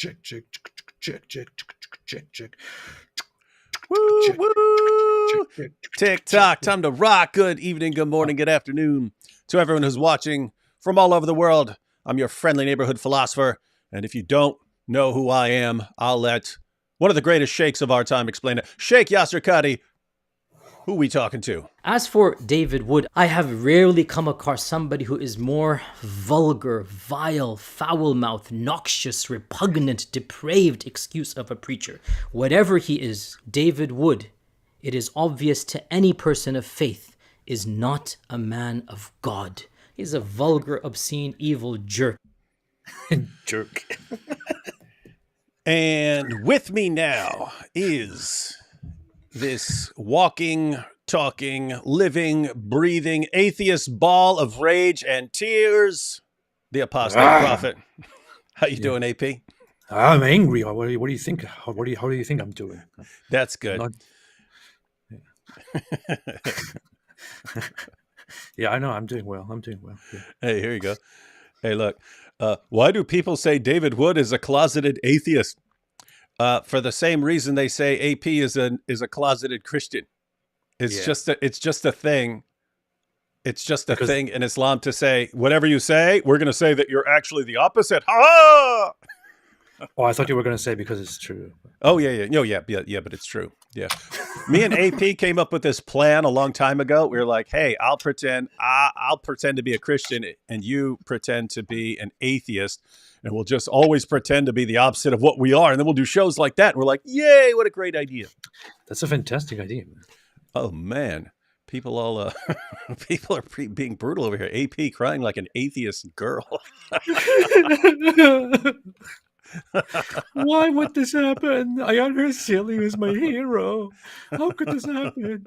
check. Woo, woo. TikTok, time to rock. Good evening, good morning, good afternoon to everyone who's watching from all over the world. I'm your friendly neighborhood philosopher, and if you don't know who I am, I'll let one of the greatest sheikhs of our time explain it. Sheikh Yasser Qadhi, who we talking to? As for David Wood, I have rarely come across somebody who is more vulgar, vile, foul-mouthed, noxious, repugnant, depraved excuse of a preacher. Whatever he is, David Wood, it is obvious to any person of faith, is not a man of God. He's a vulgar, obscene, evil jerk. Jerk. And with me now is this walking, talking, living, breathing, atheist ball of rage and tears, the apostate prophet. How you doing, AP? I'm angry. What do you think? How do you think I'm doing? That's good. Yeah, I know. I'm doing well. Yeah. Hey, here you go. Hey, look. Why do people say David Wood is a closeted atheist? For the same reason they say AP is a closeted Christian. It's just a thing. It's just a thing in Islam to say whatever you say. We're going to say that you're actually the opposite. Ha! Oh, I thought you were going to say because it's true. Oh yeah. No, yeah. But it's true. Yeah. Me and AP came up with this plan a long time ago. We were like, hey, I'll pretend to be a Christian and you pretend to be an atheist. And we'll just always pretend to be the opposite of what we are. And then we'll do shows like that. And we're like, yay, what a great idea. That's a fantastic idea, man. Oh, man. People all people are being brutal over here. AP crying like an atheist girl. Why would this happen? Ayaan Hirsi is my hero. How could this happen?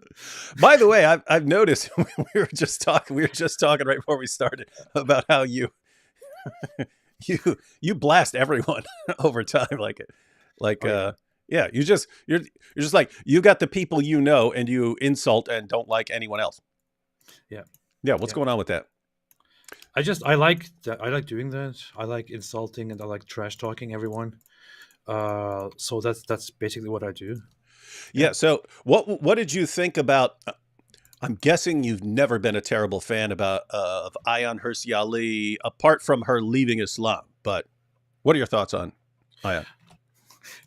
By the way, I've noticed we were just talking right before we started about how you blast everyone over time you're just like you got the people you know and you insult and don't like anyone else. Yeah. What's going on with that? I like that. I like doing that. I like insulting and I like trash talking everyone. So that's basically what I do. Yeah. So what did you think about? I'm guessing you've never been a terrible fan of Ayaan Hirsi Ali, apart from her leaving Islam. But what are your thoughts on Ayaan?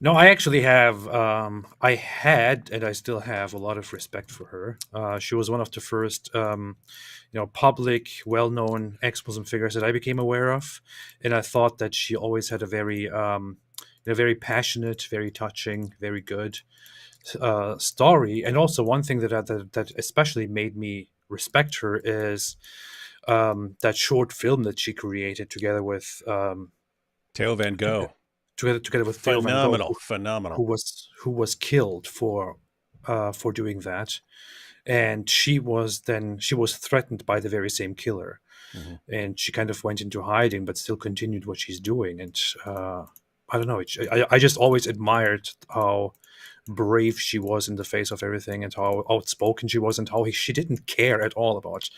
No, I actually have. I had, and I still have, a lot of respect for her. She was one of the first, public, well-known ex-Muslim figures that I became aware of, and I thought that she always had a very passionate, very touching, very good story. And also, one thing that especially made me respect her is that short film that she created together with Theo Van Gogh. Together with Theo Van Gogh, phenomenal, who was killed for doing that, and she was threatened by the very same killer, and she kind of went into hiding, but still continued what she's doing. And I don't know, I just always admired how brave she was in the face of everything, and how outspoken she was, and how she didn't care at all about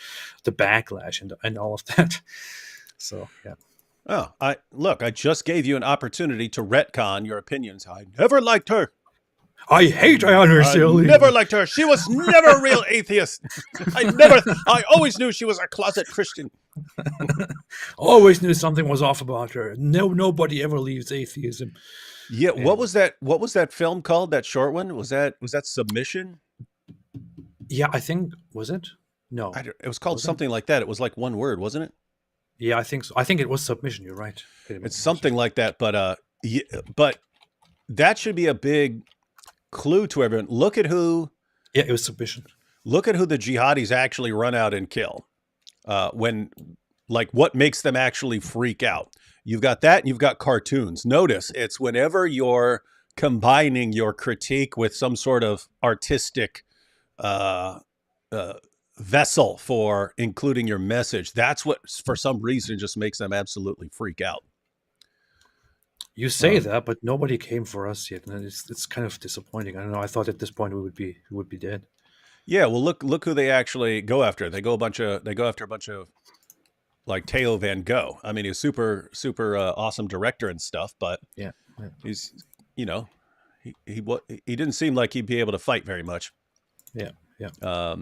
the backlash and all of that. So yeah. Oh, I just gave you an opportunity to retcon your opinions. I never liked her. I hate Ayaan Hirsi Ali. Never liked her. She was never a real atheist. I always knew she was a closet Christian. Always knew something was off about her. Nobody ever leaves atheism. Yeah. And what was that film called? That short one? Was that Submission? Yeah, I think, was it? No. It was called something like that. It was like one word, wasn't it? Yeah, I think so. I think it was Submission. You're right. It's something like that, but that should be a big clue to everyone. Look at who. Yeah, it was Submission. Look at who the jihadis actually run out and kill. What makes them actually freak out? You've got that, and you've got cartoons. Notice it's whenever you're combining your critique with some sort of artistic vessel for including your message. That's what, for some reason, just makes them absolutely freak out. You say that, but nobody came for us yet, and it's kind of disappointing. I don't know. I thought at this point we would be dead. Yeah, well, look who they actually go after. They go after a bunch of like Theo Van Gogh. I mean, he's super awesome director and stuff, but yeah, He's, you know, he didn't seem like he'd be able to fight very much. Yeah, yeah.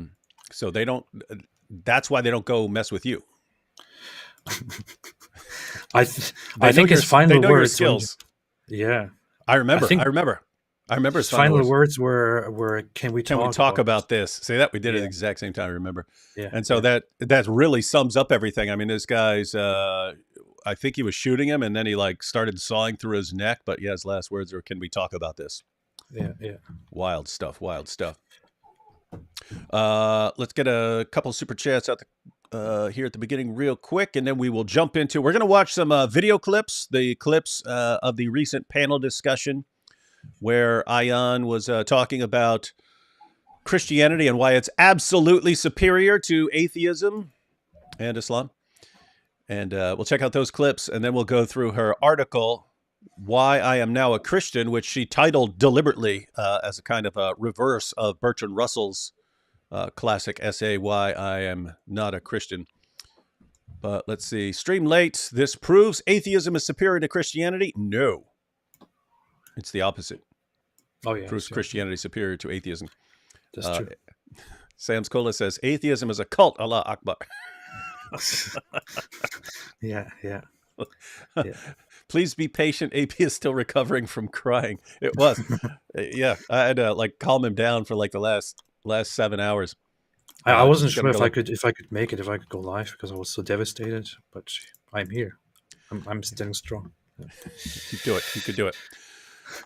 So they don't. That's why they don't go mess with you. I think his final words. Skills. Yeah, I remember. I remember his final words were "Can we talk about this?" Say that we did it at the exact same time. I remember. Yeah, and so that really sums up everything. I mean, this guy's. I think he was shooting him, and then he like started sawing through his neck. But yeah, his last words were, "Can we talk about this?" Yeah, yeah. Wild stuff. Wild stuff. Let's get a couple super chats out here at the beginning real quick, and then we will jump into. We're going to watch some video clips. The clips of the recent panel discussion where Ayaan was talking about Christianity and why it's absolutely superior to atheism and Islam. And we'll check out those clips, and then we'll go through her article, Why I Am Now a Christian, which she titled deliberately as a kind of a reverse of Bertrand Russell's classic essay, Why I Am Not a Christian. But let's see. Stream late. This proves atheism is superior to Christianity? No. It's the opposite. Oh, yeah. Proves Christianity superior to atheism. That's true. Sam's Cola says, atheism is a cult, Allah Akbar. Yeah. Please be patient. AP is still recovering from crying. It was. Yeah. I had to like calm him down for like the last 7 hours. I wasn't sure if I could make it, if I could go live, because I was so devastated, but I'm here. I'm standing strong. You could do it. You could do it.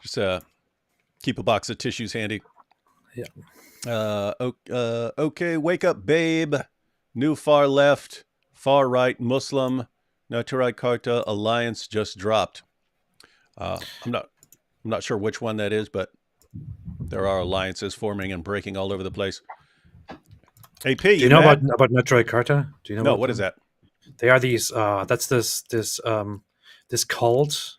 Just keep a box of tissues handy. Yeah. Okay. Wake up, babe. New far left, far right Muslim, Naturai Karta alliance just dropped. I'm not sure which one that is, but there are alliances forming and breaking all over the place. AP, do you know about Naturai Karta? Do you know? No, what is that? They are these. That's this cult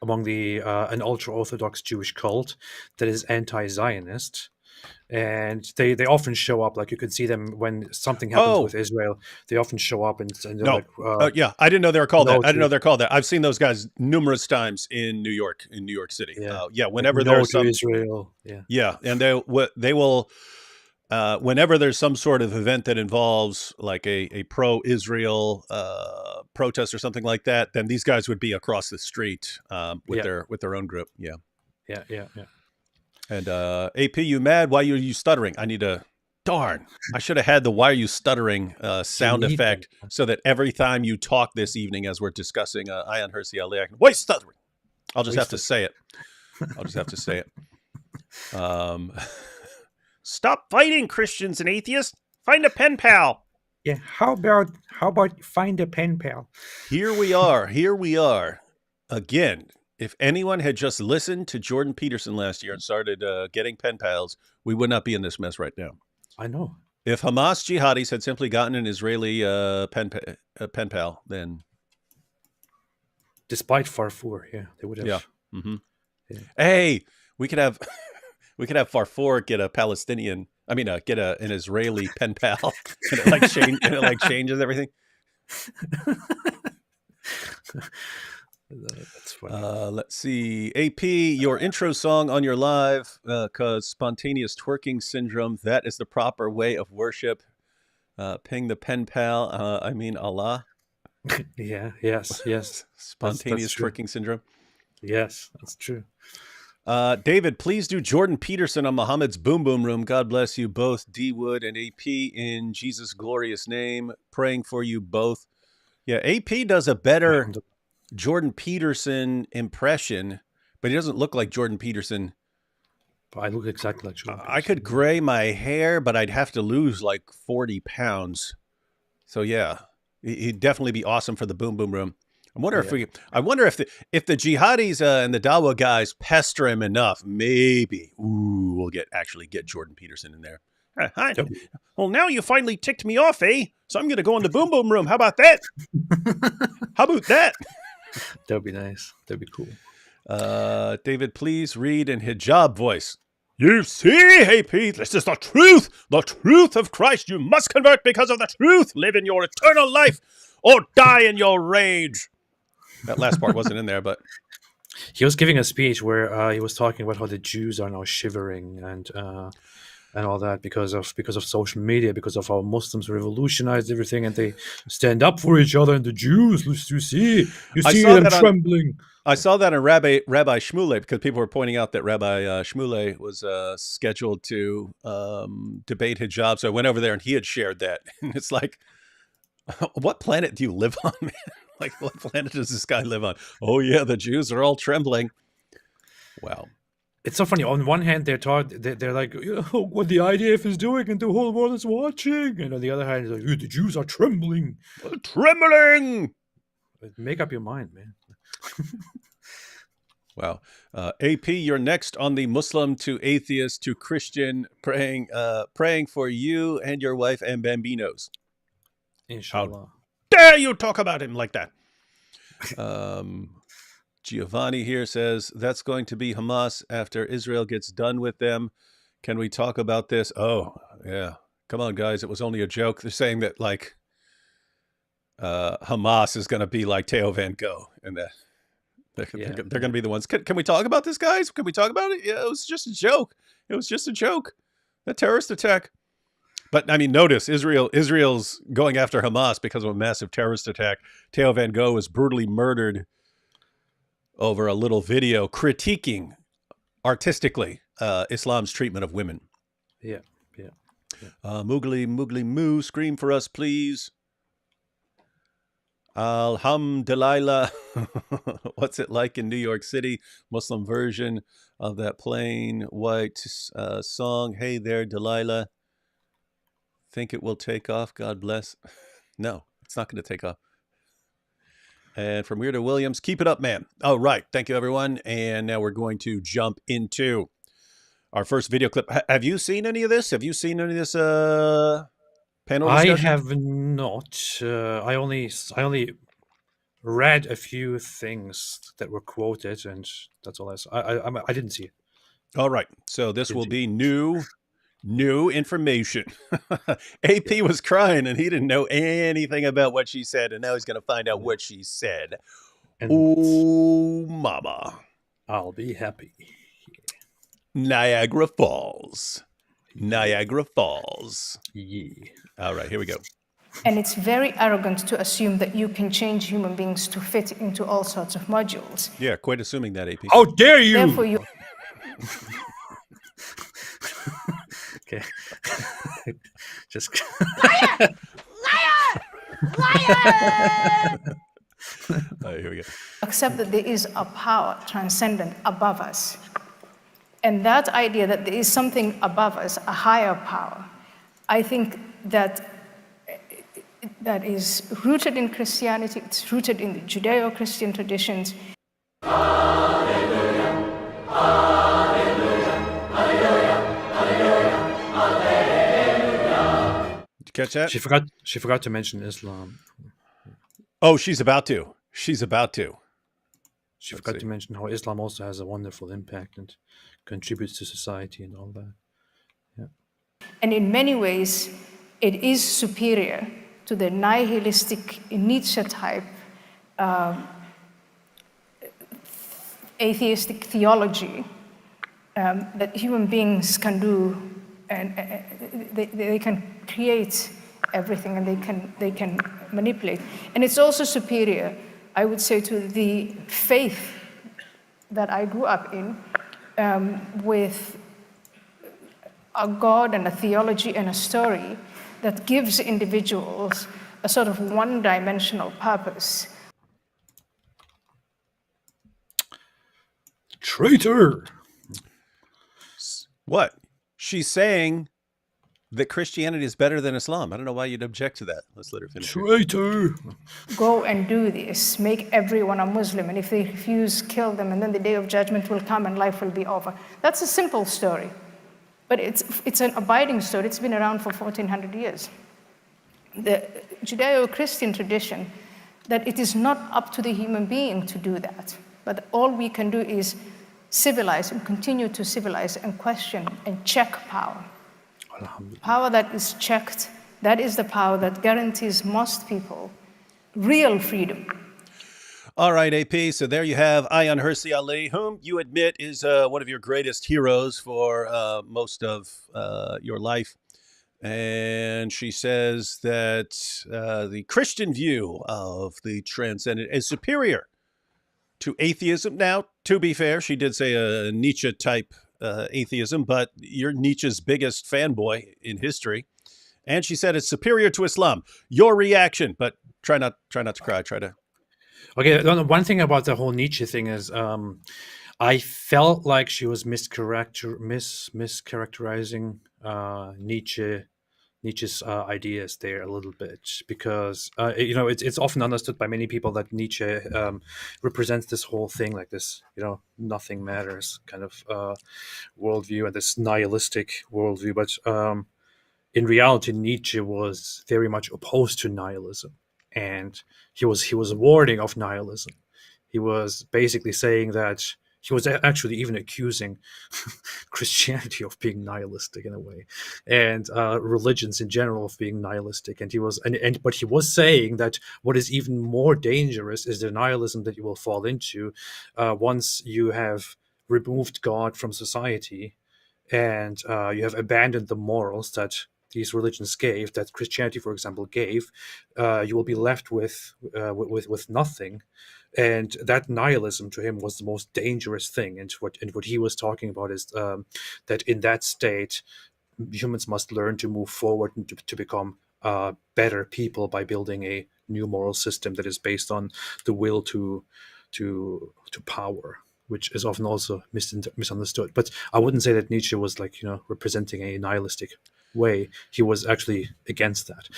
among the an ultra orthodox Jewish cult that is anti-Zionist. And they often show up, like you could see them when something happens with Israel. They often show up and they're like, yeah, I didn't know they were called that. I didn't know they're call that. I've seen those guys numerous times in New York City. Yeah, whenever there's some Israel, and they will, whenever there's some sort of event that involves like a pro-Israel protest or something like that, then these guys would be across the street with their own group. Yeah. And AP, you mad? Why are you stuttering? I need a darn. I should have had the "Why are you stuttering" sound effect so that every time you talk this evening, as we're discussing Ayaan Hirsi Ali, I can, why stuttering? I'll just have to say it. Stop fighting, Christians and atheists. Find a pen pal. Yeah. How about find a pen pal? Here we are again. If anyone had just listened to Jordan Peterson last year and started getting pen pals, we would not be in this mess right now. I know. If Hamas jihadis had simply gotten an Israeli pen pal, then... Despite Farfour, they would have... Yeah. Mm-hmm. Yeah. Hey, we could have Farfour get a Palestinian... get an Israeli pen pal, and it changes everything. That's funny. Let's see. AP, your intro song on your live, cause spontaneous twerking syndrome. That is the proper way of worship. Ping the pen pal. Allah. Yes. Spontaneous twerking syndrome. Yes, that's true. David, please do Jordan Peterson on Muhammad's Boom Boom Room. God bless you both, D Wood and AP, in Jesus' glorious name. Praying for you both. Yeah, AP does a better Jordan Peterson impression, but he doesn't look like Jordan Peterson. I look exactly like Jordan Peterson. I could gray my hair, but I'd have to lose like 40 pounds. So yeah, he'd definitely be awesome for the Boom Boom Room. I wonder if the jihadis and the Dawa guys pester him enough, maybe we'll actually get Jordan Peterson in there. Hi. Well, now you finally ticked me off, eh? So I'm going to go in the Boom Boom Room. How about that? That'd be nice. That'd be cool. David, please read in hijab voice. You see, AP, this is the truth of Christ. You must convert because of the truth. Live in your eternal life or die in your rage. That last part wasn't in there, but he was giving a speech where he was talking about how the Jews are now shivering and all that because of social media, because of how Muslims revolutionized everything and they stand up for each other. And the Jews, you see them trembling. I saw that in Rabbi Shmuley, because people were pointing out that Rabbi Shmuley was scheduled to debate hijab. So I went over there and he had shared that. And it's like, what planet do you live on, man? Like, what planet does this guy live on? Oh, yeah, the Jews are all trembling. Wow. It's so funny. On one hand, they're like, what the IDF is doing and the whole world is watching. And on the other hand, it's like, the Jews are trembling. Trembling! Make up your mind, man. Wow. AP, you're next on the Muslim to atheist to Christian praying for you and your wife and Bambinos. Inshallah. Dare you talk about him like that? Giovanni here says that's going to be Hamas after Israel gets done with them. Can we talk about this? Oh, yeah. Come on, guys. It was only a joke. They're saying that like Hamas is going to be like Theo Van Gogh, and that they're going to be the ones. Can we talk about this, guys? Can we talk about it? Yeah, it was just a joke. It was just a joke. That terrorist attack. But I mean, notice Israel's going after Hamas because of a massive terrorist attack. Theo Van Gogh was brutally murdered over a little video critiquing artistically Islam's treatment of women. Yeah. Moogly moo, scream for us, please. Alhamdulillah. What's it like in New York City? Muslim version of that plain white song. Hey there, Delilah. Think it will take off? God bless. No, it's not going to take off. And from Weirdo Williams, keep it up, man. All right. Thank you, everyone. And now we're going to jump into our first video clip. Have you seen any of this? Have you seen any of this panel discussion? I have not. I only read a few things that were quoted, and that's all I saw. I didn't see it. All right. So this will be new information. AP was crying and he didn't know anything about what she said, and now he's going to find out what she said. And oh, mama. I'll be happy. Niagara Falls. Niagara Falls. Yeah. All right, here we go. And it's very arrogant to assume that you can change human beings to fit into all sorts of modules. Yeah, quite assuming that, AP. How dare you! Therefore, you... Okay. Just... Liar! Liar! All right, here we go. Accept that there is a power transcendent above us. And that idea that there is something above us, a higher power, I think that is rooted in Christianity, it's rooted in the Judeo-Christian traditions. Hallelujah, hallelujah, hallelujah, hallelujah. Did you catch that? She forgot to mention Islam. Oh, she's about to. She forgot to mention how Islam also has a wonderful impact and contributes to society and all that. Yeah. And in many ways, it is superior to the nihilistic Nietzsche type atheistic theology that human beings can do, and they can create everything, and they can manipulate. And it's also superior, I would say, to the faith that I grew up in, with a God and a theology and a story that gives individuals a sort of one-dimensional purpose. Traitor! What? She's saying that Christianity is better than Islam. I don't know why you'd object to that. Let's let her finish. Traitor! Go and do this. Make everyone a Muslim. And if they refuse, kill them. And then the day of judgment will come and life will be over. That's a simple story. But it's an abiding story. It's been around for 1,400 years. The Judeo-Christian tradition, that it is not up to the human being to do that. But all we can do is civilize and continue to civilize and question and check power. Power that is checked, that is the power that guarantees most people real freedom. All right, AP. So there you have Ayaan Hirsi Ali, whom you admit is one of your greatest heroes for most of your life. And she says that the Christian view of the transcendent is superior to atheism. Now, to be fair, she did say a Nietzsche type atheism, but you're Nietzsche's biggest fanboy in history. And she said it's superior to Islam. Your reaction, but try not to cry. Try to. Okay, one thing about the whole Nietzsche thing is, I felt like she was mischaracterizing Nietzsche's ideas there a little bit, because it's often understood by many people that Nietzsche represents this whole thing, like this nothing matters kind of worldview, and this nihilistic worldview. But in reality, Nietzsche was very much opposed to nihilism, and he was warding of nihilism. He was basically saying that he was actually even accusing Christianity of being nihilistic in a way, and religions in general of being nihilistic. And but he was saying that what is even more dangerous is the nihilism that you will fall into once you have removed God from society, and you have abandoned the morals that these religions gave, that Christianity, for example, gave. You will be left with nothing. And that nihilism to him was the most dangerous thing. And what he was talking about is that in that state, humans must learn to move forward and to become better people by building a new moral system that is based on the will to power, which is often also misunderstood. But I wouldn't say that Nietzsche was representing a nihilistic way. He was actually against that.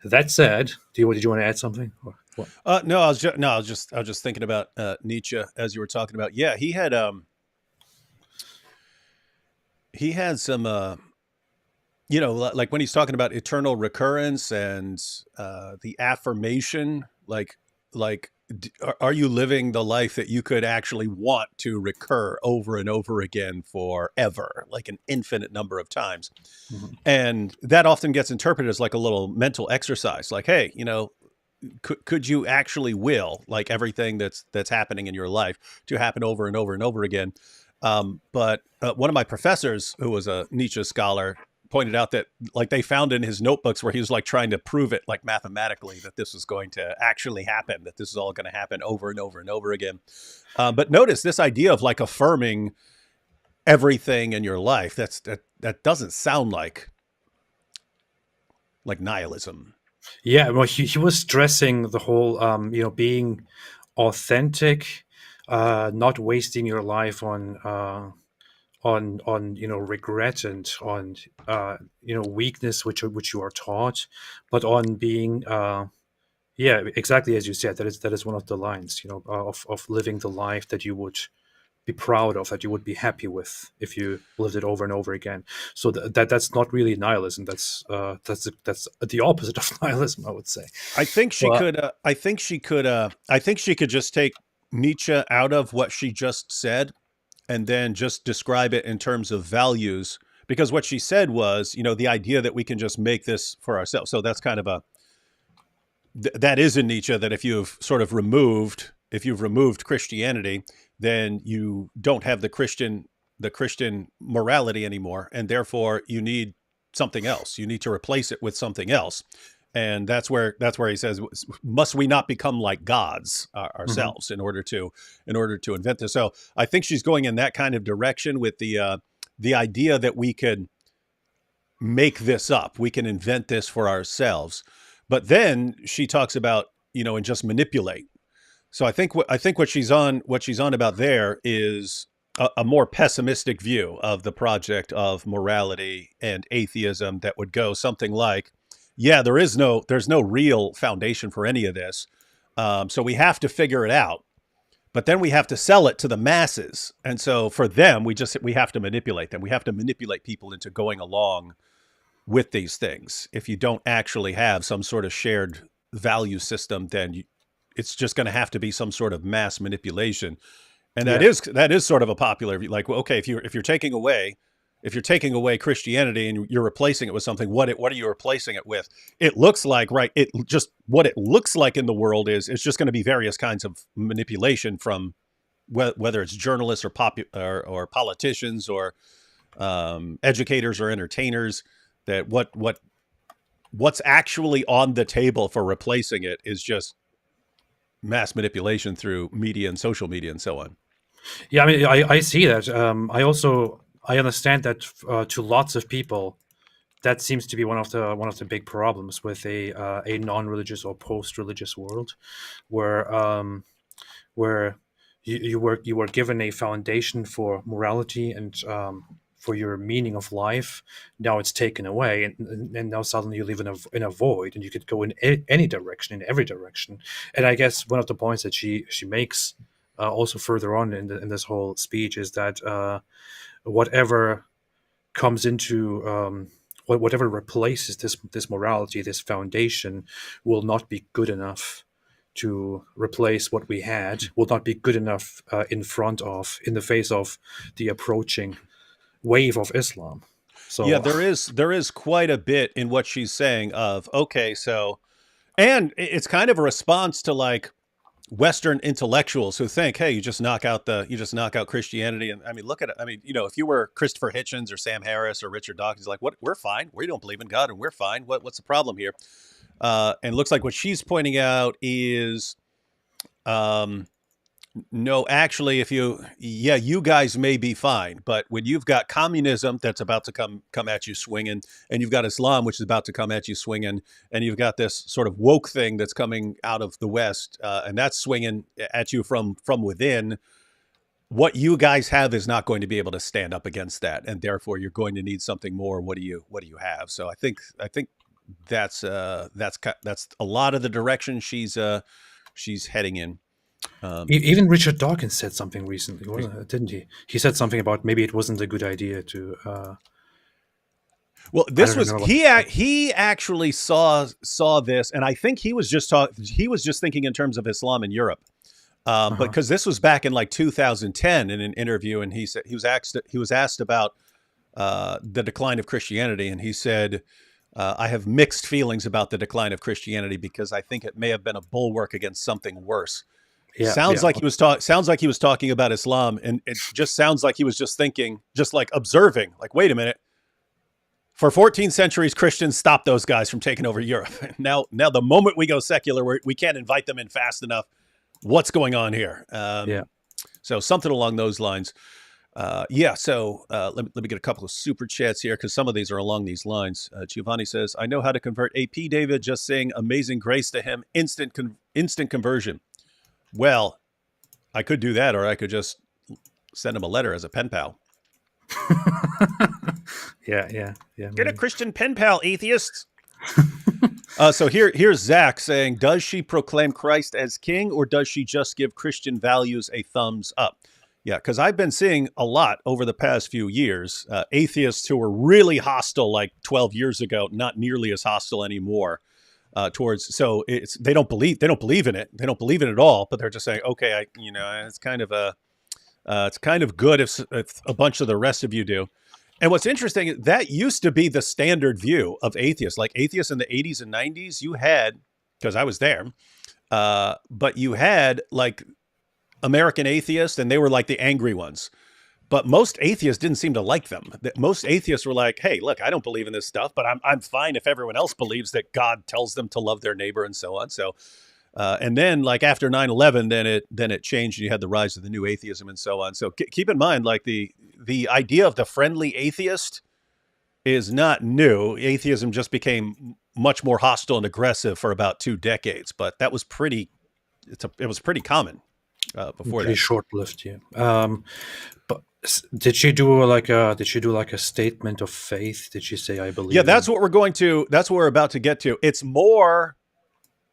That said, did you want to add something? Or what? No, I was just thinking about Nietzsche as you were talking about. Yeah, he had some like when he's talking about eternal recurrence and the affirmation, are you living the life that you could actually want to recur over and over again forever, like an infinite number of times? Mm-hmm. And that often gets interpreted as like a little mental exercise, like, hey, could you actually will like everything that's happening in your life to happen over and over and over again? But one of my professors, who was a Nietzsche scholar, pointed out that like they found in his notebooks where he was like trying to prove it like mathematically that this was going to actually happen, that this is all going to happen over and over and over again. But notice this idea of like affirming everything in your life, that doesn't sound like nihilism. Yeah, well, he was stressing the whole being authentic, not wasting your life on regret and on weakness which you are taught, but on being exactly as you said, that is one of the lines of living the life that you would be proud of, that you would be happy with if you lived it over and over again. So that's not really nihilism. That's the opposite of nihilism, I would say. I think she could just take Nietzsche out of what she just said and then just describe it in terms of values, because what she said was, the idea that we can just make this for ourselves. So that's kind of that is in Nietzsche, that if you've removed Christianity, then you don't have the Christian morality anymore, and therefore you need something else. You need to replace it with something else. And that's where he says, must we not become like gods ourselves in order to invent this? So I think she's going in that kind of direction with the idea that we could make this up, we can invent this for ourselves. But then she talks about and just manipulate. So I think what she's on about there is a more pessimistic view of the project of morality and atheism that would go something like, yeah, there's no real foundation for any of this. So we have to figure it out, but then we have to sell it to the masses. And so for them, we have to manipulate them. We have to manipulate people into going along with these things. If you don't actually have some sort of shared value system, then it's just going to have to be some sort of mass manipulation. And that is sort of a popular view. Like, well, okay, if you're taking away if you're taking away Christianity and you're replacing it with something, what are you replacing it with? It looks like, right, it just, what it looks like in the world is it's just going to be various kinds of manipulation from whether it's journalists or politicians or educators or entertainers, that what's actually on the table for replacing it is just mass manipulation through media and social media and so on. Yeah, I mean, I see that. I understand that to lots of people, that seems to be one of the big problems with a non-religious or post-religious world, where you were given a foundation for morality and for your meaning of life. Now it's taken away, and now suddenly you live in a void, and you could go in any direction, in every direction. And I guess one of the points that she makes also further on in this whole speech is that whatever comes into whatever replaces this morality, this foundation, will not be good enough to replace what we had, will not be good enough in the face of the approaching wave of Islam. So yeah, there is quite a bit in what she's saying of, okay, so, and it's kind of a response to like Western intellectuals who think, hey, you just knock out Christianity. And I mean, look at it. I mean, if you were Christopher Hitchens or Sam Harris or Richard Dawkins, like, what, we're fine. We don't believe in God and we're fine. What's the problem here? And it looks like what she's pointing out is, no, actually, you guys may be fine, but when you've got communism that's about to come at you swinging, and you've got Islam, which is about to come at you swinging, and you've got this sort of woke thing that's coming out of the West, and that's swinging at you from within, what you guys have is not going to be able to stand up against that, and therefore you're going to need something more. What do you have? So I think that's a lot of the direction she's heading in. Even Richard Dawkins said something recently, didn't he? He said something about maybe it wasn't a good idea to. Well, this was he actually saw this, and I think he was just thinking in terms of Islam in Europe, but because this was back in like 2010 in an interview, and he said he was asked about the decline of Christianity, and he said, I have mixed feelings about the decline of Christianity because I think it may have been a bulwark against something worse. Sounds like he was talking about Islam, and it just sounds like he was just thinking, just like observing, like, wait a minute. For 14 centuries, Christians stopped those guys from taking over Europe. Now the moment we go secular, we can't invite them in fast enough. What's going on here? So something along those lines. So let me get a couple of super chats here, because some of these are along these lines. Giovanni says, I know how to convert AP David, just saying amazing grace to him, instant conversion. Well, I could do that, or I could just send him a letter as a pen pal. Yeah. Get a Christian pen pal, atheists. So here's Zach saying, does she proclaim Christ as king, or does she just give Christian values a thumbs up? Yeah, because I've been seeing a lot over the past few years, atheists who were really hostile like 12 years ago, not nearly as hostile anymore. They don't believe in it. They don't believe in it at all, but they're just saying, okay, it's kind of good if a bunch of the rest of you do. And what's interesting, that used to be the standard view of atheists. Like atheists in the 80s and 90s, you had, because I was there, but you had like American atheists, and they were like the angry ones. But most atheists didn't seem to like them. Most atheists were like, hey, look, I don't believe in this stuff, but I'm fine if everyone else believes that God tells them to love their neighbor and so on. So, and then like after 9/11, then it changed, and you had the rise of the new atheism and so on. So keep in mind, like the idea of the friendly atheist is not new. Atheism just became much more hostile and aggressive for about 2 decades, but that was pretty common before that. Pretty short-lived, yeah. But did she do like a statement of faith? Did she say, I believe? Yeah, that's what we're about to get to. It's more,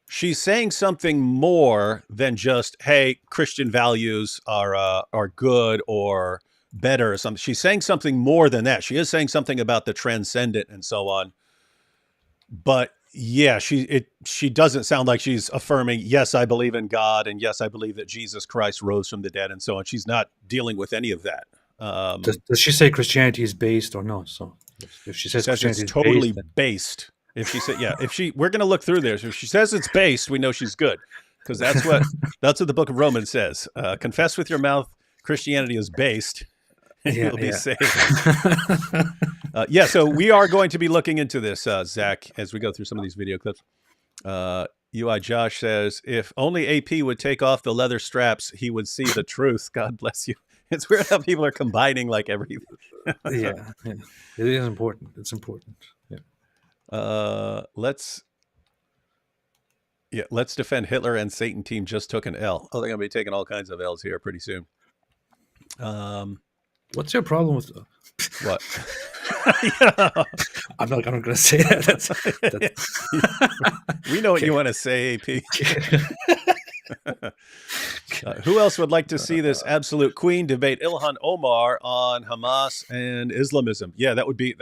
she's saying something more than just, hey, Christian values are good or better or something. She's saying something more than that. She is saying something about the transcendent and so on. But yeah, she doesn't sound like she's affirming, yes, I believe in God, and yes, I believe that Jesus Christ rose from the dead and so on. She's not dealing with any of that. Does she say Christianity is based or not? So if she says says Christianity it's is totally based, based. If she said, yeah, we're going to look through this. If she says it's based, we know she's good, because that's what the book of Romans says. Confess with your mouth Christianity is based, and yeah, you'll be yeah. saved. So we are going to be looking into this, Zach, as we go through some of these video clips. UI Josh says, if only AP would take off the leather straps, he would see the truth. God bless you. It's weird how people are combining like everything. yeah. It is important. It's important. Yeah. Let's defend Hitler and Satan team just took an L. Oh, they're going to be taking all kinds of L's here pretty soon. What's your problem with What? I'm not going to say that. We know what you want to say, AP. Who else would like to see this absolute queen debate? Ilhan Omar on Hamas and Islamism. Yeah, that would be.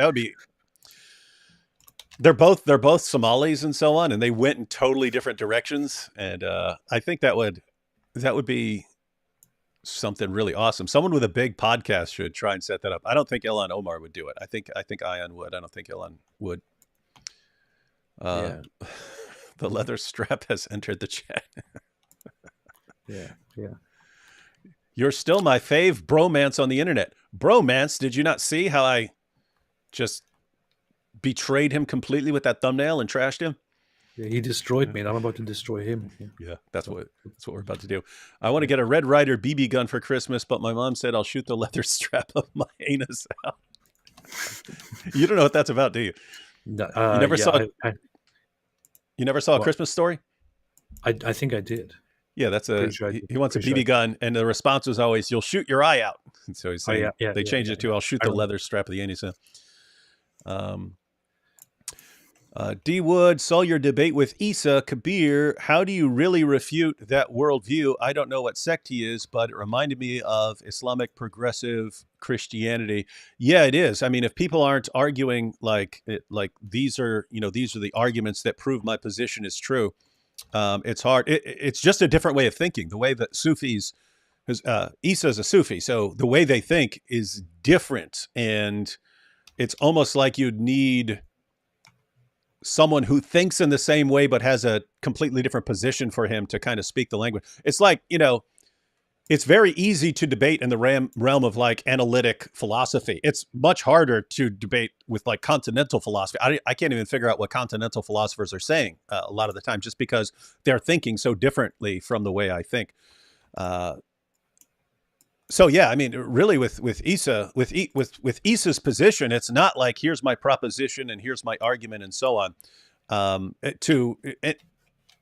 They're both Somalis and so on, and they went in totally different directions. And I think that would be something really awesome. Someone with a big podcast should try and set that up. I don't think Ilhan Omar would do it. I think Ayaan would. I don't think Ilhan would. The leather strap has entered the chat. Yeah. You're still my fave bromance on the internet. Bromance, did you not see how I just betrayed him completely with that thumbnail and trashed him? Yeah, he destroyed me, and I'm about to destroy him. Yeah, that's what we're about to do. I want to get a Red Ryder BB gun for Christmas, but my mom said I'll shoot the leather strap of my anus out. You don't know what that's about, do you? No, you never saw. You never saw What? A Christmas Story? I think I did. Yeah, that's Sure he wants a BB gun, and the response was always, "You'll shoot your eye out." And so he's saying they changed it to, "I'll shoot the leather strap of the anus." D Wood, saw your debate with Isa Kabir. How do you really refute that worldview? I don't know what sect he is, but it reminded me of Islamic progressive Christianity. Yeah, it is. I mean, if people aren't arguing like these are the arguments that prove my position is true, it's hard. It's just a different way of thinking. The way that Sufis, Isa is a Sufi, so the way they think is different, and it's almost like you'd need someone who thinks in the same way but has a completely different position for him to kind of speak the language. It's like, it's very easy to debate in the realm of like analytic philosophy. It's much harder to debate with like continental philosophy. I can't even figure out what continental philosophers are saying a lot of the time, just because they're thinking so differently from the way I think. So yeah, I mean, really, with Isa, with Isa's position, it's not like here's my proposition and here's my argument and so on.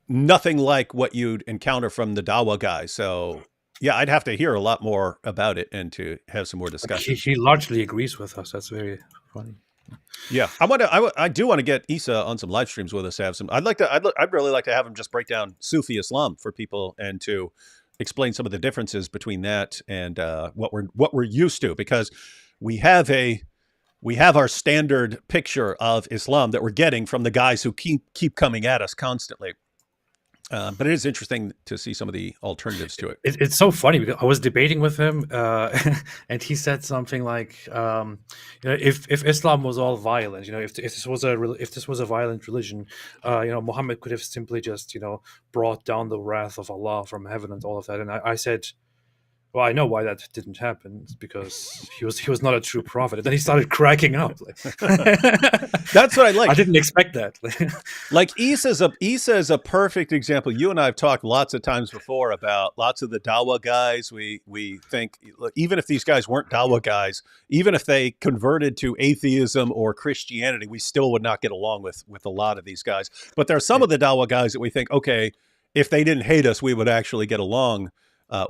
Nothing like what you'd encounter from the Dawa guys. So yeah, I'd have to hear a lot more about it and to have some more discussion. He largely agrees with us. That's very funny. Yeah, I do want to get Isa on some live streams with us. To have some. I'd really like to have him just break down Sufi Islam for people and to explain some of the differences between that and what we're used to, because we have our standard picture of Islam that we're getting from the guys who keep coming at us constantly. But it is interesting to see some of the alternatives to it. It's so funny because I was debating with him, and he said something like, if Islam was all violent, if this was a violent religion, Muhammad could have simply just brought down the wrath of Allah from heaven and all of that. And I said, well, I know why that didn't happen. It's because he was not a true prophet. And then he started cracking up. That's what I like. I didn't expect that. Like Isa is a perfect example. You and I have talked lots of times before about lots of the Dawa guys. We think even if these guys weren't Dawa guys, even if they converted to atheism or Christianity, we still would not get along with a lot of these guys. But there are some of the Dawa guys that we think, okay, if they didn't hate us, we would actually get along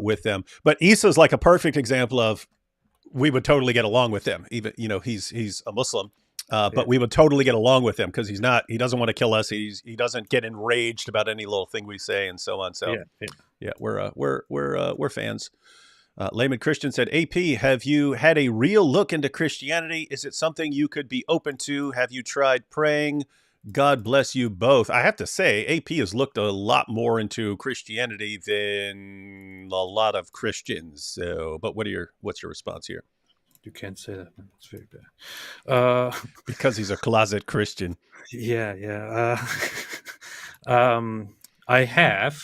with them. But Isa's like a perfect example of we would totally get along with him. Even he's a Muslim, but we would totally get along with him because he doesn't want to kill us. He doesn't get enraged about any little thing we say and so on. So yeah, we're fans. Layman Christian said, AP, have you had a real look into Christianity? Is it something you could be open to? Have you tried praying? God bless you both. I have to say, AP has looked a lot more into Christianity than a lot of Christians. So, but what's your response here? You can't say that, man. It's very bad. Because he's a closet Christian. Yeah, yeah. I have.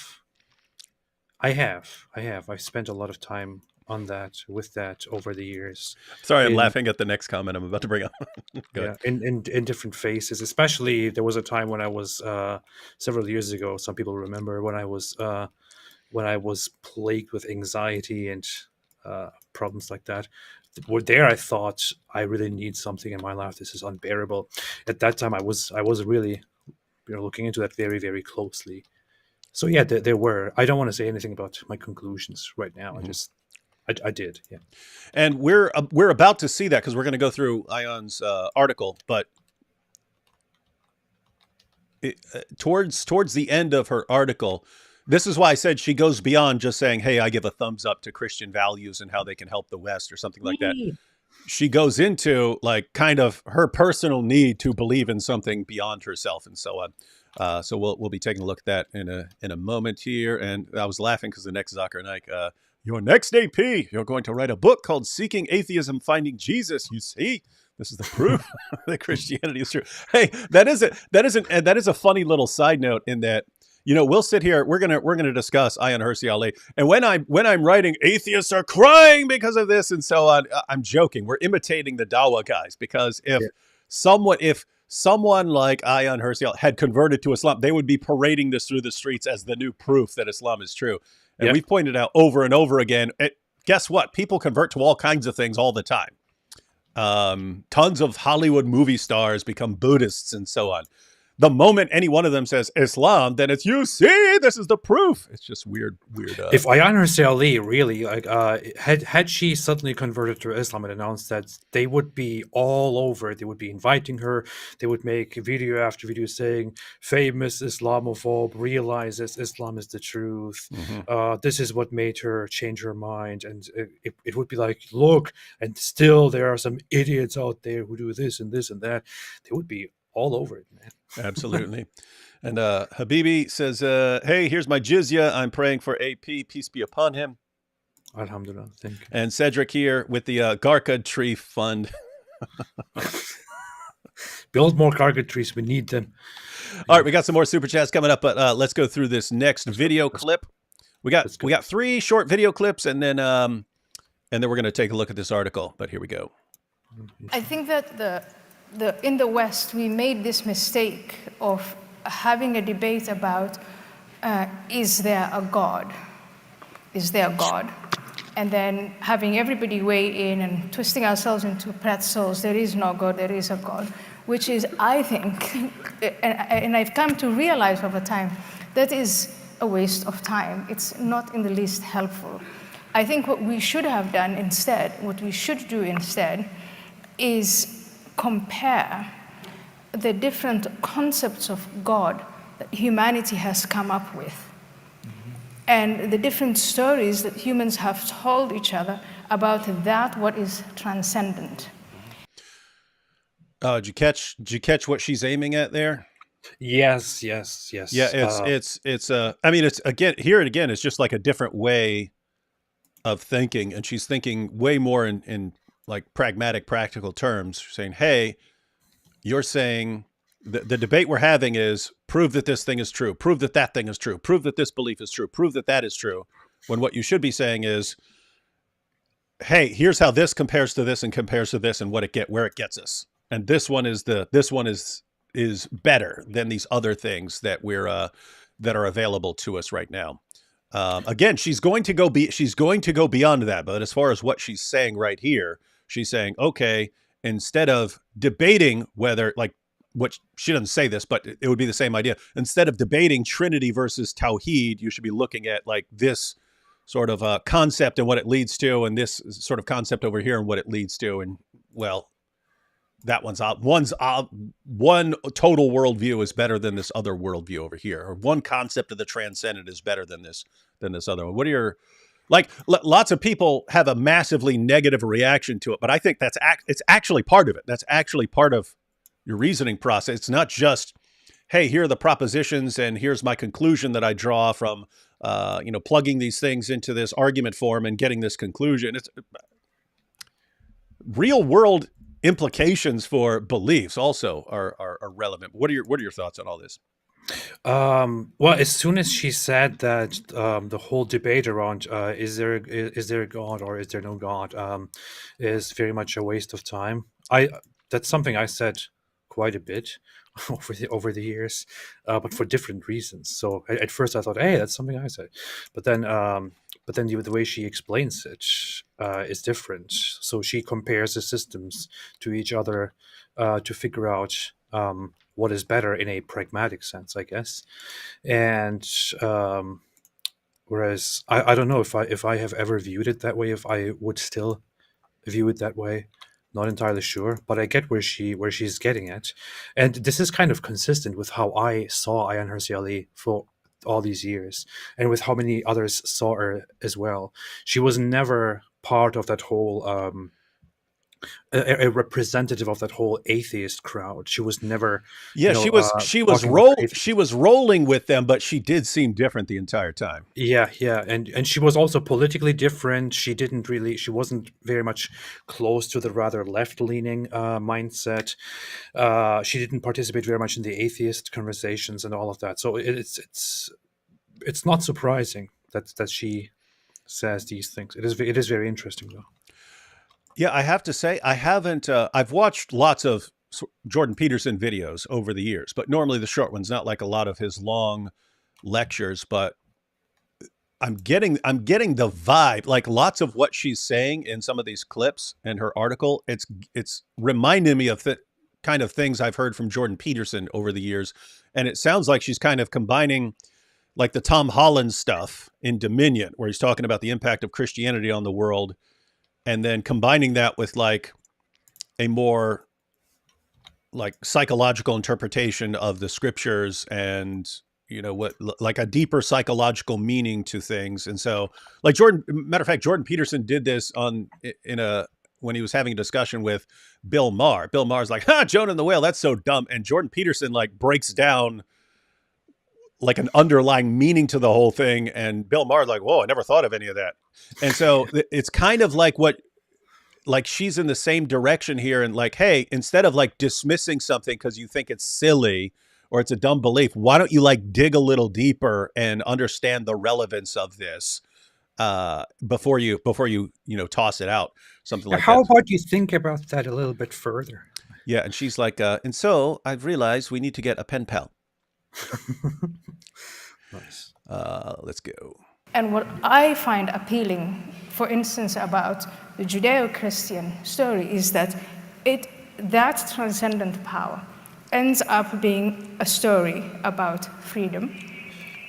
I spent a lot of time on that, with that, over the years. Sorry, I'm laughing at the next comment I'm about to bring up. Go Yeah, ahead. in different phases. Especially, there was a time when I was several years ago. Some people remember when I was plagued with anxiety and problems like that. There, I thought, I really need something in my life. This is unbearable. At that time, I was really, looking into that very, very closely. So yeah, there were. I don't want to say anything about my conclusions right now. I did. Yeah. And we're about to see that because we're going to go through Ayaan's article, but towards the end of her article, this is why I said she goes beyond just saying, "Hey, I give a thumbs up to Christian values and how they can help the West," or something like that. She goes into like kind of her personal need to believe in something beyond herself and so on. So we'll be taking a look at that in a moment here. And I was laughing because the next Zucker Nike, your next AP, you're going to write a book called "Seeking Atheism, Finding Jesus." You see, this is the proof that Christianity is true. Hey, that is a funny little side note in that. We'll sit here. We're gonna discuss Ayaan Hirsi Ali, and when I'm writing, atheists are crying because of this and so on. I'm joking. We're imitating the Dawa guys because if someone like Ayaan Hirsi Ali had converted to Islam, they would be parading this through the streets as the new proof that Islam is true. And we've pointed out over and over again. Guess what? People convert to all kinds of things all the time. Tons of Hollywood movie stars become Buddhists and so on. The moment any one of them says Islam, then it's, you see, this is the proof. It's just weird. If Ayaan Hirsi Ali really had she suddenly converted to Islam and announced that, they would be all over. They would be inviting her. They would make video after video saying, "Famous Islamophobe realizes Islam is the truth. This is what made her change her mind." And it would be like, look, and still there are some idiots out there who do this and this and that. They would be all over it, man. Absolutely. And Habibi says, "Hey, here's my jizya. I'm praying for AP. Peace be upon him." Alhamdulillah. Thank you. And Cedric here with the Garka Tree Fund. Build more Garka trees. We need them. All right, we got some more super chats coming up, but let's go through this next video clip. We got 3 short video clips, and then we're going to take a look at this article. But here we go. I think that in the West, we made this mistake of having a debate about, is there a God? Is there a God? And then having everybody weigh in and twisting ourselves into pretzels. There is no God, there is a God. Which is, I think, and I've come to realize over time, that is a waste of time. It's not in the least helpful. I think what we should have done instead, what we should do instead, is compare the different concepts of God that humanity has come up with, and the different stories that humans have told each other about that what is transcendent. Did you catch what she's aiming at there? Yes. Yeah, it's I mean, it's again, it's just like a different way of thinking, and she's thinking way more in like pragmatic, practical terms, saying, "Hey, you're saying the debate we're having is prove that this thing is true, prove that that thing is true, prove that this belief is true, prove that that is true." When what you should be saying is, "Hey, here's how this compares to this and compares to this, and where it gets us. And this one is better than these other things that that are available to us right now." Again, she's going to go beyond that. But as far as what she's saying right here, she's saying, okay, instead of debating whether, like, what she doesn't say this, but it would be the same idea. Instead of debating Trinity versus Tawhid, you should be looking at like this sort of concept and what it leads to, and this sort of concept over here and what it leads to. And well, that one total worldview is better than this other worldview over here, or one concept of the transcendent is better than this other one. What are your, like, lots of people have a massively negative reaction to it, but I think it's actually part of it. That's actually part of your reasoning process. It's not just, hey, here are the propositions and here's my conclusion that I draw from, plugging these things into this argument form and getting this conclusion. real world implications for beliefs also are relevant. What are your thoughts on all this? Well, as soon as she said that, the whole debate around is there a God or is there no God, is very much a waste of time. That's something I said quite a bit over the years, but for different reasons. So at first I thought, hey, that's something I said, but then the way she explains it is different. So she compares the systems to each other to figure out what is better in a pragmatic sense, I guess. And whereas I don't know if I have ever viewed it that way, if I would still view it that way. Not entirely sure, but I get where she's getting at, and this is kind of consistent with how I saw Ayaan Hirsi Ali for all these years, and with how many others saw her as well. She was never part of that whole a representative of that whole atheist crowd. She was never, Yeah, talking about atheism. she was rolling with them, but she did seem different the entire time. Yeah, and she was also politically different. She wasn't very much close to the rather left-leaning mindset. She didn't participate very much in the atheist conversations and all of that. So it's not surprising that she says these things. It is very interesting though. Yeah, I have to say, I haven't. I've watched lots of Jordan Peterson videos over the years, but normally the short ones, not like a lot of his long lectures. But I'm getting the vibe, like lots of what she's saying in some of these clips and her article. It's reminding me of the kind of things I've heard from Jordan Peterson over the years, and it sounds like she's kind of combining like the Tom Holland stuff in Dominion, where he's talking about the impact of Christianity on the world, and then combining that with like a more like psychological interpretation of the scriptures and, what, like a deeper psychological meaning to things. And so like matter of fact, Jordan Peterson did this when he was having a discussion with Bill Maher. Bill Maher's like, Jonah and the whale, that's so dumb. And Jordan Peterson like breaks down like an underlying meaning to the whole thing. And Bill Maher's like, whoa, I never thought of any of that. And so it's kind of like she's in the same direction here. And like, hey, instead of like dismissing something because you think it's silly or it's a dumb belief, why don't you like dig a little deeper and understand the relevance of this before you toss it out, something like that. How about you think about that a little bit further? Yeah. And she's like, and so I've realized we need to get a pen pal. Nice. Let's go. And what I find appealing, for instance, about the Judeo-Christian story is that that transcendent power ends up being a story about freedom,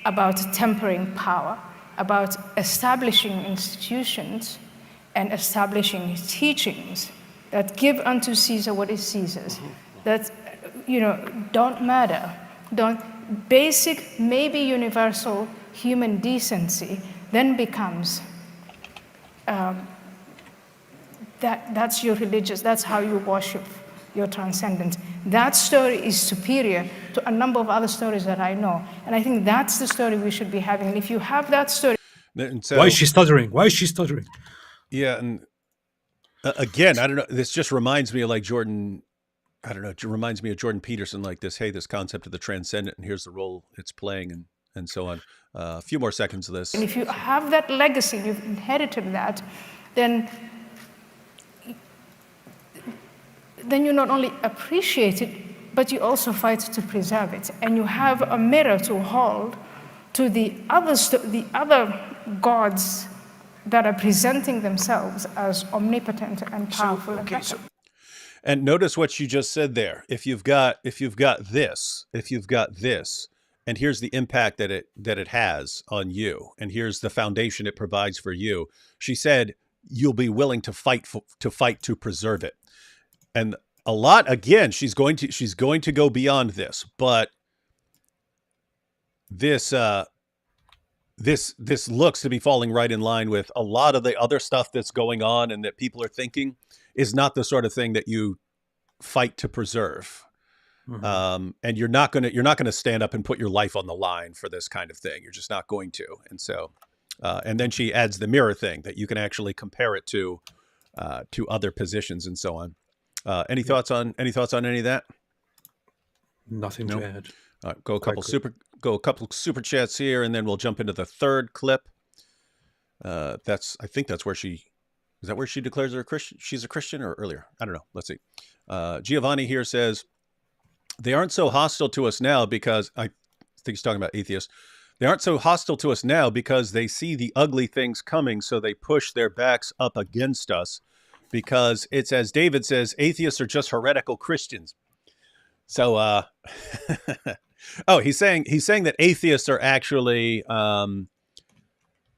about tempering power, about establishing institutions and establishing teachings that give unto Caesar what is Caesar's, that don't matter, basic, maybe universal human decency then becomes that's your religious, that's how you worship your transcendent. That story is superior to a number of other stories that I know. And I think that's the story we should be having. And if you have that story... And so, why is she stuttering? Yeah, and again, I don't know, this just reminds me of like Jordan... I don't know, it reminds me of Jordan Peterson, like this concept of the transcendent, and here's the role it's playing, and so on. A few more seconds of this. And if you have that legacy, you've inherited that, then you not only appreciate it, but you also fight to preserve it. And you have a mirror to hold to the other gods that are presenting themselves as omnipotent and powerful and better. And notice what you just said there. If you've got this, and here's the impact that it has on you, and here's the foundation it provides for you. She said you'll be willing to fight to preserve it. And a lot, again, she's going to go beyond this, but this looks to be falling right in line with a lot of the other stuff that's going on and that people are thinking is not the sort of thing that you fight to preserve. Mm-hmm. And you're not going to stand up and put your life on the line for this kind of thing. You're just not going to. And so, and then she adds the mirror thing that you can actually compare it to to other positions and so on. Any thoughts on any of that? Nothing No? to add. Go a couple super chats here, and then we'll jump into the third clip. I think that's where she declares her a Christian. She's a Christian, or earlier. I don't know. Let's see. Giovanni here says they aren't so hostile to us now because I think he's talking about atheists. They aren't so hostile to us now because they see the ugly things coming, so they push their backs up against us. Because it's, as David says, atheists are just heretical Christians. So, he's saying that atheists are actually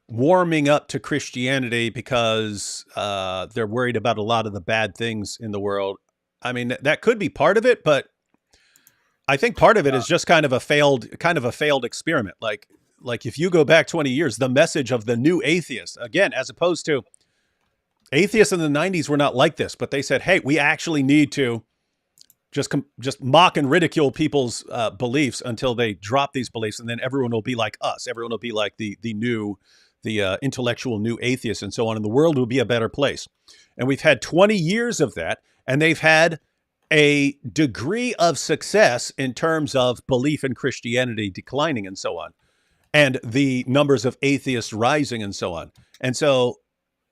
warming up to Christianity because they're worried about a lot of the bad things in the world. I mean, that could be part of it, but I think part of it is just kind of a failed experiment. Like if you go back 20 years, the message of the new atheist, again, as opposed to atheists in the 90s were not like this, but they said, hey, we actually need to just mock and ridicule people's beliefs until they drop these beliefs, and then everyone will be like us. Everyone will be like the intellectual new atheists and so on, and the world will be a better place. And we've had 20 years of that, and they've had a degree of success in terms of belief in Christianity declining and so on, and the numbers of atheists rising and so on. And so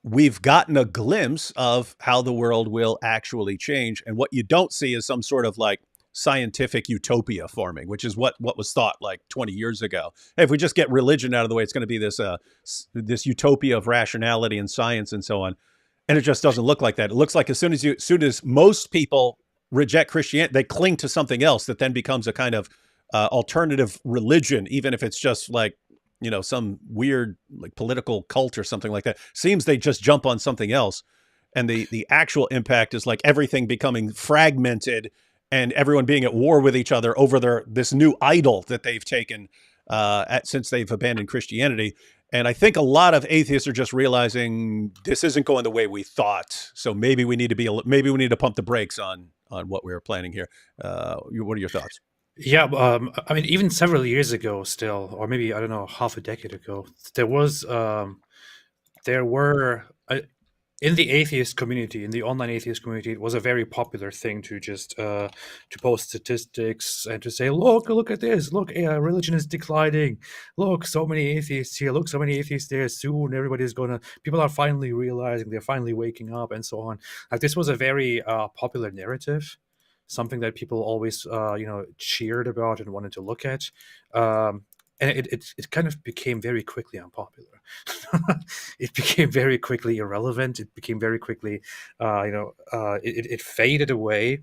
we've gotten a glimpse of how the world will actually change. And what you don't see is some sort of like scientific utopia forming, which is what was thought like 20 years ago. Hey, if we just get religion out of the way, it's going to be this utopia of rationality and science and so on. And it just doesn't look like that. It looks like as soon as most people reject Christianity, they cling to something else that then becomes a kind of alternative religion, even if it's just like, some weird like political cult or something like that. Seems they just jump on something else. And the actual impact is like everything becoming fragmented and everyone being at war with each other over this new idol that they've taken since they've abandoned Christianity. And I think a lot of atheists are just realizing this isn't going the way we thought. So maybe we need to pump the brakes on what we were planning here. What are your thoughts? Yeah, I mean, even several years ago, still, or maybe I don't know, half a decade ago, there were in the atheist community, in the online atheist community, it was a very popular thing to just to post statistics and to say, look at this, look, religion is declining, look, so many atheists here, look, so many atheists there, soon people are finally realizing, they're finally waking up, and so on. Like, this was a very popular narrative, something that people always cheered about and wanted to look at, and it kind of became very quickly unpopular. It became very quickly irrelevant. It became very quickly it faded away.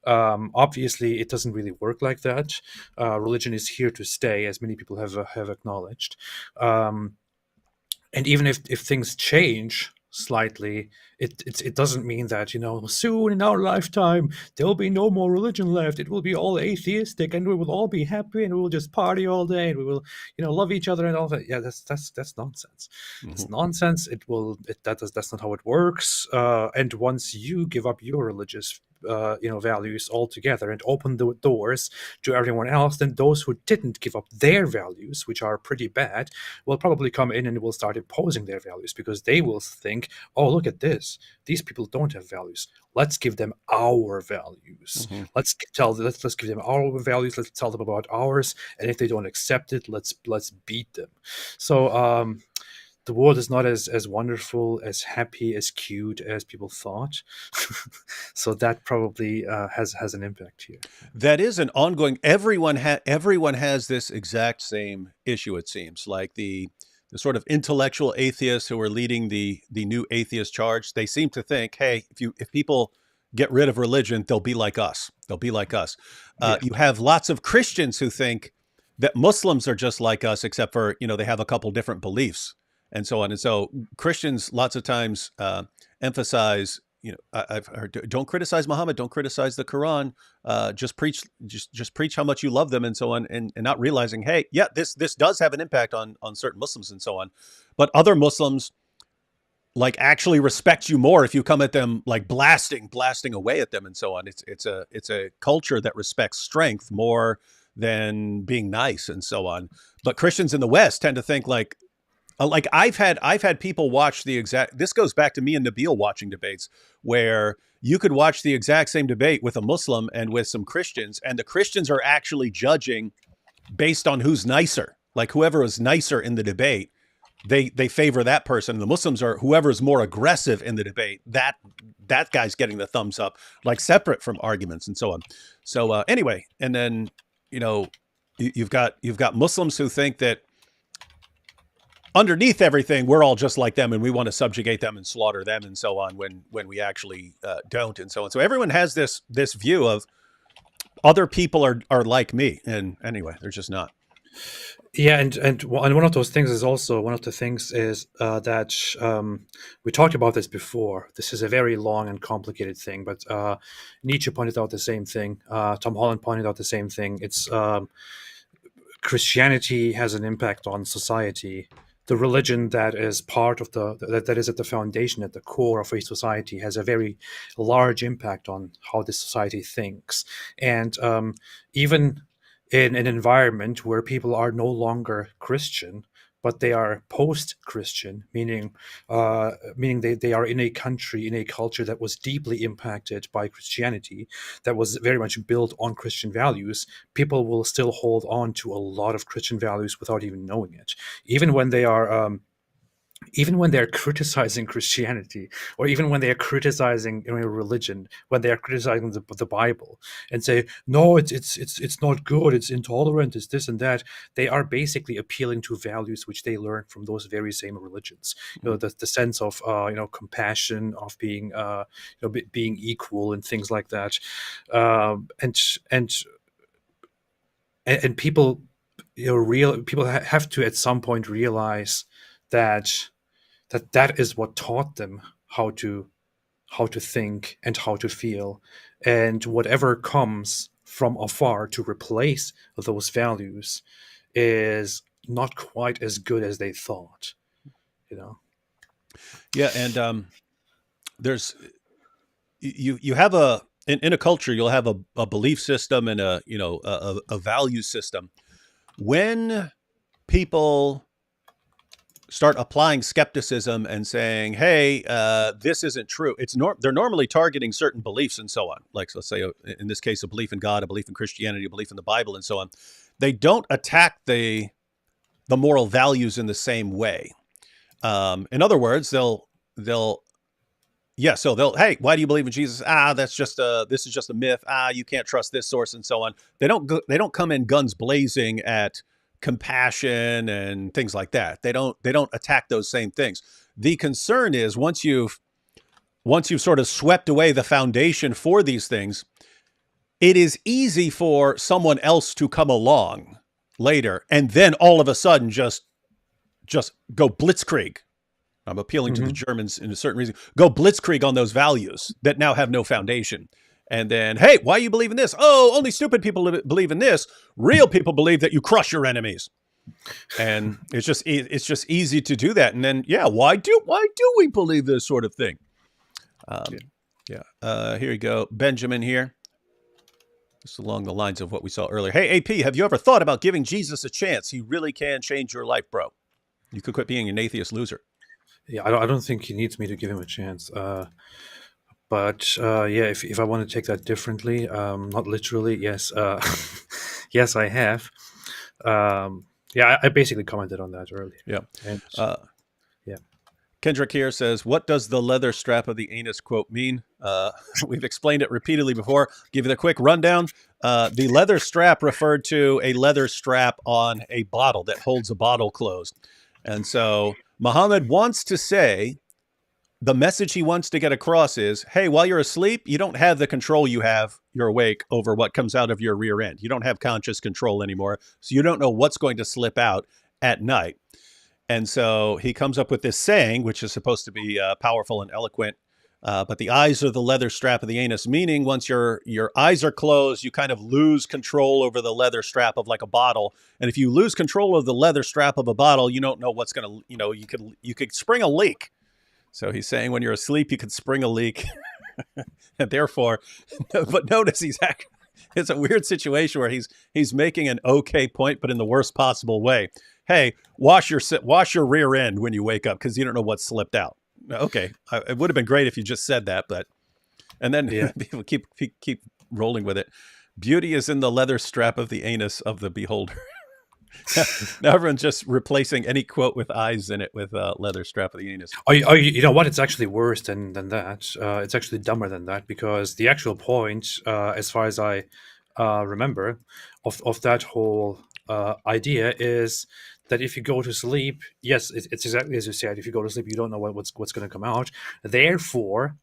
Obviously it doesn't really work like that. Religion is here to stay, as many people have acknowledged, and even if things change slightly, it doesn't mean that soon in our lifetime there will be no more religion left. It will be all atheistic, and we will all be happy, and we will just party all day, and we will love each other and all that. Yeah, that's nonsense. Mm-hmm. It's nonsense. That's not how it works. And once you give up your religious values altogether and open the doors to everyone else, then those who didn't give up their values, which are pretty bad, will probably come in and will start imposing their values, because they will think, oh, look at this, these people don't have values, let's give them our values. Mm-hmm. Let's give them our values, let's tell them about ours, and if they don't accept it, let's beat them. So the world is not as wonderful, as happy, as cute as people thought. So that probably has an impact here. That is an ongoing. Everyone has this exact same issue. It seems like the sort of intellectual atheists who are leading the new atheist charge. They seem to think, hey, if people get rid of religion, they'll be like us. They'll be like us. Yeah. You have lots of Christians who think that Muslims are just like us, except for they have a couple different beliefs, and so on. And so Christians lots of times emphasize, I've heard, don't criticize Muhammad, don't criticize the Quran, just preach how much you love them and so on, and not realizing, hey, yeah, this does have an impact on certain Muslims and so on. But other Muslims like actually respect you more if you come at them like blasting away at them and so on. It's a culture that respects strength more than being nice and so on. But Christians in the West tend to think like, Like I've had people watch the exact. This goes back to me and Nabil watching debates where you could watch the exact same debate with a Muslim and with some Christians, and the Christians are actually judging based on who's nicer. Like whoever is nicer in the debate, they favor that person. The Muslims are whoever's more aggressive in the debate. That guy's getting the thumbs up, like separate from arguments and so on. So anyway, and then you've got Muslims who think that underneath everything, we're all just like them and we want to subjugate them and slaughter them and so on when we actually don't and so on. So everyone has this view of other people are like me. And anyway, they're just not. Yeah, and one of those things is also one of the things is that we talked about this before. This is a very long and complicated thing, but Nietzsche pointed out the same thing. Tom Holland pointed out the same thing. It's Christianity has an impact on society. The religion that is part of that is at the foundation, at the core of a society, has a very large impact on how the society thinks. And even in an environment where people are no longer Christian, but they are post-Christian, meaning they are in a country, in a culture that was deeply impacted by Christianity, that was very much built on Christian values, people will still hold on to a lot of Christian values without even knowing it. Even when they're criticizing Christianity, or even when they're criticizing religion, when they are criticizing the Bible, and say, no, it's not good, it's intolerant, it's this and that, they are basically appealing to values which they learned from those very same religions. The sense of compassion, of being being equal, and things like that, and people people have to at some point realize that is what taught them how to think and how to feel, and whatever comes from afar to replace those values is not quite as good as they thought. Yeah, and there's you have in a culture you'll have a belief system and a value system. When people start applying skepticism and saying, hey, this isn't true, they're normally targeting certain beliefs and so on. Like, let's say, in this case, a belief in God, a belief in Christianity, a belief in the Bible, and so on. They don't attack the moral values in the same way. In other words, they'll hey, why do you believe in Jesus? This is just a myth. You can't trust this source and so on. They don't come in guns blazing at compassion and things like that. They don't attack those same things. The concern is once you've sort of swept away the foundation for these things, it is easy for someone else to come along later and then all of a sudden just go blitzkrieg. I'm appealing to the Germans in a certain reason. Go blitzkrieg on those values that now have no foundation. And then, hey, why you believe in this? Oh, only stupid people believe in this. Real people believe that you crush your enemies. And it's just easy to do that. And then, yeah, why do we believe this sort of thing? Here you go. Benjamin here. Just along the lines of what we saw earlier. Hey, AP, have you ever thought about giving Jesus a chance? He really can change your life, bro. You could quit being an atheist loser. Yeah, I don't think he needs me to give him a chance. But if I want to take that differently, not literally, yes, yes, I have. I basically commented on that earlier. Yeah. And, Kendrick here says, what does the leather strap of the anus quote mean? We've explained it repeatedly before. Give you the quick rundown. The leather strap referred to a leather strap on a bottle that holds a bottle closed. And so Muhammad wants to say, the message he wants to get across is, hey, while you're asleep, you don't have the control you're awake over what comes out of your rear end. You don't have conscious control anymore. So you don't know what's going to slip out at night. And so he comes up with this saying, which is supposed to be powerful and eloquent. But the eyes are the leather strap of the anus, meaning once your eyes are closed, you kind of lose control over the leather strap of like a bottle. And if you lose control of the leather strap of a bottle, you don't know what's going to, you could spring a leak. So he's saying when you're asleep, you could spring a leak. And therefore, but notice it's a weird situation where he's making an okay point, but in the worst possible way. hey, wash your rear end when you wake up because you don't know what slipped out. Okay, it would have been great if you just said that, but and then Yeah. people keep rolling with it. Beauty is in the leather strap of the anus of the beholder. Now everyone's just replacing any quote with eyes in it with leather strap of the anus. You know what? It's actually worse than that. It's actually dumber than that, because the actual point, as far as I remember, of that whole idea is that if you go to sleep, yes, it's exactly as you said. If you go to sleep, you don't know what's going to come out. Therefore,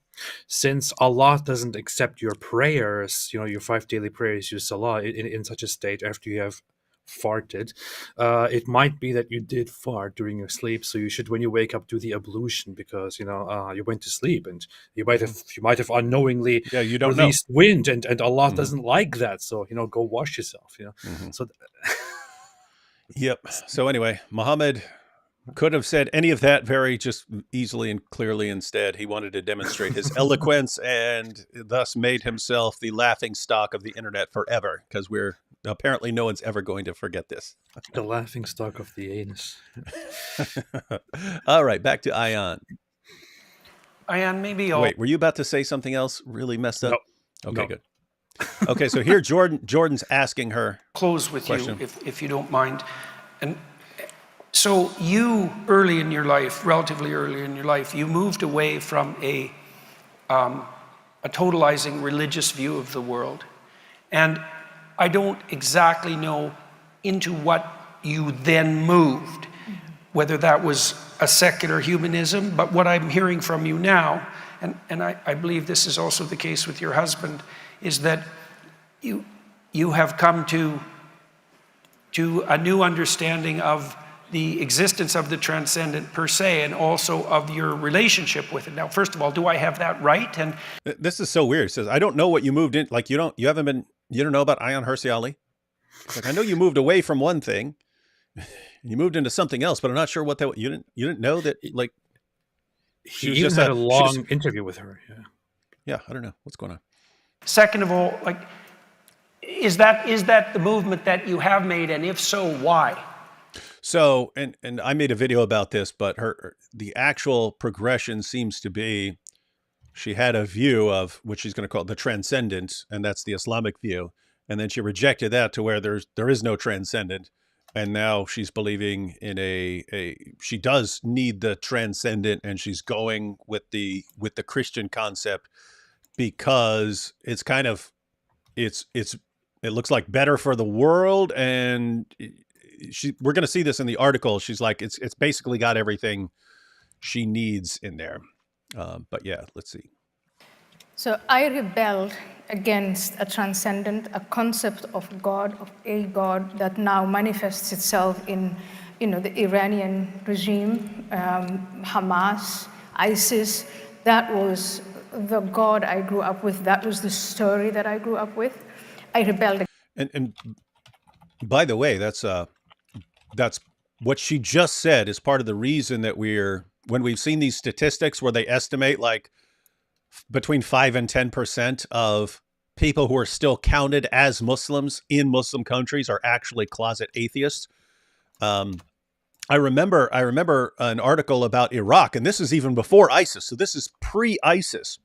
since Allah doesn't accept your prayers, your 5 daily prayers, your salah, in such a state after you have farted, it might be that you did fart during your sleep, so you should, when you wake up, do the ablution, because you went to sleep and you might have unknowingly You don't know. released wind, and Allah doesn't like that, so go wash yourself. So Yep. So anyway, Muhammad could have said any of that very just easily and clearly. Instead, he wanted to demonstrate his eloquence and thus made himself the laughing stock of the internet forever, because apparently no one's ever going to forget this. the laughing stock of the anus. All right, back to Ayaan. Ayaan, maybe I'll Wait, were you about to say something else really messed up? No. Okay, No. good. Okay, so here Jordan's asking her. close with Question. you, if you don't mind. And so you, relatively early in your life, you moved away from a totalizing religious view of the world. And I don't exactly know into what you then moved, whether that was a secular humanism, but what I'm hearing from you now, and I believe this is also the case with your husband, is that you have come to a new understanding of the existence of the transcendent per se, and also of your relationship with it. Now, first of all, do I have that right? And This is so weird. It says, I don't know what you moved in. Like, you don't know about Ayaan Hirsi Ali? It's like, I know you moved away from one thing. You moved into something else, but I'm not sure what that, you didn't know that, like, He even had a long interview with her. Yeah, I don't know. What's going on? second of all, like, is that the movement that you have made, and if so, why? So, and I made a video about this, but the actual progression seems to be, she had a view of what she's going to call the transcendent, and that's the Islamic view. And then she rejected that to where there is no transcendent. And now she's believing in she does need the transcendent, and she's going with the Christian concept, because it's kind of, it looks like better for the world. And we're going to see this in the article. She's like, it's basically got everything she needs in there. But yeah, let's see. So I rebelled against a transcendent, a concept of God, of a God that now manifests itself in, the Iranian regime, Hamas, ISIS. That was the God I grew up with. That was the story that I grew up with. I rebelled. And by the way, that's what she just said is part of the reason that when we've seen these statistics where they estimate like between 5 and 10% of people who are still counted as Muslims in Muslim countries are actually closet atheists. I remember an article about Iraq, and this is even before ISIS. So this is pre-ISIS.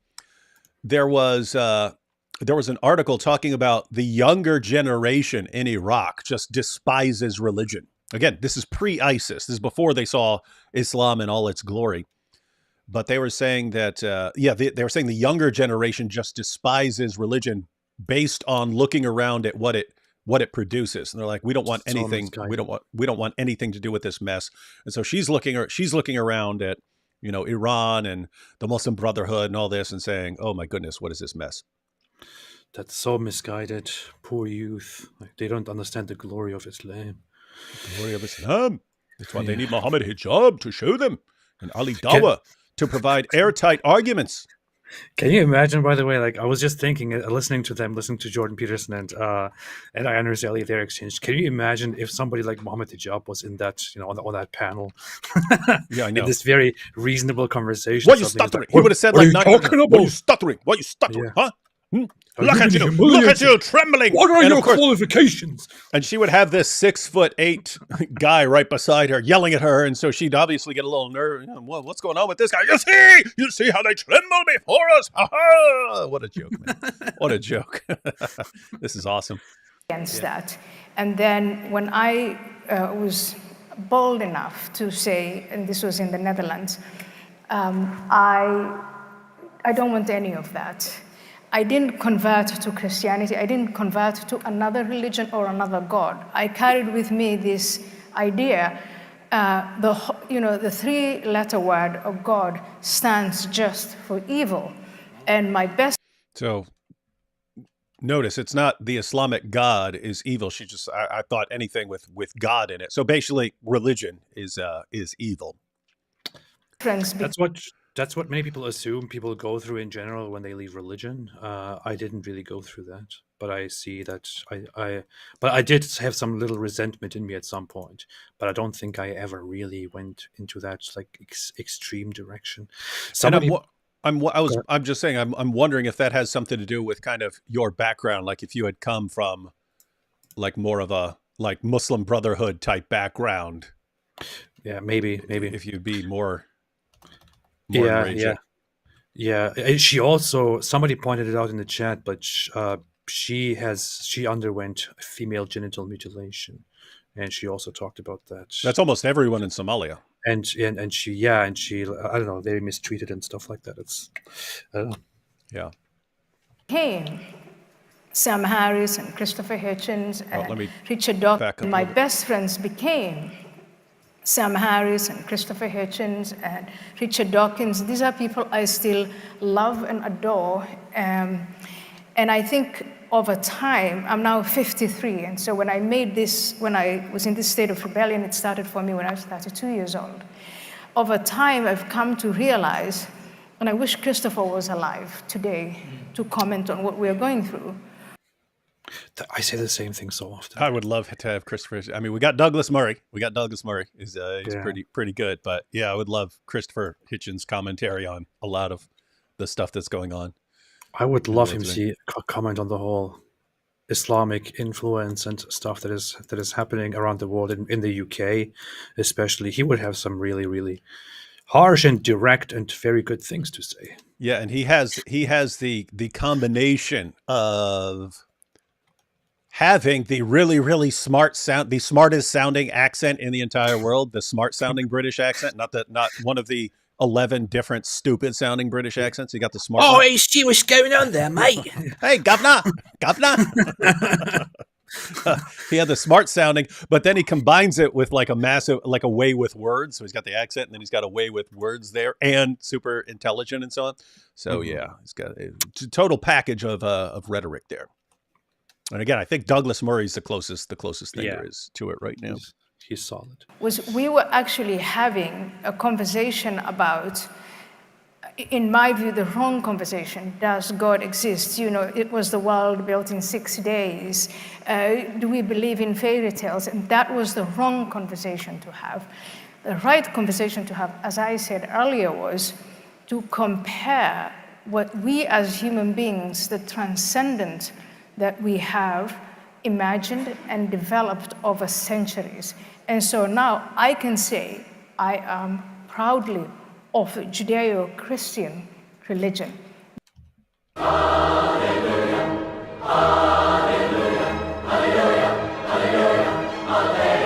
There was an article talking about the younger generation in Iraq just despises religion. Again, this is pre-ISIS. This is before they saw Islam in all its glory. But they were saying that, they were saying the younger generation just despises religion based on looking around at what it produces. And they're like, we don't want anything. We don't want anything to do with this mess. And so she's looking around at, Iran and the Muslim Brotherhood and all this, and saying, oh my goodness, what is this mess? That's so misguided. Poor youth. Like, they don't understand the glory of Islam. The glory of Islam. That's why they need Muhammad hijab to show them, and Ali Dawah to provide airtight arguments. Can you imagine, by the way, like, I was just thinking, listening to Jordan Peterson and Ayaan Hirsi Ali, their exchange. Can you imagine if somebody like Muhammad Hijab was in that, on that panel? Yeah, I know. In this very reasonable conversation. Why are you stuttering? He would have said, like, what are you talking about? Why are you stuttering? Why are you stuttering? Yeah. Huh? Look at you! Look at you, trembling! What are And your of course, qualifications? and she would have this 6'8" guy right beside her yelling at her, and so she'd obviously get a little nervous. What's going on with this guy? You see how they tremble before us? Ha ha! What a joke, man! What a joke! This is awesome. Against that. And then when I was bold enough to say, and this was in the Netherlands, I don't want any of that. I didn't convert to Christianity. I didn't convert to another religion or another God. I carried with me this idea, the three-letter word of God stands just for evil. And my best... So notice it's not the Islamic God is evil. She just, I thought anything with God in it. So basically religion is evil. That's what many people assume people go through in general when they leave religion. I didn't really go through that, but I see that but I did have some little resentment in me at some point. But I don't think I ever really went into that like extreme direction. I'm just saying I'm wondering if that has something to do with kind of your background, like if you had come from like more of a like Muslim Brotherhood type background. Yeah, maybe if you'd be more yeah. And she also, somebody pointed it out in the chat, but she underwent female genital mutilation, and she also talked about that. That's almost everyone in Somalia. And she I don't know, they mistreated and stuff like that. It's I don't know. Yeah. Came Sam Harris and Christopher Hitchens and Richard Dawkins. My best friends became Sam Harris and Christopher Hitchens and Richard Dawkins. These are people I still love and adore. And I think over time, I'm now 53. And so when I made this, when I was in this state of rebellion, it started for me when I was 32 years old. Over time, I've come to realize, and I wish Christopher was alive today to comment on what we're going through. I say the same thing so often. I would love to have Christopher. I mean, we got Douglas Murray. He's pretty good. But yeah, I would love Christopher Hitchens' commentary on a lot of the stuff that's going on. I would love him to comment on the whole Islamic influence and stuff that is happening around the world in the UK, especially. He would have some really, really harsh and direct and very good things to say. Yeah, and he has the combination of having the really, really smart sound, the smartest sounding accent in the entire world, the smart sounding British accent, not one of the 11 different stupid sounding British accents. You got the smart one. Hey, Stu, what's going on there, mate? Hey, governor. He had the smart sounding, but then he combines it with like a massive, like a way with words. So he's got the accent and then he's got a way with words there and super intelligent and so on. So yeah, he's got a total package of rhetoric there. And again, I think Douglas Murray's the closest thing there is to it right now. He's solid. We were actually having a conversation about, in my view, the wrong conversation. Does God exist? It was the world built in 6 days. Do we believe in fairy tales? And that was the wrong conversation to have. The right conversation to have, as I said earlier, was to compare what we as human beings, the transcendent that we have imagined and developed over centuries. And so now I can say I am proudly of a Judeo-Christian religion. Hallelujah, hallelujah, hallelujah, hallelujah, hallelujah.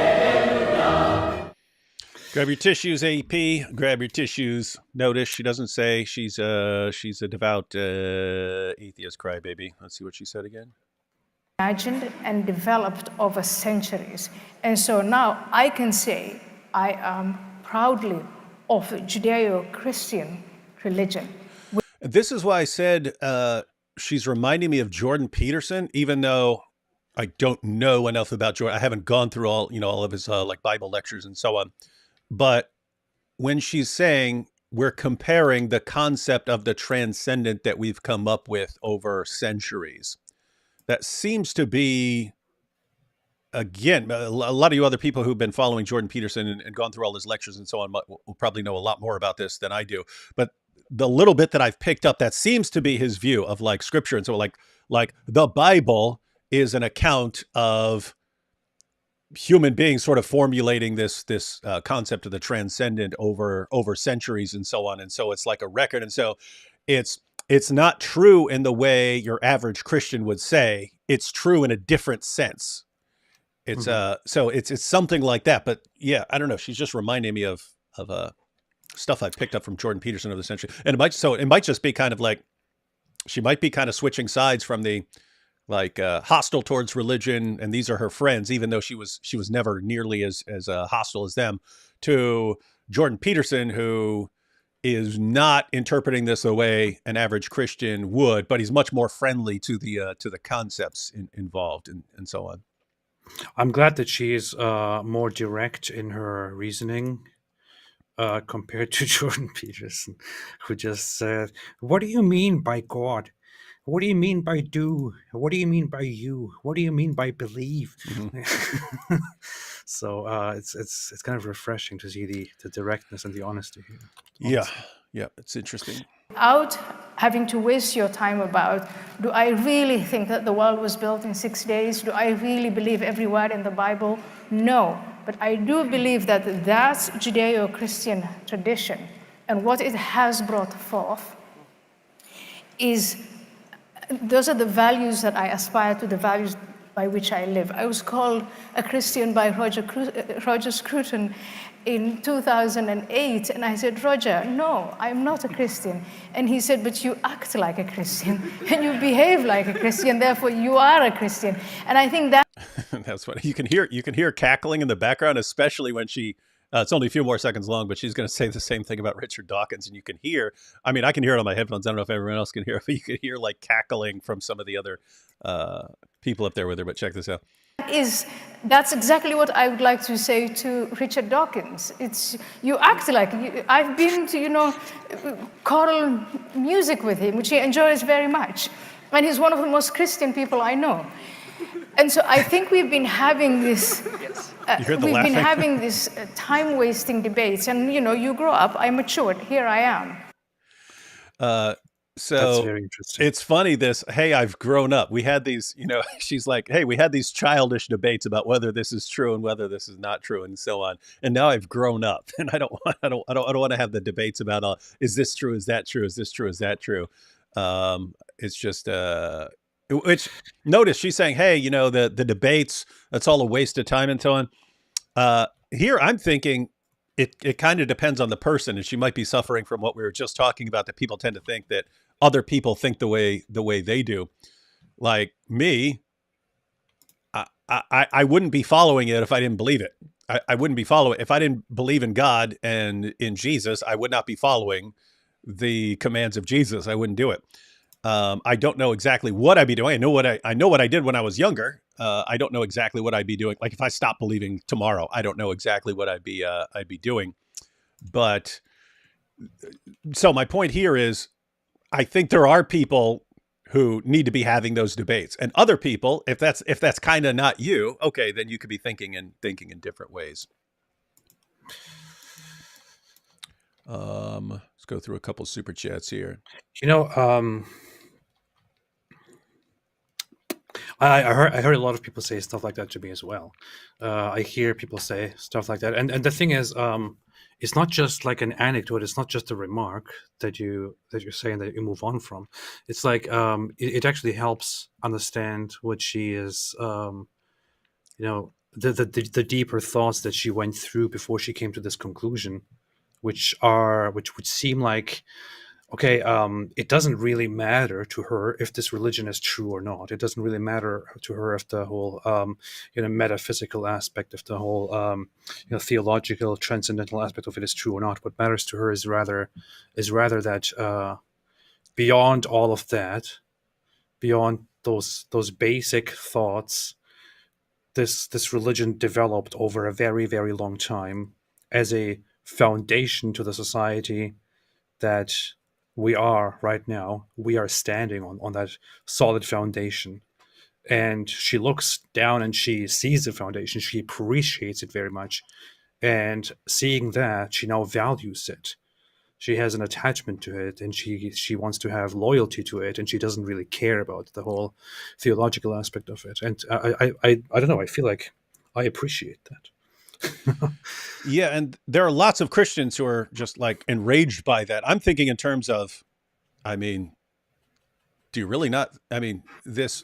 Grab your tissues, AP. Grab your tissues. Notice she doesn't say she's a devout atheist crybaby. Let's see what she said again. Imagined and developed over centuries. And so now I can say I am proudly of a Judeo-Christian religion. This is why I said she's reminding me of Jordan Peterson, even though I don't know enough about Jordan. I haven't gone through all of his like Bible lectures and so on. But when she's saying we're comparing the concept of the transcendent that we've come up with over centuries, that seems to be, again, a lot of you other people who've been following Jordan Peterson and gone through all his lectures and so on will probably know a lot more about this than I do. But the little bit that I've picked up, that seems to be his view of like scripture. And so like like the Bible is an account of human beings sort of formulating this concept of the transcendent over centuries and so on, and so it's like a record, and so it's not true in the way your average Christian would say. It's true in a different sense. It's so it's something like that. But yeah, I don't know. She's just reminding me of stuff I picked up from Jordan Peterson over the century, and it might just be kind of like she might be kind of switching sides from the like hostile towards religion, and these are her friends, even though she was never nearly as hostile as them, to Jordan Peterson, who is not interpreting this the way an average Christian would, but he's much more friendly to the concepts involved and so on. I'm glad that she is more direct in her reasoning compared to Jordan Peterson, who just said, "What do you mean by God? What do you mean by do? What do you mean by you? What do you mean by believe?" Mm-hmm. So it's kind of refreshing to see the directness and the honesty here. Yeah, it's interesting. Without having to waste your time about, do I really think that the world was built in 6 days? Do I really believe every word in the Bible? No. But I do believe that that's Judeo-Christian tradition, and what it has brought forth is, those are the values that I aspire to, the values by which I live. I was called a Christian by Roger Scruton in 2008, and I said, "Roger, no, I'm not a Christian." And he said, "But you act like a Christian, and you behave like a Christian, therefore you are a Christian." And I think that that's what you can hear cackling in the background, especially when she. It's only a few more seconds long, but she's going to say the same thing about Richard Dawkins, and you can hear. I mean, I can hear it on my headphones. I don't know if everyone else can hear it, but you can hear like cackling from some of the other people up there with her. But check this out. That's exactly what I would like to say to Richard Dawkins. It's, you act like, I've been to, choral music with him, which he enjoys very much. And he's one of the most Christian people I know. And so I think we've been having this, time-wasting debates. And, you grow up, I matured, here I am. So that's very interesting. It's funny hey, I've grown up. We had these, she's like, hey, we had these childish debates about whether this is true and whether this is not true and so on. And now I've grown up, and I don't want to have the debates about is this true? Is that true? Is this true? Is that true? It's just which notice she's saying, hey, the debates, that's all a waste of time and so on. Here I'm thinking it kind of depends on the person, and she might be suffering from what we were just talking about, that people tend to think that other people think the way they do. Like me, I wouldn't be following it if I didn't believe it. I wouldn't be following if I didn't believe in God and in Jesus. I would not be following the commands of Jesus. I wouldn't do it. I don't know exactly what I'd be doing. I know what I did when I was younger. I don't know exactly what I'd be doing. Like if I stopped believing tomorrow, I don't know exactly what I'd be doing. But so my point here is, I think there are people who need to be having those debates, and other people, if that's kind of not you, okay, then you could be thinking in different ways. Let's go through a couple super chats here. I heard a lot of people say stuff like that to me as well. I hear people say stuff like that, and the thing is, it's not just like an anecdote. It's not just a remark that you're saying that you move on from. It's like it actually helps understand what she is, the deeper thoughts that she went through before she came to this conclusion, which would seem like, okay, it doesn't really matter to her if this religion is true or not. It doesn't really matter to her if the whole, metaphysical aspect of the whole, theological, transcendental aspect of it is true or not. What matters to her is rather that beyond all of that, beyond those basic thoughts, this religion developed over a very, very long time as a foundation to the society that we are right now. We are standing on that solid foundation. And she looks down and she sees the foundation. She appreciates it very much. And seeing that, she now values it. She has an attachment to it, and she wants to have loyalty to it, and she doesn't really care about the whole theological aspect of it. And I don't know. I feel like I appreciate that. Yeah, and there are lots of Christians who are just like enraged by that. I'm thinking in terms of, I mean, do you really not? I mean, this.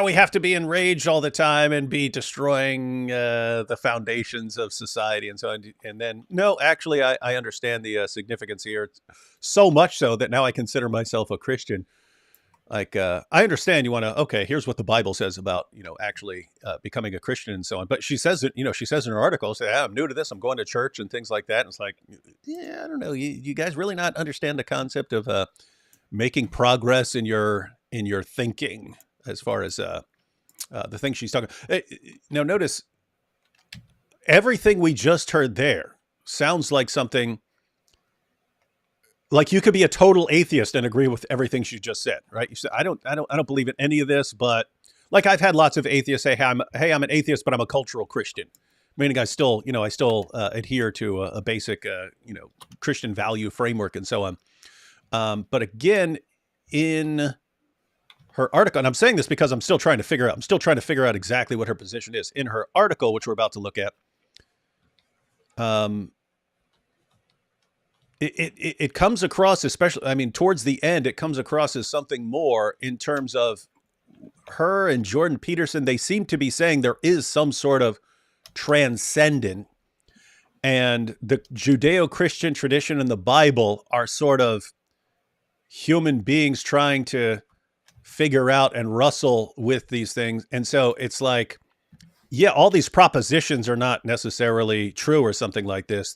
We have to be enraged all the time and be destroying the foundations of society and so on. And then, no, actually, I understand the significance here. So much so that now I consider myself a Christian. Like, I understand you want to, okay, here's what the Bible says about, actually becoming a Christian and so on. But she says that, she says in her article, say, I'm new to this, I'm going to church and things like that. And it's like, yeah, I don't know. You guys really not understand the concept of making progress in your thinking as far as the thing she's talking. Now, notice everything we just heard there sounds like something like you could be a total atheist and agree with everything she just said, right? You said, I don't believe in any of this, but like I've had lots of atheists say, I'm an atheist, but I'm a cultural Christian. Meaning I still adhere to a basic, Christian value framework and so on. But again, in her article, and I'm saying this because I'm still trying to figure out exactly what her position is. In her article, which we're about to look at, it comes across, especially, I mean, towards the end, it comes across as something more in terms of her and Jordan Peterson. They seem to be saying there is some sort of transcendent, and the Judeo-Christian tradition and the Bible are sort of human beings trying to figure out and wrestle with these things. And so it's like, yeah, all these propositions are not necessarily true or something like this.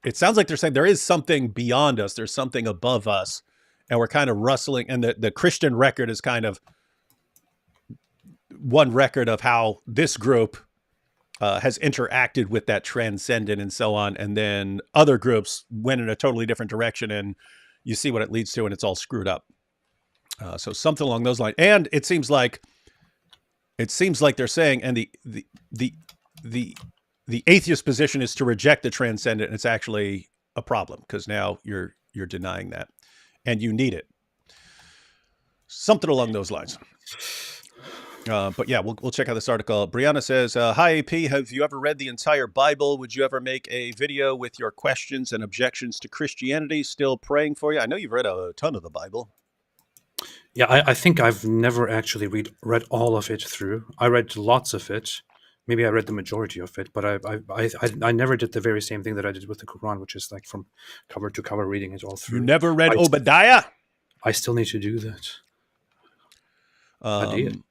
It sounds like they're saying there is something beyond us. There's something above us. And we're kind of wrestling. And the Christian record is kind of one record of how this group has interacted with that transcendent and so on. And then other groups went in a totally different direction, and you see what it leads to, and it's all screwed up. So something along those lines. And it seems like they're saying, and the atheist position is to reject the transcendent, and it's actually a problem because now you're denying that, and you need it. Something along those lines. But yeah, we'll check out this article. Brianna says, hi, AP, have you ever read the entire Bible? Would you ever make a video with your questions and objections to Christianity? Still praying for you. I know you've read a ton of the Bible. Yeah, I think I've never actually read all of it through. I read lots of it. Maybe I read the majority of it, but I never did the very same thing that I did with the Quran, which is like from cover to cover reading it all through. You never read Obadiah? I still need to do that. I did.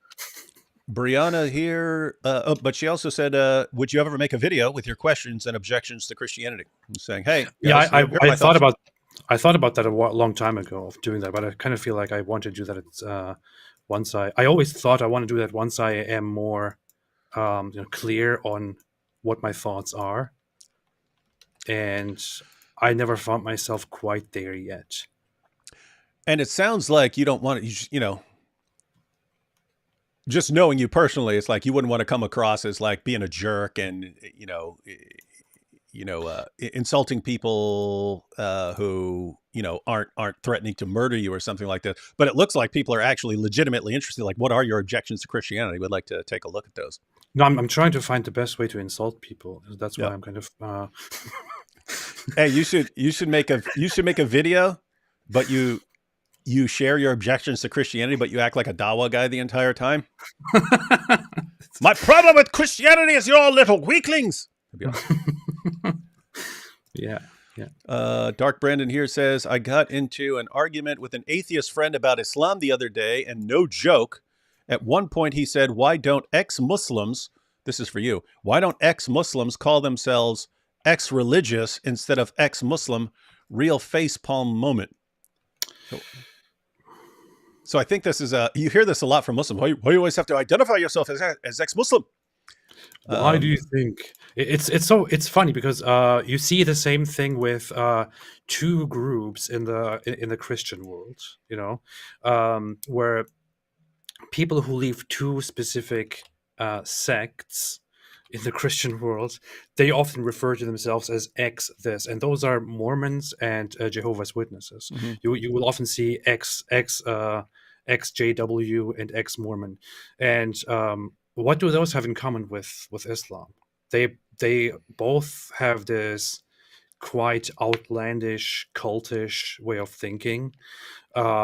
Brianna here, but she also said, would you ever make a video with your questions and objections to Christianity? I'm saying, hey, guys, I thought about that a long time ago of doing that, but I kind of feel like I want to do that once I always thought I want to do that once I am more clear on what my thoughts are, and I never found myself quite there yet. And it sounds like you don't want to, just knowing you personally, it's like you wouldn't want to come across as like being a jerk and insulting people who aren't threatening to murder you or something like that. But it looks like people are actually legitimately interested. Like, what are your objections to Christianity? We'd like to take a look at those. No, I'm trying to find the best way to insult people. That's why I'm kind of. Hey, you should make a video, but you share your objections to Christianity, but you act like a Dawa guy the entire time. My problem with Christianity is you're all little weaklings. Yeah. Dark Brandon here says, I got into an argument with an atheist friend about Islam the other day, and no joke, at one point he said, why don't ex-Muslims, this is for you, why don't ex-Muslims call themselves ex-religious instead of ex-Muslim? Real facepalm moment. So I think this is you hear this a lot from Muslims. Why you always have to identify yourself as ex-Muslim? Why do you think it's funny because you see the same thing with two groups in the Christian world, where people who leave two specific sects in the Christian world, they often refer to themselves as ex this, and those are Mormons and Jehovah's Witnesses. Mm-hmm. You will often see XJW and ex Mormon, and what do those have in common with Islam? They both have this quite outlandish, cultish way of thinking.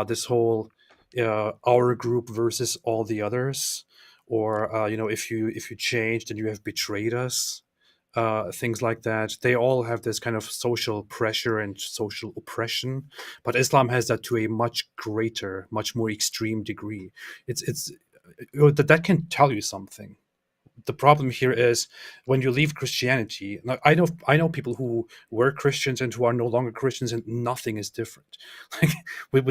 This whole our group versus all the others, or if you change, then you have betrayed us. Things like that. They all have this kind of social pressure and social oppression, but Islam has that to a much greater, much more extreme degree. It's that can tell you something. The problem here is when you leave Christianity. Now, I know people who were Christians and who are no longer Christians, and nothing is different. Like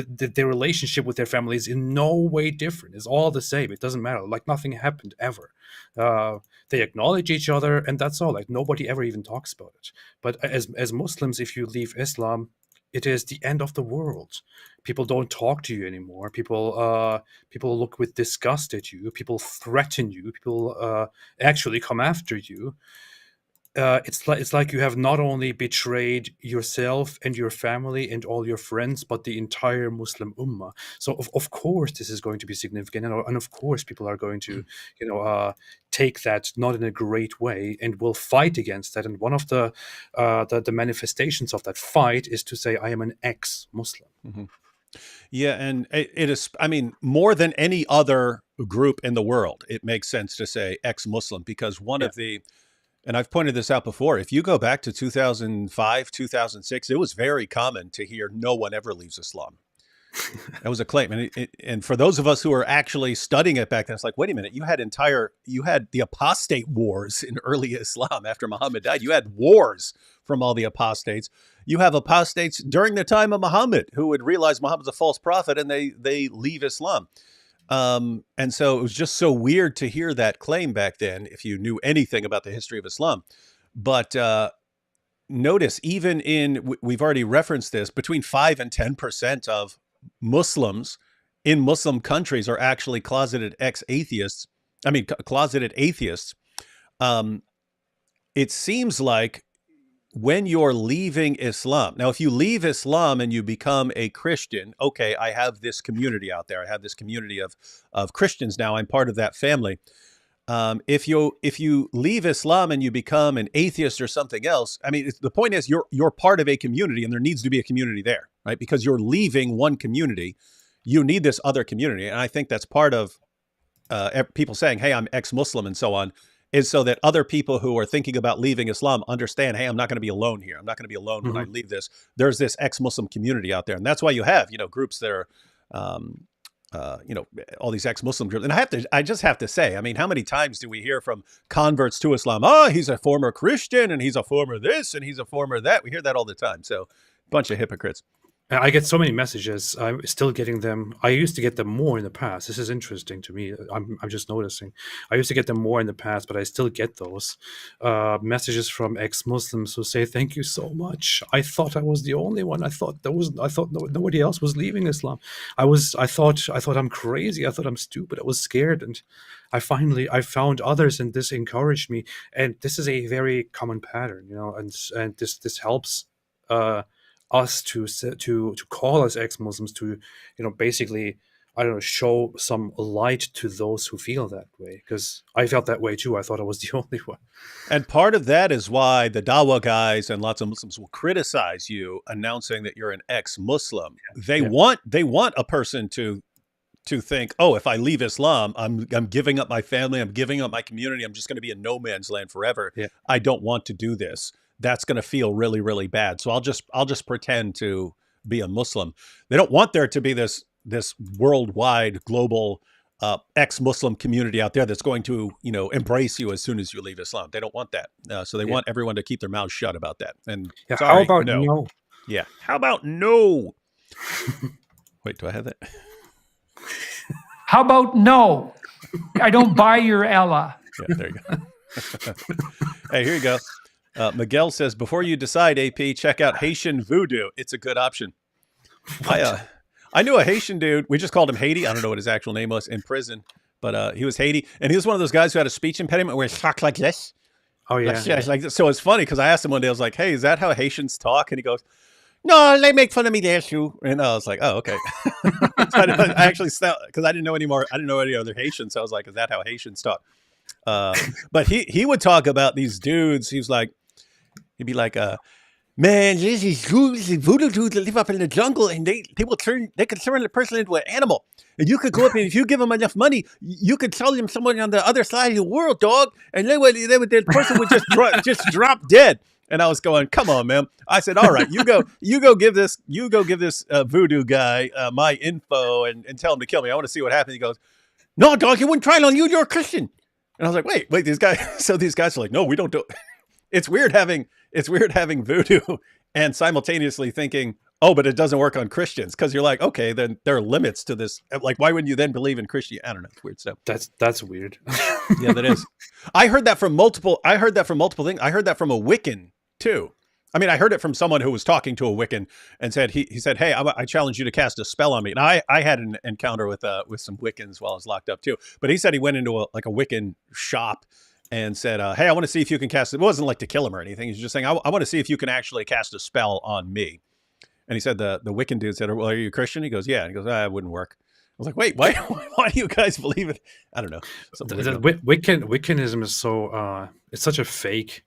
their relationship with their family is in no way different. It's all the same. It doesn't matter. Like nothing happened ever. They acknowledge each other, and that's all. Like nobody ever even talks about it. But as Muslims, if you leave Islam, it is the end of the world. People don't talk to you anymore. People look with disgust at you. People threaten you. People actually come after you. It's like you have not only betrayed yourself and your family and all your friends, but the entire Muslim ummah. So of course this is going to be significant, and of course people are going to take that not in a great way and will fight against that. And one of the manifestations of that fight is to say, I am an ex-Muslim. Mm-hmm. Yeah, and it is, I mean, more than any other group in the world, it makes sense to say ex-Muslim, because one of the, and I've pointed this out before, if you go back to 2005, 2006, it was very common to hear no one ever leaves Islam. That was a claim. And for those of us who were actually studying it back then, it's like, wait a minute, you had the apostate wars in early Islam after Muhammad died. You had wars from all the apostates. You have apostates during the time of Muhammad who would realize Muhammad's a false prophet and they leave Islam. And so it was just so weird to hear that claim back then, if you knew anything about the history of Islam. But notice, even we've already referenced this, between 5 and 10% of Muslims in Muslim countries are actually closeted atheists. It seems like when you're leaving Islam, now, if you leave Islam and you become a Christian, okay, I have this community out there. I have this community of Christians now. I'm part of that family. If you leave Islam and you become an atheist or something else, I mean, the point is you're part of a community, and there needs to be a community there, right? Because you're leaving one community, you need this other community, and I think that's part of people saying, "Hey, I'm ex-Muslim," and so on, is so that other people who are thinking about leaving Islam understand, "Hey, I'm not going to be alone here. I'm not going to be alone when I leave this. There's this ex-Muslim community out there," and that's why you have groups that are. All these ex-Muslim groups. And I just have to say, I mean, how many times do we hear from converts to Islam? Oh, he's a former Christian and he's a former this and he's a former that. We hear that all the time. So bunch of hypocrites. I get so many messages. I'm still getting them. I used to get them more in the past. This is interesting to me. I'm just noticing. I used to get them more in the past, but I still get those messages from ex-Muslims who say, "Thank you so much. I thought I was the only one. I thought nobody else was leaving Islam. I thought I'm crazy. I thought I'm stupid. I was scared, and I found others, and this encouraged me." And this is a very common pattern, and this helps. Us to call us ex-Muslims to basically, I don't know, show some light to those who feel that way, because I felt that way too. I thought I was the only one. And part of that is why the Dawah guys and lots of Muslims will criticize you announcing that you're an ex-Muslim. They want a person to think, oh, if I leave Islam, I'm giving up my family, I'm giving up my community, I'm just going to be in no man's land forever. I don't want to do this. That's going to feel really, really bad. So I'll just pretend to be a Muslim. They don't want there to be this worldwide, global ex-Muslim community out there that's going to embrace you as soon as you leave Islam. They don't want that. So they want everyone to keep their mouths shut about that. And how about no? Yeah. How about no? Wait, do I have that? How about no? I don't buy your Ella. Yeah, there you go. Hey, here you go. Miguel says, before you decide, AP, check out Haitian voodoo. It's a good option. I knew a Haitian dude. We just called him Haiti. I don't know what his actual name was in prison, but he was Haiti. And he was one of those guys who had a speech impediment where he talked like this. Oh yeah, Like, yeah, like, so it's funny because I asked him one day, I was like, hey, is that how Haitians talk? And he goes, no, they make fun of me there too. And I was like, oh, okay. So I actually, because I didn't know anymore. I didn't know any other Haitians. So I was like, is that how Haitians talk? But he would talk about these dudes. He'd be like, man, this is voodoo dudes that live up in the jungle, and they can turn the person into an animal. And you could go up and if you give them enough money, you could tell them someone on the other side of the world, dog, and the person would just drop dead. And I was going, come on, man. I said, all right, you go give this voodoo guy my info and tell him to kill me. I want to see what happens. He goes, no, dog, you wouldn't try it on you. You're a Christian. And I was like, wait, these guys. So these guys are like, no, we don't do it. It's weird having voodoo and simultaneously thinking, oh, but it doesn't work on Christians, because you're like, okay, then there are limits to this. Like, why wouldn't you then believe in Christianity? I don't know. It's weird stuff. That's weird. Yeah, that is. I heard that from multiple things. I heard that from a Wiccan too. I mean, I heard it from someone who was talking to a Wiccan and said, he said, hey, I challenge you to cast a spell on me. And I had an encounter with some Wiccans while I was locked up too. But he said he went into a Wiccan shop and said, hey, I want to see if you can cast it. It wasn't like to kill him or anything. He's just saying, I want to see if you can actually cast a spell on me. And he said, the Wiccan dude said, well, are you a Christian? He goes, yeah. And he goes, it wouldn't work. I was like, wait, why do you guys believe it? I don't know. Wiccanism is so, it's such a fake.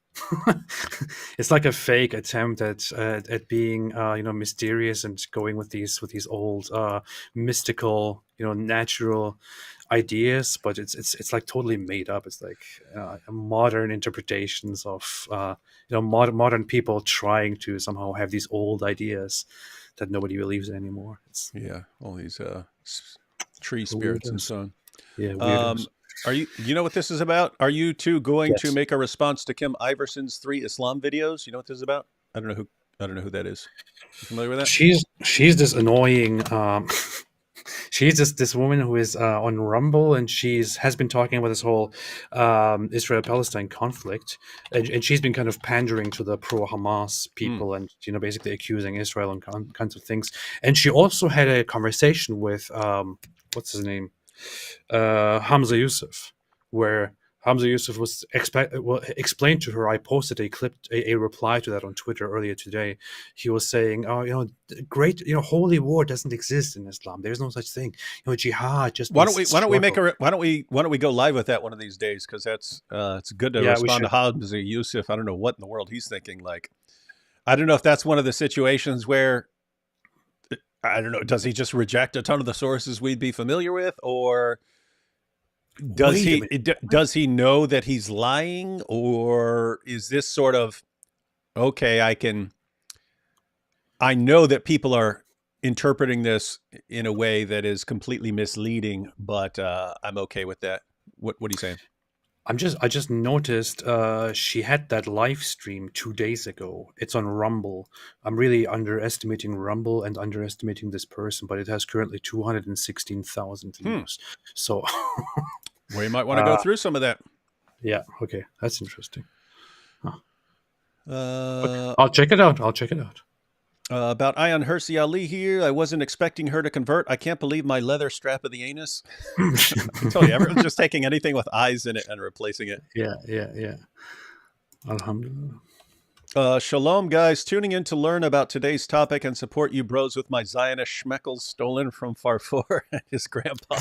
It's like a fake attempt at being mysterious and going with these old mystical, natural ideas, but it's like totally made up. It's like modern interpretations of modern people trying to somehow have these old ideas that nobody believes in anymore. All these tree spirits and so on. Yeah, weirdos. You know what this is about? Are you two going to make a response to Kim Iverson's 3 Islam videos? You know what this is about? I don't know who that is. You familiar with that? She's this annoying. She's this woman who is on Rumble, and has been talking about this whole Israel-Palestine conflict, and she's been kind of pandering to the pro-Hamas people, and basically accusing Israel and kinds of things. And she also had a conversation with what's his name, Hamza Yusuf, where Hamza Yusuf was explained to her. I posted a reply to that on Twitter earlier today. He was saying, great, holy war doesn't exist in Islam. There's no such thing. Jihad just. Why don't we go live with that one of these days? Because that's it's good to respond to Hamza Yusuf. I don't know what in the world he's thinking. Like, I don't know if that's one of the situations where, I don't know, does he just reject a ton of the sources we'd be familiar with, or does he know that he's lying, or is this sort of, okay, I know that people are interpreting this in a way that is completely misleading, but I'm okay with that. What are you saying? I just noticed she had that live stream 2 days ago. It's on Rumble. I'm really underestimating Rumble and underestimating this person, but it has currently 216,000 views. So well, you might want to go through some of that. Yeah. Okay. That's interesting. Huh. I'll check it out. About Ayaan Hirsi Ali here. I wasn't expecting her to convert. I can't believe my leather strap of the anus. I tell you, everyone's just taking anything with eyes in it and replacing it. Yeah. Alhamdulillah. Shalom, guys. Tuning in to learn about today's topic and support you bros with my Zionist schmeckles stolen from Farfour and his grandpa.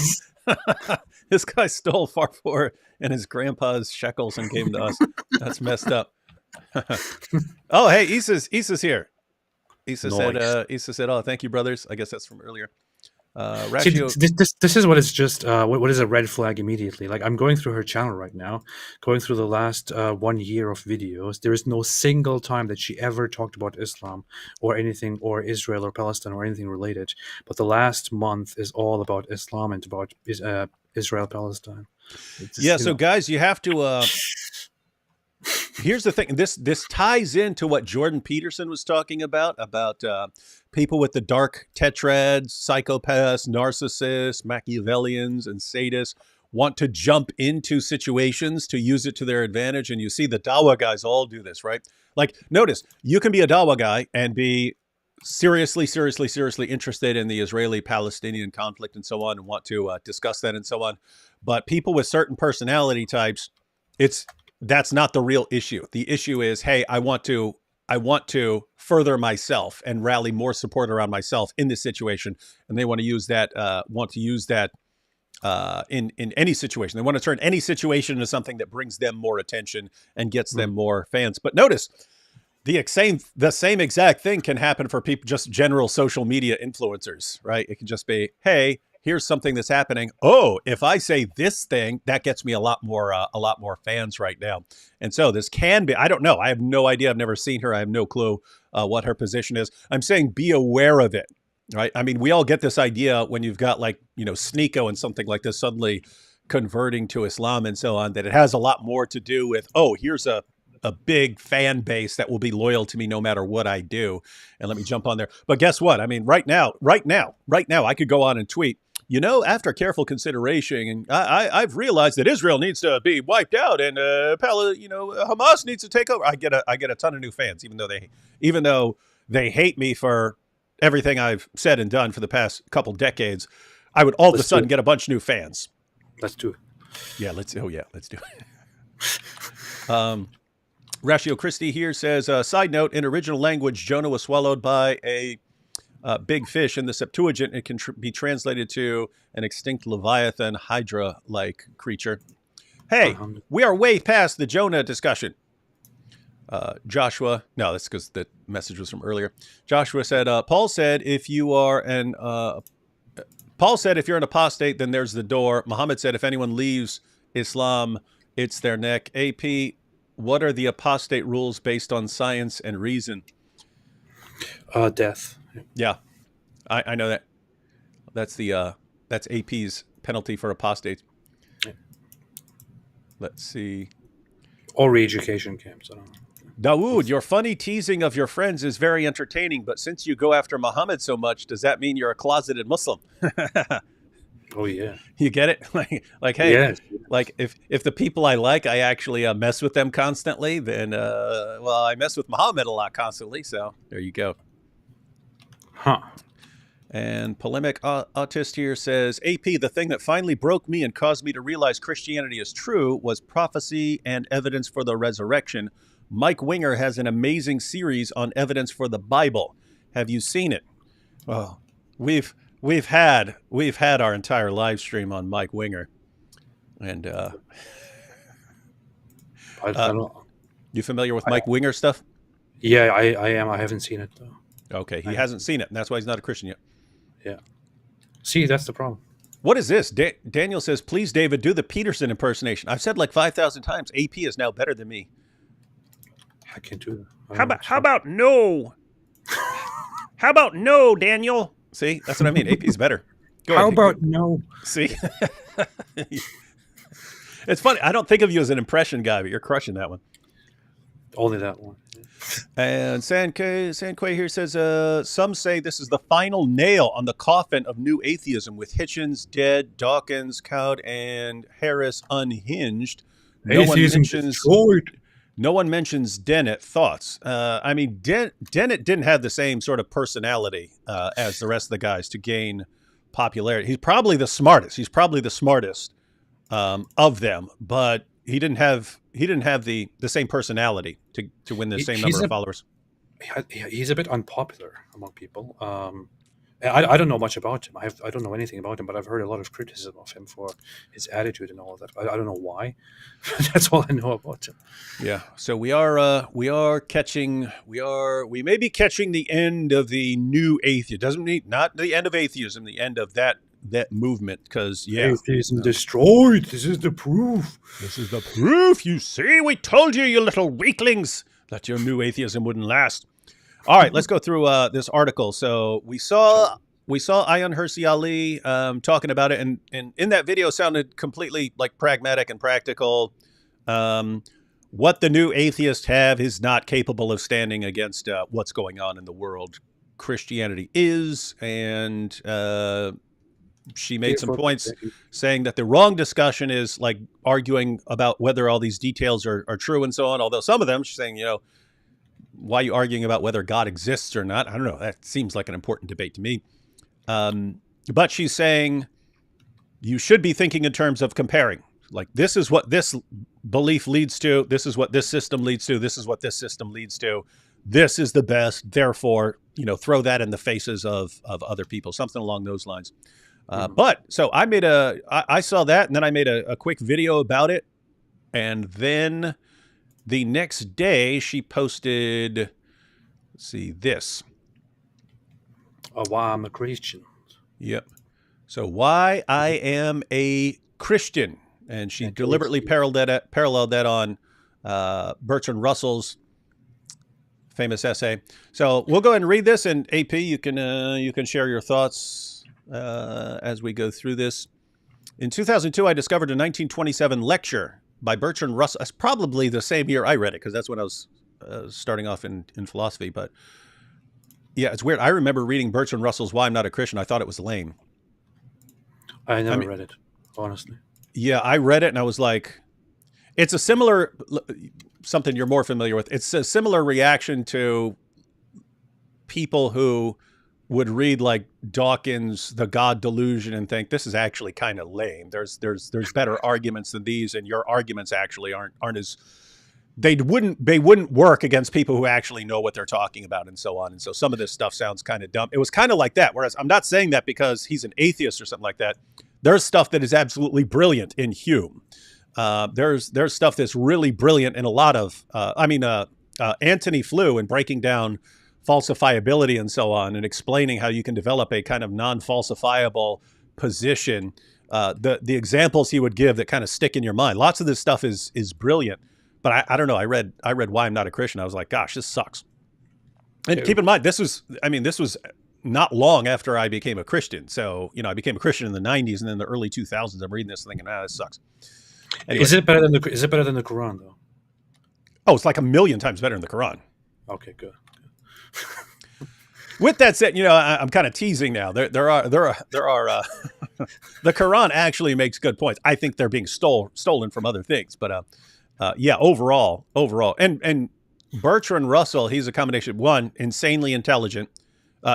This guy stole Farfour and his grandpa's shekels and gave them to us. That's messed up. Oh, hey, Issa's here. Issa said, "Oh, thank you, brothers." I guess that's from earlier. See, this is what is just what is a red flag immediately. Like, I'm going through her channel right now, going through the last 1 year of videos. There is no single time that she ever talked about Islam or anything, or Israel or Palestine or anything related. But the last month is all about Islam and about Israel Palestine. So guys, you have to. Here's the thing. This ties into what Jordan Peterson was talking about people with the dark tetrads, psychopaths, narcissists, Machiavellians, and sadists want to jump into situations to use it to their advantage. And you see the Dawa guys all do this, right? Like, notice, you can be a Dawa guy and be seriously interested in the Israeli-Palestinian conflict and so on, and want to discuss that and so on. But people with certain personality types, that's not the real issue. The issue is, hey, I want to further myself and rally more support around myself in this situation, and they want to use that in any situation. They want to turn any situation into something that brings them more attention and gets them more fans. But notice the same exact thing can happen for people, just general social media influencers, right? It can just be, hey, here's something that's happening. Oh, if I say this thing, that gets me a lot more fans right now. And so this can be, I don't know. I have no idea. I've never seen her. I have no clue what her position is. I'm saying be aware of it, right? I mean, we all get this idea when you've got like, Sneeko and something like this suddenly converting to Islam and so on, that it has a lot more to do with, oh, here's a big fan base that will be loyal to me no matter what I do. And let me jump on there. But guess what? I mean, right now, I could go on and tweet, after careful consideration, and I've realized that Israel needs to be wiped out and Hamas needs to take over. I get a ton of new fans, even though they hate me for everything I've said and done for the past couple decades. I would all of a sudden get a bunch of new fans. Let's do it. Yeah, let's do it. Ratio Christie here says, side note, in original language, Jonah was swallowed by a big fish. In the Septuagint, it can be translated to an extinct Leviathan, Hydra-like creature. Hey, we are way past the Jonah discussion. Joshua, no, that's because the message was from earlier. Joshua said, Paul said, if you're an apostate, then there's the door. Muhammad said, if anyone leaves Islam, it's their neck. AP, what are the apostate rules based on science and reason? Death. Yeah, I know that. That's AP's penalty for apostates. Yeah. Let's see. Or re-education camps. I don't know. Dawood, your funny teasing of your friends is very entertaining, but since you go after Muhammad so much, does that mean you're a closeted Muslim? Oh yeah, you get it? like hey, yes. Like if the people I like, I actually mess with them constantly, then I mess with Muhammad a lot constantly. So there you go. Huh. And polemic autist here says, AP, the thing that finally broke me and caused me to realize Christianity is true was prophecy and evidence for the resurrection. Mike Winger has an amazing series on evidence for the Bible. Have you seen it? Well, we've had our entire live stream on Mike Winger, and I don't. You familiar with Mike Winger stuff? Yeah, I am. I haven't seen it though. Okay, he hasn't seen it, and that's why he's not a Christian yet. Yeah. See, that's the problem. What is this? Daniel says, please, David, do the Peterson impersonation. I've said like 5,000 times, AP is now better than me. I can't do that. How about no? How about no, Daniel? See, that's what I mean. AP's better. Go How ahead. about no? See? It's funny. I don't think of you as an impression guy, but you're crushing that one. Only that one. And Sanquay here says, some say this is the final nail on the coffin of new atheism, with Hitchens dead, Dawkins, Cowd, and Harris unhinged. No one mentions Dennett. Thoughts? I mean, Dennett didn't have the same sort of personality as the rest of the guys to gain popularity. He's probably the smartest. Of them, but he didn't have the same personality to win the same number of followers. He's a bit unpopular among people. I don't know much about him. I don't know anything about him, but I've heard a lot of criticism of him for his attitude and all of that. I don't know why. That's all I know about him. Yeah. So we may be catching the end of the new atheism. Doesn't mean not the end of atheism, the end of that movement. Because atheism destroyed. This is the proof. You see, we told you, you little weaklings, that your new atheism wouldn't last. All right, let's go through this article. So we saw Ayaan Hirsi Ali talking about it, and in that video sounded completely like pragmatic and practical. What the new atheists have is not capable of standing against what's going on in the world. Christianity is, and she made some points saying that the wrong discussion is like arguing about whether all these details are true and so on. Although some of them, she's saying, why are you arguing about whether God exists or not? I don't know. That seems like an important debate to me. But she's saying you should be thinking in terms of comparing. Like, this is what this belief leads to. This is what this system leads to. This is what this system leads to. This is the best. Therefore, throw that in the faces of other people. Something along those lines. But so I saw that, and then I made a quick video about it, and then the next day she posted. Let's see this. Why I'm a Christian. Yep. So why I am a Christian, and she deliberately paralleled that on Bertrand Russell's famous essay. So we'll go ahead and read this, and AP, you can share your thoughts as we go through this. In 2002, I discovered a 1927 lecture by Bertrand Russell. That's probably the same year I read it, because that's when I was starting off in philosophy. But yeah, it's weird. I remember reading Bertrand Russell's Why I'm Not a Christian. I thought it was lame. I never read it, honestly. Yeah, I read it and I was like, it's a similar, something you're more familiar with. It's a similar reaction to people who would read like Dawkins' The God Delusion and think this is actually kind of lame. There's better arguments than these, and your arguments actually aren't as they wouldn't work against people who actually know what they're talking about, and so on. And so some of this stuff sounds kind of dumb. It was kind of like that. Whereas I'm not saying that because he's an atheist or something like that. There's stuff that is absolutely brilliant in Hume. There's stuff that's really brilliant in a lot of. Antony Flew in breaking down falsifiability and so on, and explaining how you can develop a kind of non-falsifiable position. The examples he would give that kind of stick in your mind. Lots of this stuff is brilliant. But I don't know. I read Why I'm Not a Christian. I was like, gosh, this sucks. And keep in mind, this was not long after I became a Christian. So, I became a Christian in the 90s, and then the early 2000s, I'm reading this thinking, this sucks. Anyway. Is it better than the Quran, though? Oh, it's like 1,000,000 times better than the Quran. Okay, good. With that said, I'm kind of teasing now. There are the Quran actually makes good points. I think they're being stolen from other things, but overall, and Bertrand Russell, he's a combination. One, insanely intelligent.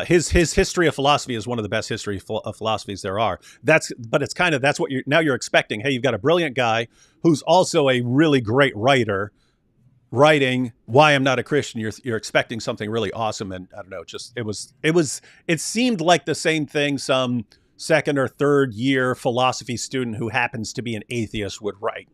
His history of philosophy is one of the best history of philosophies there are. That's what you're expecting. Hey, you've got a brilliant guy who's also a really great writer, writing Why I'm Not a Christian. You're expecting something really awesome, and I don't know. It seemed like the same thing some second or third year philosophy student who happens to be an atheist would write.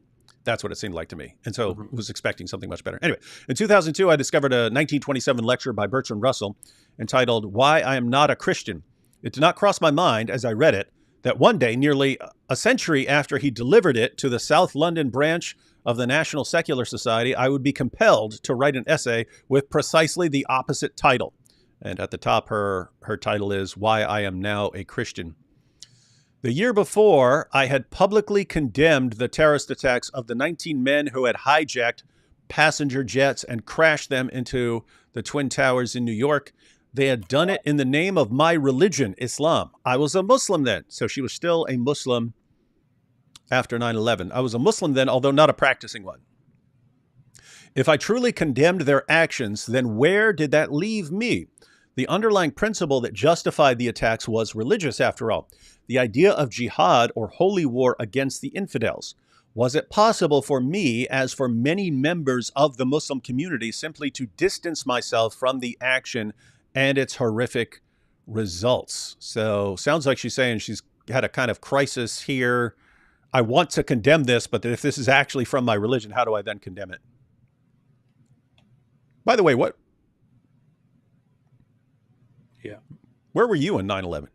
That's what it seemed like to me. And so I was expecting something much better. Anyway, in 2002, I discovered a 1927 lecture by Bertrand Russell entitled Why I Am Not a Christian. It did not cross my mind as I read it that one day, nearly a century after he delivered it to the South London branch of the National Secular Society, I would be compelled to write an essay with precisely the opposite title. And at the top, her title is Why I Am Now a Christian. The year before, I had publicly condemned the terrorist attacks of the 19 men who had hijacked passenger jets and crashed them into the Twin Towers in New York. They had done it in the name of my religion, Islam. I was a Muslim then, so she was still a Muslim after 9/11. I was a Muslim then, although not a practicing one. If I truly condemned their actions, then where did that leave me? The underlying principle that justified the attacks was religious, after all. The idea of jihad, or holy war against the infidels. Was it possible for me, as for many members of the Muslim community, simply to distance myself from the action and its horrific results? So sounds like she's saying she's had a kind of crisis here. I want to condemn this, but if this is actually from my religion, how do I then condemn it? By the way, Yeah. Where were you in 9/11?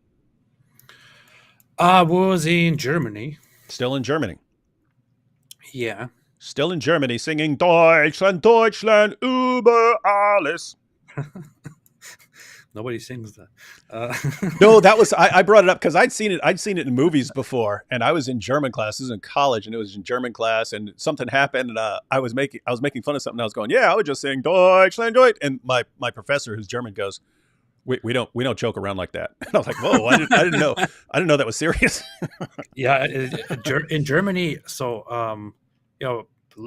I was in Germany. Still in Germany. Yeah. Still in Germany, singing Deutschland, Deutschland, über alles. Nobody sings that. No, that was I brought it up because I'd seen it in movies before, and I was in German class. This was in college, and it was in German class, and something happened, and I was making fun of something. I was going, I would just sing Deutschland, Deutschland, and my professor, who's German, goes, We don't joke around like that. And I was like, whoa, I didn't know that was serious. Yeah, in Germany, so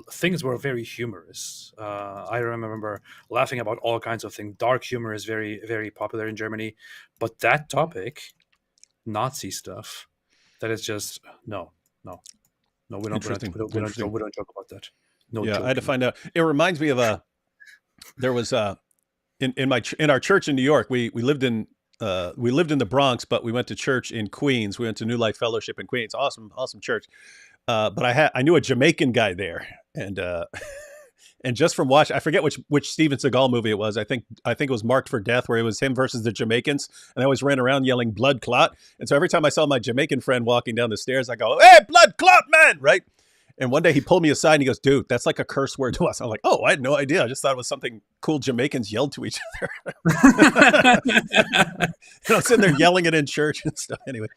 things were very humorous. I remember laughing about all kinds of things. Dark humor is very, very popular in Germany, but that topic, Nazi stuff, that is just no. No, we don't. Interesting. We don't talk about that. No. Yeah, joking. I had to find out. It reminds me of there was in our church in New York. We lived in the Bronx, but we went to church in Queens. We went to New Life Fellowship in Queens. Awesome church. But I knew a Jamaican guy there, and and just from watching, I forget which Steven Seagal movie it was. I think it was Marked for Death, where it was him versus the Jamaicans, and I always ran around yelling "blood clot." And so every time I saw my Jamaican friend walking down the stairs, I go, "Hey, blood clot, man!" Right? And one day he pulled me aside and he goes, "Dude, that's like a curse word to us." I'm like, "Oh, I had no idea. I just thought it was something cool Jamaicans yelled to each other." I'm sitting there yelling it in church and stuff. Anyway,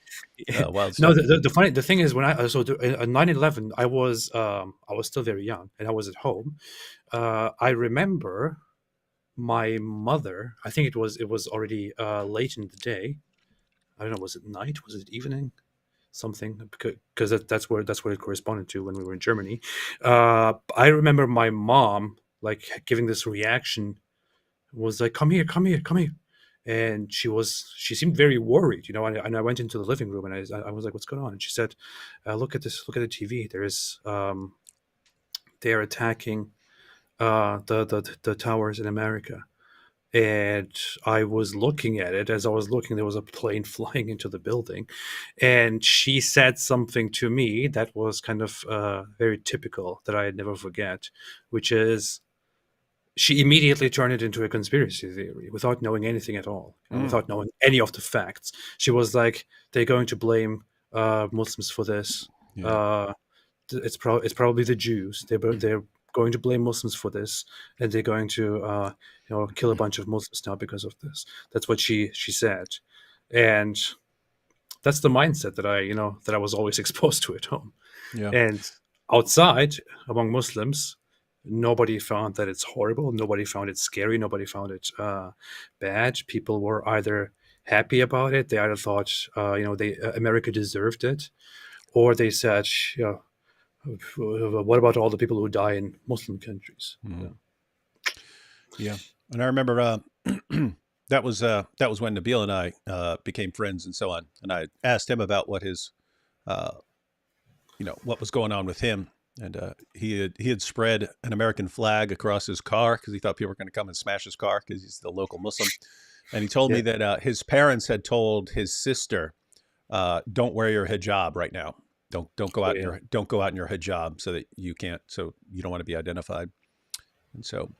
wild No, stuff. the thing is, when I on 9/11, I was still very young and I was at home. I remember my mother. I think it was already late in the day. I don't know. Was it night? Was it evening? Something, because that's what it corresponded to when we were in Germany. I remember my mom like giving this reaction, was like, "Come here, come here, come here," and she seemed very worried, And I went into the living room and I was like, "What's going on?" And she said, "Look at this, look at the TV. They're attacking the towers in America." And I was looking at it. As I was looking, there was a plane flying into the building. And she said something to me that was kind of very typical, that I'd never forget, which is she immediately turned it into a conspiracy theory without knowing anything at all, without knowing any of the facts. She was like, "They're going to blame Muslims for this. Yeah. It's probably the Jews. They're going to blame Muslims for this, and they're going to kill a bunch of Muslims now because of this." That's what she said, and that's the mindset that I was always exposed to at home. Yeah. And outside among Muslims, nobody found that it's horrible. Nobody found it scary. Nobody found it bad. People were either happy about it. They either thought America deserved it, or they said, "What about all the people who die in Muslim countries?" Yeah. And I remember that was when Nabil and I became friends and so on. And I asked him about what his what was going on with him. And he had spread an American flag across his car because he thought people were going to come and smash his car because he's the local Muslim. And he told me that his parents had told his sister, "Don't wear your hijab right now. Don't go out don't go out in your hijab so that you don't want to be identified." And so,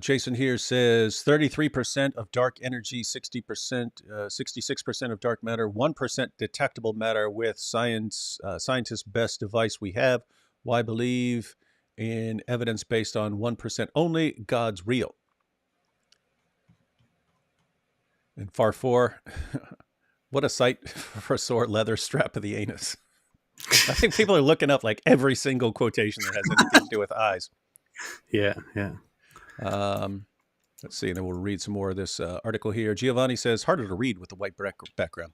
Jason here says 33% of dark energy, 60%, 66% of dark matter, 1% detectable matter with scientists' best device we have. Why believe in evidence based on 1% only? God's real. And far 4, what a sight for a sore leather strap of the anus. I think people are looking up like every single quotation that has anything to do with eyes. Yeah. Let's see, and then we'll read some more of this article here. Giovanni says, harder to read with the white background.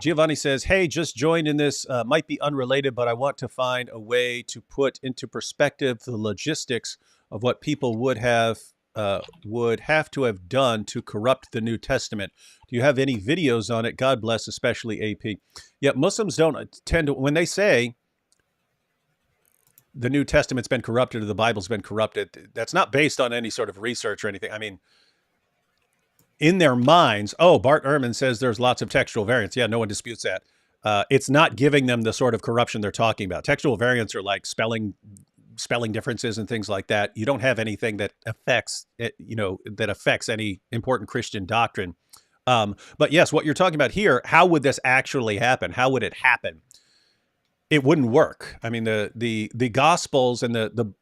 Giovanni says, "Hey, just joined in this, might be unrelated, but I want to find a way to put into perspective the logistics of what people would have to have done to corrupt the New Testament. Do you have any videos on it? God bless, especially AP." Yeah, Muslims don't tend to, when they say the New Testament's been corrupted or the Bible's been corrupted, that's not based on any sort of research or anything. I mean, in their minds, Bart Ehrman says there's lots of textual variants. Yeah, no one disputes that. It's not giving them the sort of corruption they're talking about. Textual variants are like spelling differences and things like that. You don't have anything that affects any important Christian doctrine. But yes, what you're talking about here, how would this actually happen? How would it happen? It wouldn't work. I mean, the Gospels and the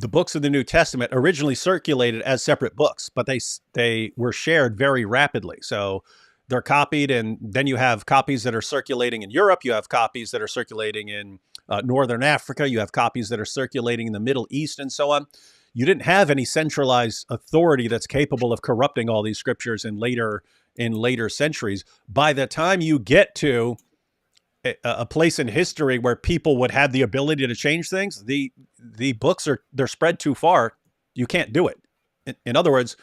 books of the New Testament originally circulated as separate books, but they were shared very rapidly. So they're copied, and then you have copies that are circulating in Europe. You have copies that are circulating in Northern Africa. You have copies that are circulating in the Middle East, and so on. You didn't have any centralized authority that's capable of corrupting all these scriptures in later centuries. By the time you get to a place in history where people would have the ability to change things, the books they're spread too far. You can't do it. In other words,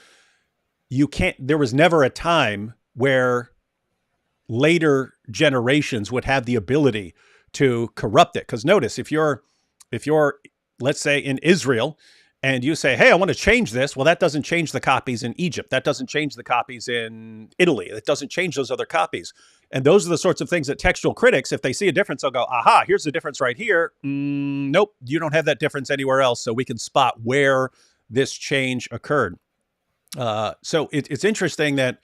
there was never a time where later generations would have the ability to corrupt it. Because notice, if you're, let's say in Israel, and you say, hey, I want to change this. Well, that doesn't change the copies in Egypt. That doesn't change the copies in Italy. It doesn't change those other copies. And those are the sorts of things that textual critics, if they see a difference, they'll go, aha, here's the difference right here. Nope, you don't have that difference anywhere else. So we can spot where this change occurred. So it's interesting that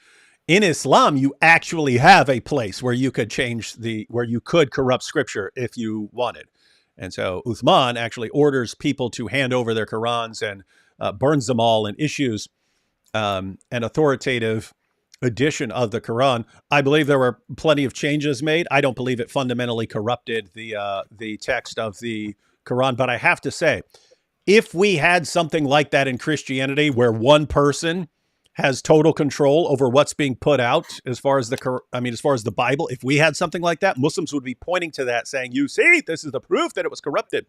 in Islam, you actually have a place where you could where you could corrupt scripture if you wanted. And so Uthman actually orders people to hand over their Qurans and burns them all and issues an authoritative edition of the Quran. I believe there were plenty of changes made. I don't believe it fundamentally corrupted the text of the Quran. But I have to say, if we had something like that in Christianity where one person has total control over what's being put out as far as the Bible, if we had something like that, Muslims would be pointing to that saying, you see, this is the proof that it was corrupted.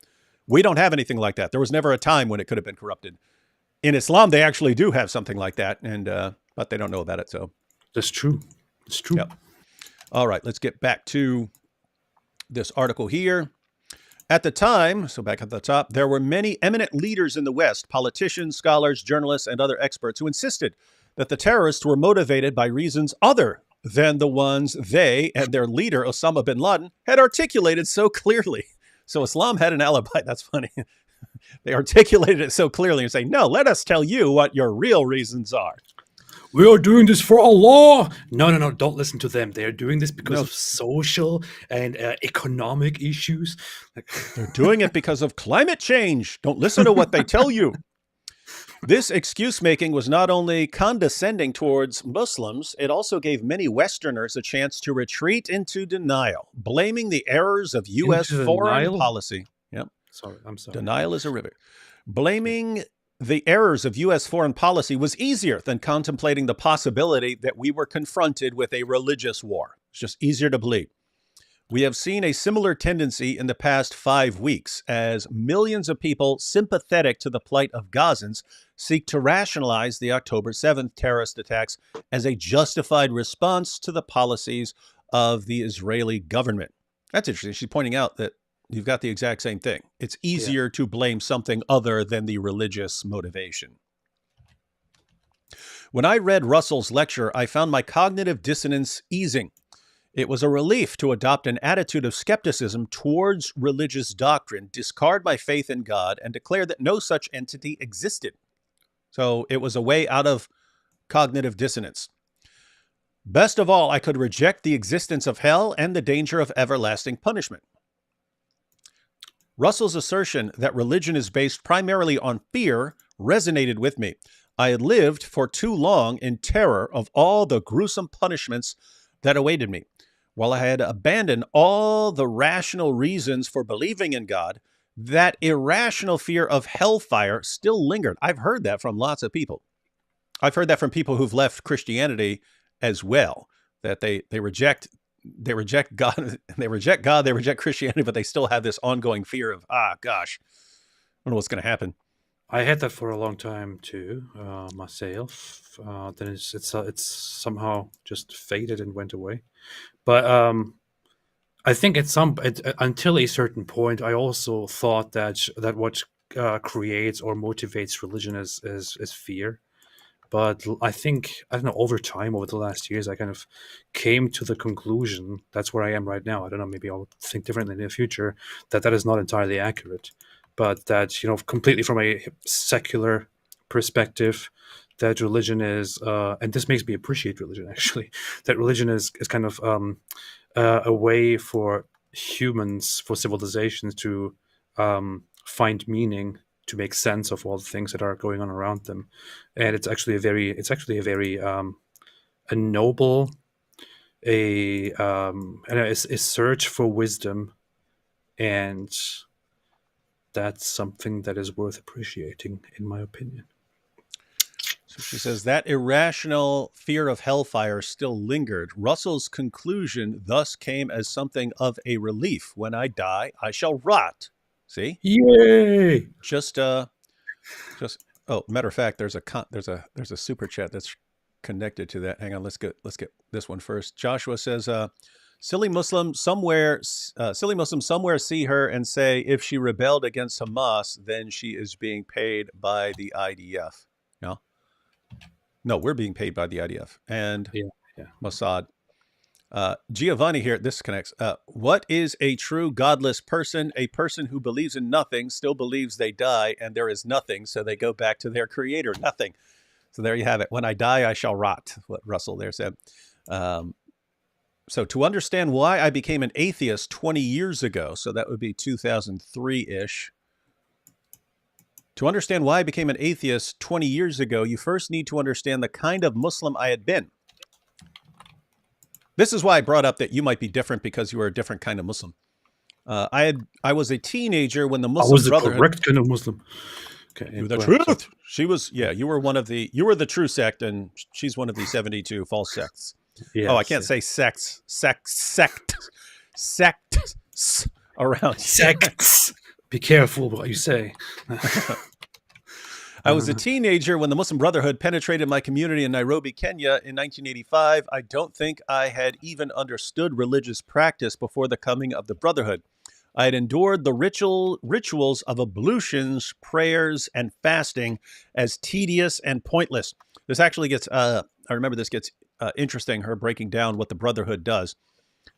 We don't have anything like that. There was never a time when it could have been corrupted. In Islam, they actually do have something like that, and but they don't know about it. So That's true. It's true. Yep. All right, let's get back to this article here. At the time, so back at the top, there were many eminent leaders in the West, politicians, scholars, journalists, and other experts who insisted that the terrorists were motivated by reasons other than the ones they and their leader, Osama bin Laden, had articulated so clearly. So Islam had an alibi. That's funny. They articulated it so clearly and say, no, let us tell you what your real reasons are. We are doing this for Allah. No, don't listen to them. They are doing this because of social and economic issues. They're doing it because of climate change. Don't listen to what they tell you. This excuse-making was not only condescending towards Muslims, it also gave many Westerners a chance to retreat into denial, blaming the errors of U.S. foreign policy. Yep. I'm sorry. Denial is a river. Blaming the errors of U.S. foreign policy was easier than contemplating the possibility that we were confronted with a religious war. It's just easier to believe. We have seen a similar tendency in the past 5 weeks as millions of people sympathetic to the plight of Gazans seek to rationalize the October 7th terrorist attacks as a justified response to the policies of the Israeli government. That's interesting. She's pointing out that you've got the exact same thing. It's easier to blame something other than the religious motivation. When I read Russell's lecture, I found my cognitive dissonance easing. It was a relief to adopt an attitude of skepticism towards religious doctrine, discard my faith in God, and declare that no such entity existed. So it was a way out of cognitive dissonance. Best of all, I could reject the existence of hell and the danger of everlasting punishment. Russell's assertion that religion is based primarily on fear resonated with me. I had lived for too long in terror of all the gruesome punishments that awaited me. While I had abandoned all the rational reasons for believing in God, that irrational fear of hellfire still lingered. I've heard that from lots of people. I've heard that from people who've left Christianity as well, that they reject God, they reject Christianity, but they still have this ongoing fear of, gosh, I don't know what's going to happen. I had that for a long time too, myself. Then it's somehow just faded and went away. But I think until a certain point, I also thought that what creates or motivates religion is fear. But I think, I don't know, over time, over the last years, I kind of came to the conclusion, that's where I am right now. I don't know, maybe I'll think differently in the future, that is not entirely accurate. But that, completely from a secular perspective, that religion is, and this makes me appreciate religion actually, that religion is kind of a way for humans, for civilizations to find meaning, to make sense of all the things that are going on around them. And it's actually a very a noble, and a search for wisdom, and that's something that is worth appreciating, in my opinion. So she says that irrational fear of hellfire still lingered. Russell's conclusion thus came as something of a relief. When I die, I shall rot. See? Yay! Oh, matter of fact, there's a super chat that's connected to that. Hang on, let's get this one first. Joshua says, Silly Muslims somewhere see her and say if she rebelled against Hamas, then she is being paid by the IDF. No, no, we're being paid by the IDF and Yeah. Mossad. Giovanni here, this connects. What is a true godless person? A person who believes in nothing, still believes they die and there is nothing, so they go back to their creator, nothing. So there you have it. When I die, I shall rot, what Russell there said. So to understand why I became an atheist 20 years ago, so that would be 2003-ish. To understand why I became an atheist 20 years ago, you first need to understand the kind of Muslim I had been. This is why I brought up that you might be different because you were a different kind of Muslim. I was a teenager when the Muslim I was the Brotherhood. correct kind of Muslim. Okay, You're the go ahead. truth. She was, yeah, you were the true sect, and she's one of the 72 false sects. Yes, I can't say sects around. Sects. Be careful what you say. I was a teenager when the Muslim Brotherhood penetrated my community in Nairobi, Kenya in 1985. I don't think I had even understood religious practice before the coming of the Brotherhood. I had endured the rituals of ablutions, prayers, and fasting as tedious and pointless. This actually gets, I remember this gets interesting, her breaking down what the Brotherhood does.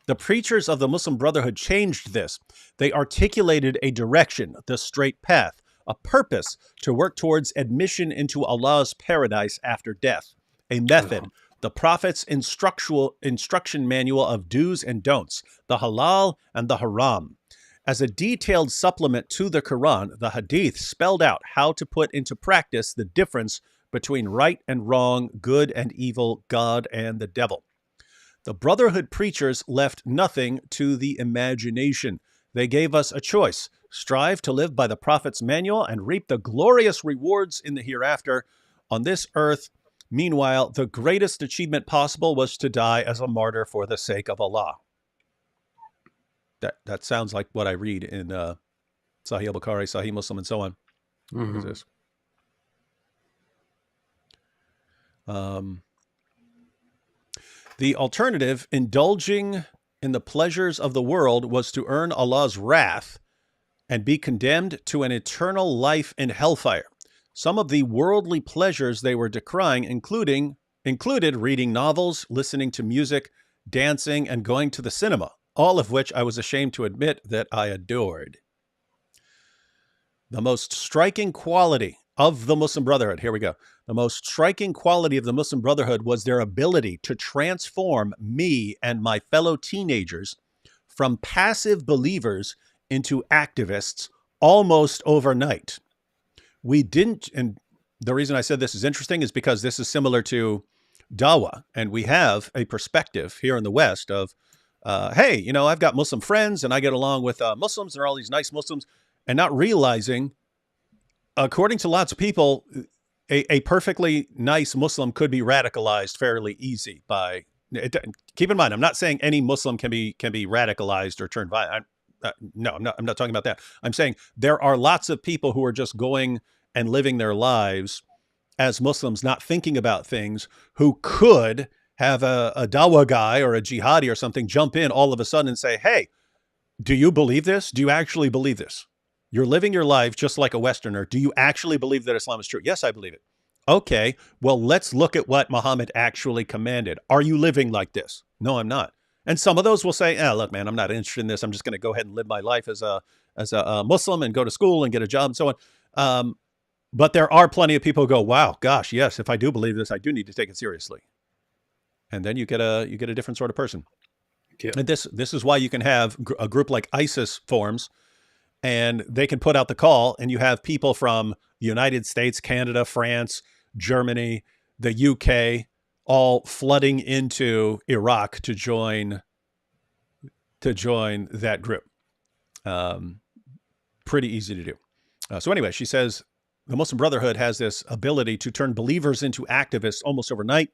The preachers of the Muslim Brotherhood changed this. They articulated a direction, the straight path, a purpose to work towards admission into Allah's paradise after death, a method, the Prophet's instruction manual of do's and don'ts, the halal and the haram. As a detailed supplement to the Quran, the Hadith spelled out how to put into practice the difference between right and wrong, good and evil, God and the devil. The Brotherhood preachers left nothing to the imagination. They gave us a choice: strive to live by the Prophet's manual and reap the glorious rewards in the hereafter. On this earth, meanwhile, the greatest achievement possible was to die as a martyr for the sake of Allah. That sounds like what I read in Sahih al-Bukhari, Sahih Muslim, and so on. Mm-hmm. What is this? The alternative, indulging in the pleasures of the world, was to earn Allah's wrath and be condemned to an eternal life in hellfire. Some of the worldly pleasures they were decrying included reading novels, listening to music, dancing, and going to the cinema, all of which I was ashamed to admit that I adored. The most striking quality of the Muslim Brotherhood, here we go. The most striking quality of the Muslim Brotherhood was their ability to transform me and my fellow teenagers from passive believers into activists almost overnight. We didn't, and the reason I said this is interesting is because this is similar to Dawah, and we have a perspective here in the West of, hey, I've got Muslim friends and I get along with Muslims and all these nice Muslims, and not realizing, according to lots of people, a perfectly nice Muslim could be radicalized fairly easy by. Keep in mind, I'm not saying any Muslim can be radicalized or turned violent. No, I'm not talking about that. I'm saying there are lots of people who are just going and living their lives as Muslims, not thinking about things, who could have a dawah guy or a jihadi or something jump in all of a sudden and say, hey, do you believe this? Do you actually believe this? You're living your life just like a Westerner. Do you actually believe that Islam is true? Yes, I believe it. Okay, well, let's look at what Muhammad actually commanded. Are you living like this? No, I'm not. And some of those will say, look, man, I'm not interested in this. I'm just going to go ahead and live my life as a Muslim and go to school and get a job and so on. But there are plenty of people who go, wow, gosh, yes, if I do believe this, I do need to take it seriously. And then you get a different sort of person. Yeah. And this is why you can have a group like ISIS forms, and they can put out the call, and you have people from the United States, Canada, France, Germany, the UK, all flooding into Iraq to join that group. Pretty easy to do. So anyway, she says, the Muslim Brotherhood has this ability to turn believers into activists almost overnight.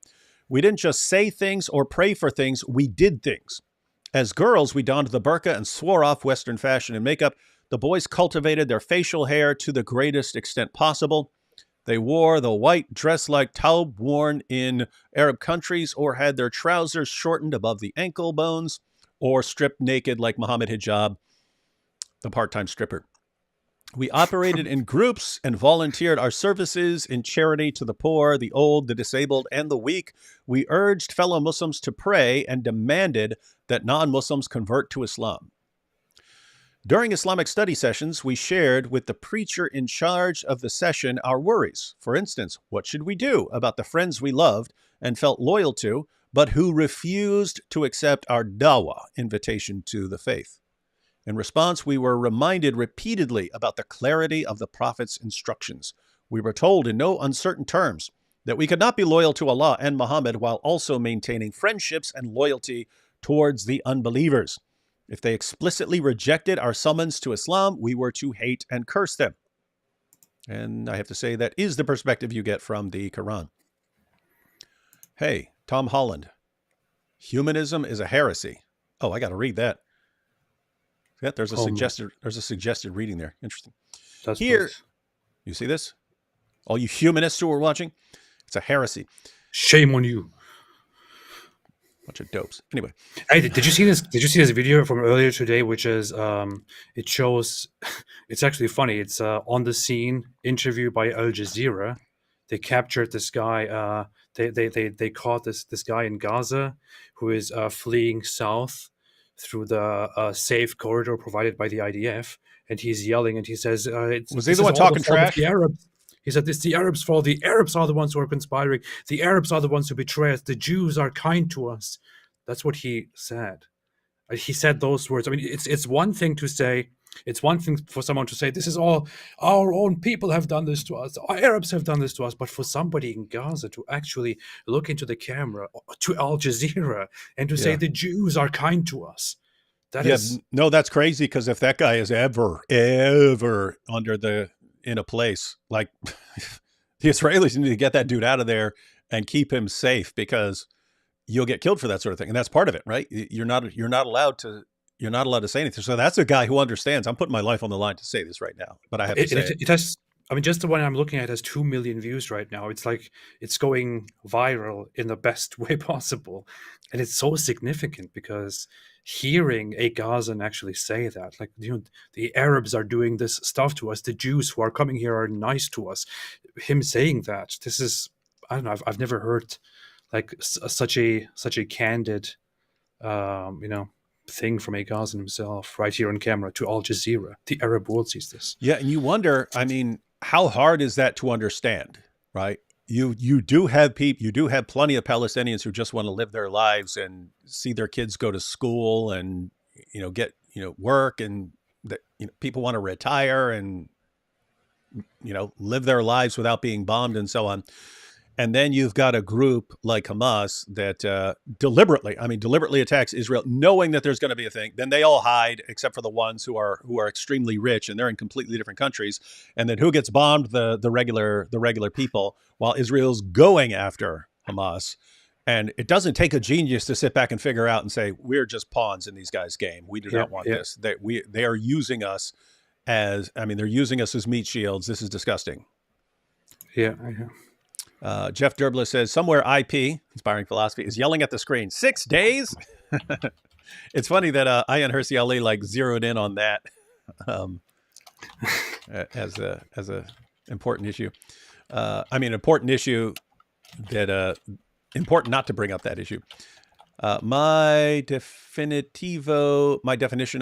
We didn't just say things or pray for things, we did things. As girls, we donned the burqa and swore off Western fashion and makeup. The boys cultivated their facial hair to the greatest extent possible. They wore the white dress-like taub worn in Arab countries, or had their trousers shortened above the ankle bones. or strip naked like Muhammad Hijab, the part-time stripper. We operated in groups and volunteered our services in charity to the poor, the old, the disabled, and the weak. We urged fellow Muslims to pray and demanded that non-Muslims convert to Islam. During Islamic study sessions, we shared with the preacher in charge of the session our worries. For instance, what should we do about the friends we loved and felt loyal to, but who refused to accept our dawah, invitation to the faith? In response, we were reminded repeatedly about the clarity of the Prophet's instructions. We were told in no uncertain terms that we could not be loyal to Allah and Muhammad while also maintaining friendships and loyalty towards the unbelievers. If they explicitly rejected our summons to Islam, we were to hate and curse them. And I have to say that is the perspective you get from the Quran. Hey, Tom Holland, humanism is a heresy. Oh, I got to read that. Yeah, there's a suggested reading there. Interesting. That's Here, nice. you see this? All you humanists who are watching, it's a heresy. Shame on you. Bunch of dopes. Anyway, Hey, did you see this? Did you see this video from earlier today? Which is, it shows, it's actually funny. It's on the scene interview by Al Jazeera. They captured this guy. They caught this guy in Gaza who is fleeing south through the safe corridor provided by the IDF, and he's yelling and he says, was he the one talking trash? The Arabs. He said, "It's the Arabs' fault. The Arabs are the ones who are conspiring. The Arabs are the ones who betray us. The Jews are kind to us." That's what he said. He said those words. I mean, it's one thing to say. It's one thing for someone to say, "This is all our own people have done this to us. Our Arabs have done this to us." But for somebody in Gaza to actually look into the camera, to Al Jazeera, and to say the Jews are kind to us, no, that's crazy. Because if that guy is ever in a place like the Israelis need to get that dude out of there and keep him safe, because you'll get killed for that sort of thing, and that's part of it, right? You're not allowed to say anything. So that's a guy who understands. I'm putting my life on the line to say this right now, but I have to say it has. I mean, just the one I'm looking at has 2 million views right now. It's like it's going viral in the best way possible, and it's so significant because hearing a Gazan actually say that, like, the Arabs are doing this stuff to us, the Jews who are coming here are nice to us. Him saying that, this is, I don't know, I've never heard like such a candid, thing from a Gazan himself right here on camera to Al Jazeera. The Arab world sees this. Yeah, and you wonder, I mean, how hard is that to understand, right? You do have plenty of Palestinians who just want to live their lives and see their kids go to school and get work, and that people want to retire and live their lives without being bombed and so on. And then you've got a group like Hamas that deliberately attacks Israel, knowing that there's going to be a thing. Then they all hide, except for the ones who are extremely rich, and they're in completely different countries. And then who gets bombed? The regular people, while Israel's going after Hamas. And it doesn't take a genius to sit back and figure out and say, we're just pawns in these guys' game. We do not want this. They are using us they're using us as meat shields. This is disgusting. Yeah. Jeff Derbla says, somewhere IP, Inspiring Philosophy, is yelling at the screen. 6 days? It's funny that Ayaan Hirsi Ali zeroed in on that as a important issue. Important issue that important not to bring up that issue. My definition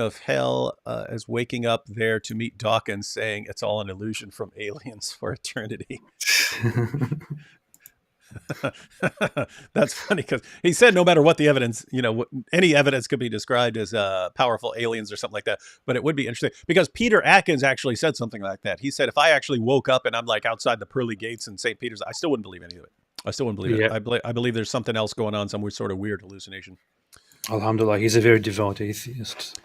of hell is waking up there to meet Dawkins saying it's all an illusion from aliens for eternity. That's funny because he said no matter what the evidence, any evidence could be described as powerful aliens or something like that. But it would be interesting because Peter Atkins actually said something like that. He said, if I actually woke up and I'm outside the pearly gates in St. Peter's, I still wouldn't believe any of it. I still wouldn't believe it. I believe there's something else going on, some sort of weird hallucination. Alhamdulillah, he's a very devout atheist.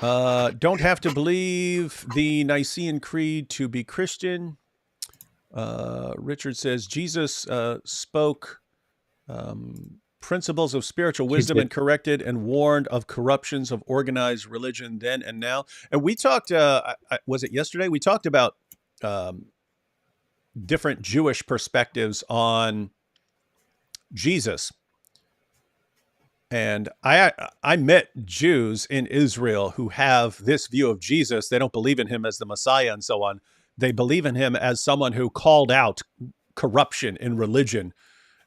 Don't have to believe the Nicene Creed to be Christian. Richard says Jesus spoke principles of spiritual wisdom and corrected and warned of corruptions of organized religion then and now. And we talked, was it yesterday? We talked about different Jewish perspectives on Jesus. And I met Jews in Israel who have this view of Jesus. They don't believe in him as the Messiah and so on. They believe in him as someone who called out corruption in religion.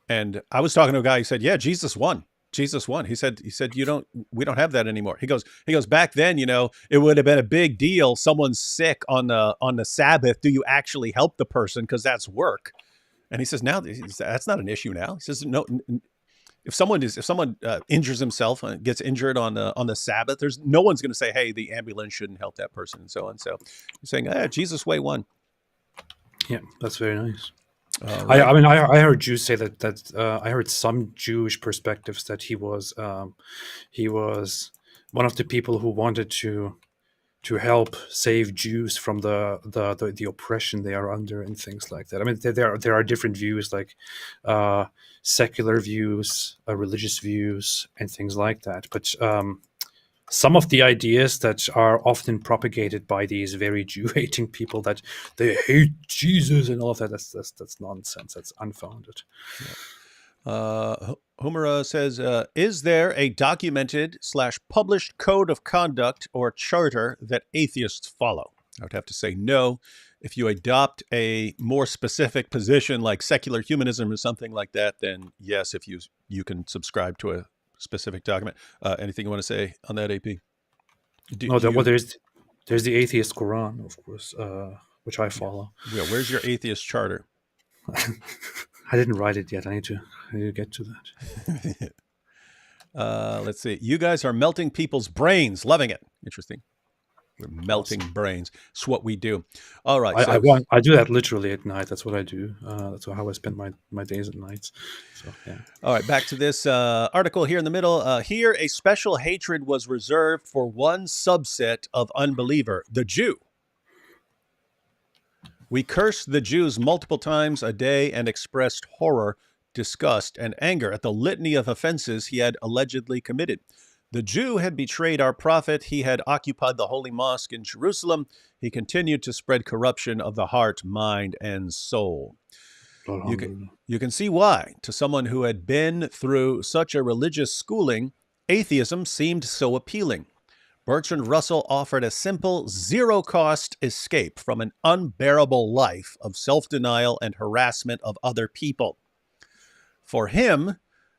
And I was talking to a guy. He said, "Yeah, Jesus won. Jesus won." He said, we don't have that anymore. He goes, back then, it would have been a big deal. Someone's sick on the Sabbath. Do you actually help the person? Because that's work. And he says, now that's not an issue now. He says, no. If someone injures himself and gets injured on the Sabbath, there's no one's going to say, "Hey, the ambulance shouldn't help that person," and so on. So he's saying, Jesus way won. Yeah, that's very nice. Right. I heard Jews say that I heard some Jewish perspectives that he was one of the people who wanted to help save Jews from the oppression they are under and things like that. I mean, there are different views, like secular views, religious views, and things like that. But some of the ideas that are often propagated by these very Jew-hating people, that they hate Jesus and all of that, that's nonsense. That's unfounded. Humera says, is there a documented / published code of conduct or charter that atheists follow? I would have to say no. If you adopt a more specific position like secular humanism or something like that, then yes, if you can subscribe to a specific document. Anything you want to say on that, AP? There's the atheist Quran, of course, which I follow. Yeah, where's your atheist charter? I didn't write it yet. I need to get to that. Let's see. You guys are melting people's brains. Loving it. Interesting. We're melting brains. It's what we do. All right. I do that literally at night. That's what I do. That's how I spend my days at nights. So, yeah. All right. Back to this article here in the middle. Here, a special hatred was reserved for one subset of unbeliever, the Jew. We cursed the Jews multiple times a day and expressed horror, disgust, and anger at the litany of offenses he had allegedly committed. The Jew had betrayed our prophet. He had occupied the holy mosque in Jerusalem. He continued to spread corruption of the heart, mind, and soul. You can see why, to someone who had been through such a religious schooling, atheism seemed so appealing. Bertrand Russell offered a simple, zero-cost escape from an unbearable life of self-denial and harassment of other people. For him,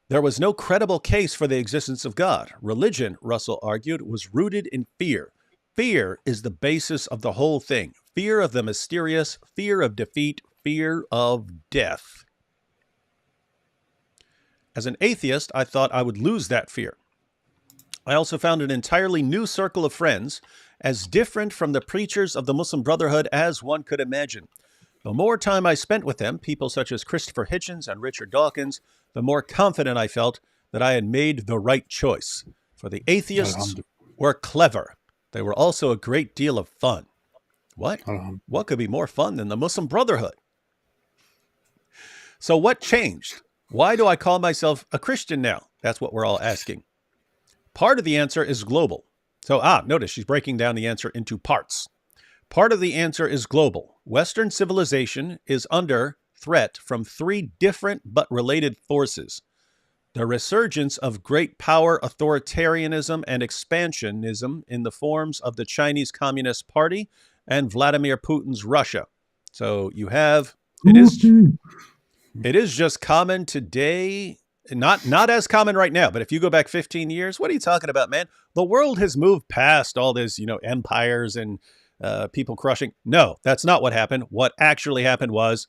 there was no credible case for the existence of God. Religion, Russell argued, was rooted in fear. Fear is the basis of the whole thing. Fear of the mysterious, fear of defeat, fear of death. As an atheist, I thought I would lose that fear. I also found an entirely new circle of friends, as different from the preachers of the Muslim Brotherhood as one could imagine. The more time I spent with them, people such as Christopher Hitchens and Richard Dawkins, the more confident I felt that I had made the right choice. For the atheists were clever. They were also a great deal of fun. What? What could be more fun than the Muslim Brotherhood? So what changed? Why do I call myself a Christian now? That's what we're all asking. Part of the answer is global. So, notice she's breaking down the answer into parts. Part of the answer is global. Western civilization is under threat from three different but related forces. The resurgence of great power authoritarianism and expansionism in the forms of the Chinese Communist Party and Vladimir Putin's Russia. So you have, it is just common today. Not as common right now, but if you go back 15 years, what are you talking about, man? The world has moved past all this, empires and people crushing. No, that's not what happened. What actually happened was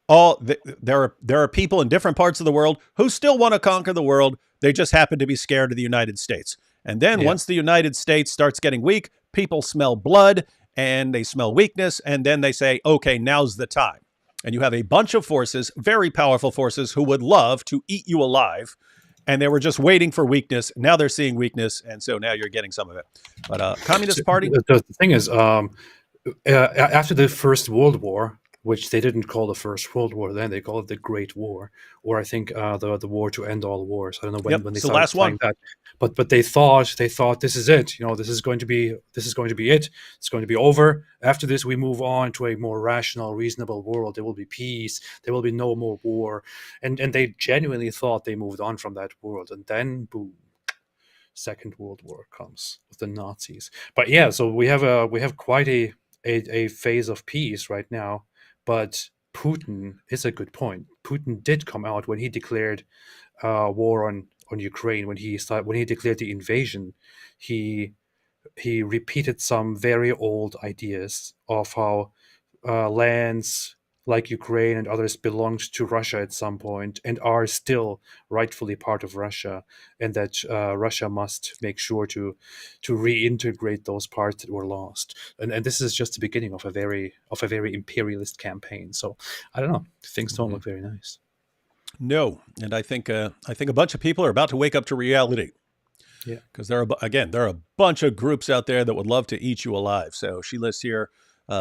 there are people in different parts of the world who still want to conquer the world. They just happen to be scared of the United States. And then once the United States starts getting weak, people smell blood and they smell weakness. And then they say, okay, now's the time. And you have a bunch of forces, very powerful forces, who would love to eat you alive. And they were just waiting for weakness. Now they're seeing weakness. And so now you're getting some of it. But Communist Party. The thing is, after the First World War, which they didn't call the First World War then, they called it the Great War, or I think the war to end all wars. I don't know when they started last one. that. But they thought this is it. This is going to be it. It's going to be over. After this, we move on to a more rational, reasonable world. There will be peace. There will be no more war. And they genuinely thought they moved on from that world. And then, boom, Second World War comes with the Nazis. But yeah, so we have quite a phase of peace right now. But Putin is a good point. Putin did come out when he declared war on Ukraine, when he declared the invasion. He repeated some very old ideas of how lands like Ukraine and others belonged to Russia at some point and are still rightfully part of Russia, and that Russia must make sure to reintegrate those parts that were lost. And this is just the beginning of a very imperialist campaign. So I don't know, things don't look very nice. No, and I think a bunch of people are about to wake up to reality. Yeah, because there are a bunch of groups out there that would love to eat you alive. So she lists here: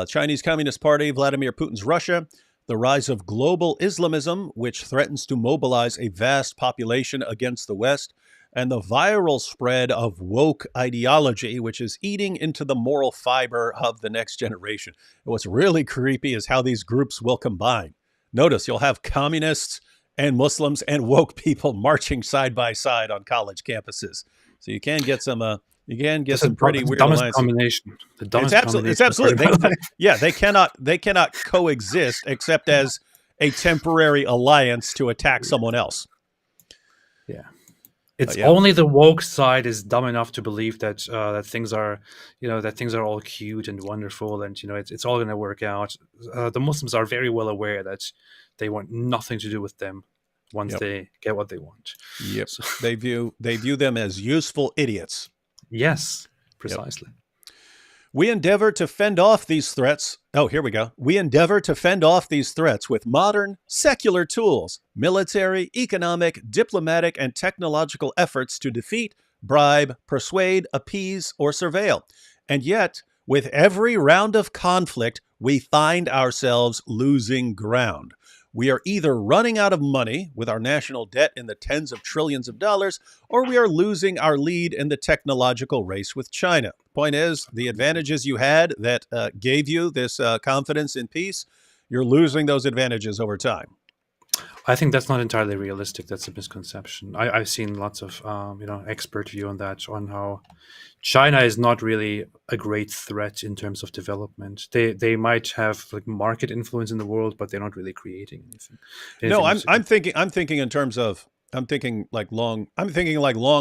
Chinese Communist Party, Vladimir Putin's Russia, the rise of global Islamism, which threatens to mobilize a vast population against the West, and the viral spread of woke ideology, which is eating into the moral fiber of the next generation. And what's really creepy is how these groups will combine. Notice you'll have communists and Muslims and woke people marching side by side on college campuses. So you can get some pretty weird alliances. Combination. The dumbest It's absolutely. They cannot coexist except as a temporary alliance to attack someone else. Yeah. It's only the woke side is dumb enough to believe that that things are all cute and wonderful, and it's all going to work out. The Muslims are very well aware that they want nothing to do with them once they get what they want. Yep. So, they view them as useful idiots. Yes, precisely. Yep. We endeavor to fend off these threats. Oh, here we go. We endeavor to fend off these threats with modern, secular tools, military, economic, diplomatic, and technological efforts to defeat, bribe, persuade, appease, or surveil. And yet, with every round of conflict, we find ourselves losing ground. We are either running out of money with our national debt in the tens of trillions of dollars, or we are losing our lead in the technological race with China. Point is, the advantages you had that gave you this confidence in peace, you're losing those advantages over time. I think that's not entirely realistic. That's a misconception. I've seen lots of expert view on that, on how China is not really a great threat in terms of development. They might have like market influence in the world, but they're not really creating anything. No, I'm thinking in terms of long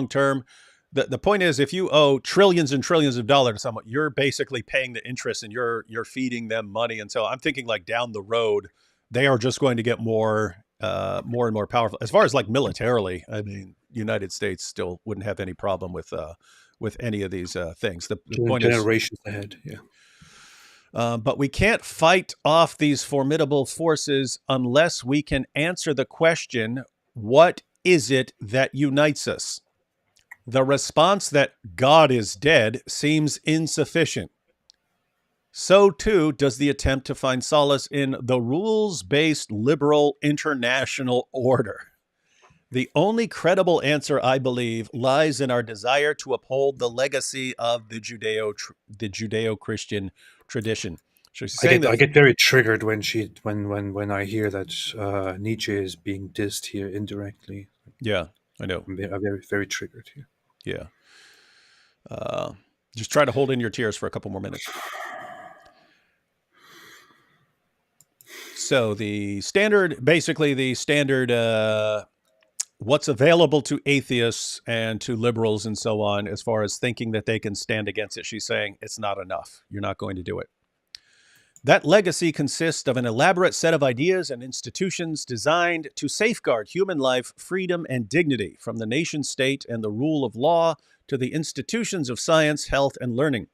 term. The point is, if you owe trillions and trillions of dollars to someone, you're basically paying the interest and you're feeding them money. And so I'm thinking like down the road, they are just going to get more and more powerful. As far as like militarily, I mean, United States still wouldn't have any problem with any of these things. The point generations ahead, yeah. But we can't fight off these formidable forces unless we can answer the question, what is it that unites us? The response that God is dead seems insufficient. So, too, does the attempt to find solace in the rules-based liberal international order. The only credible answer, I believe, lies in our desire to uphold the legacy of the Judeo-Christian tradition. So I get very triggered when I hear that Nietzsche is being dissed here indirectly. Yeah, I know. I'm very, very triggered here. Yeah. Just try to hold in your tears for a couple more minutes. So the standard, what's available to atheists and to liberals and so on, as far as thinking that they can stand against it, she's saying it's not enough. You're not going to do it. That legacy consists of an elaborate set of ideas and institutions designed to safeguard human life, freedom, and dignity, from the nation state and the rule of law to the institutions of science, health, and learning.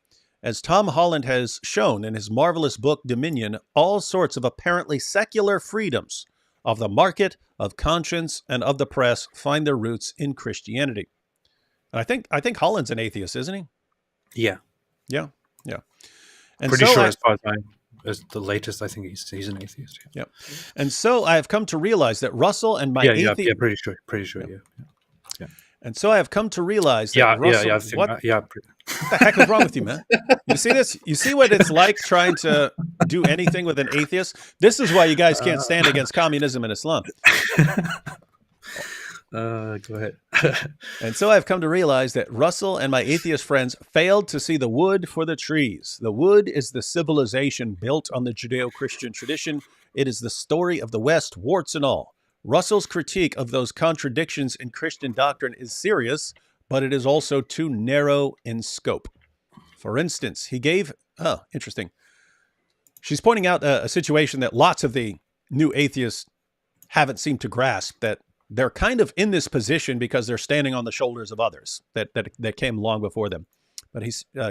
As Tom Holland has shown in his marvelous book, Dominion, all sorts of apparently secular freedoms of the market, of conscience, and of the press find their roots in Christianity. And I think Holland's an atheist, isn't he? Yeah. Yeah. And pretty sure as far as the latest, I think he's an atheist. Yeah. And so I have come to realize that Russell and my atheist... Yeah, pretty sure, yeah. And so I have come to realize that Russell... What the heck is wrong with you, man? You see this? You see what it's like trying to do anything with an atheist? This is why you guys can't stand against communism and Islam. Go ahead. And so I've come to realize that Russell and my atheist friends failed to see the wood for the trees. The wood is the civilization built on the Judeo-Christian tradition. It is the story of the West, warts and all. Russell's critique of those contradictions in Christian doctrine is serious, but it is also too narrow in scope. For instance, he gave... Oh, interesting. She's pointing out a situation that lots of the new atheists haven't seemed to grasp, that they're kind of in this position because they're standing on the shoulders of others that came long before them. But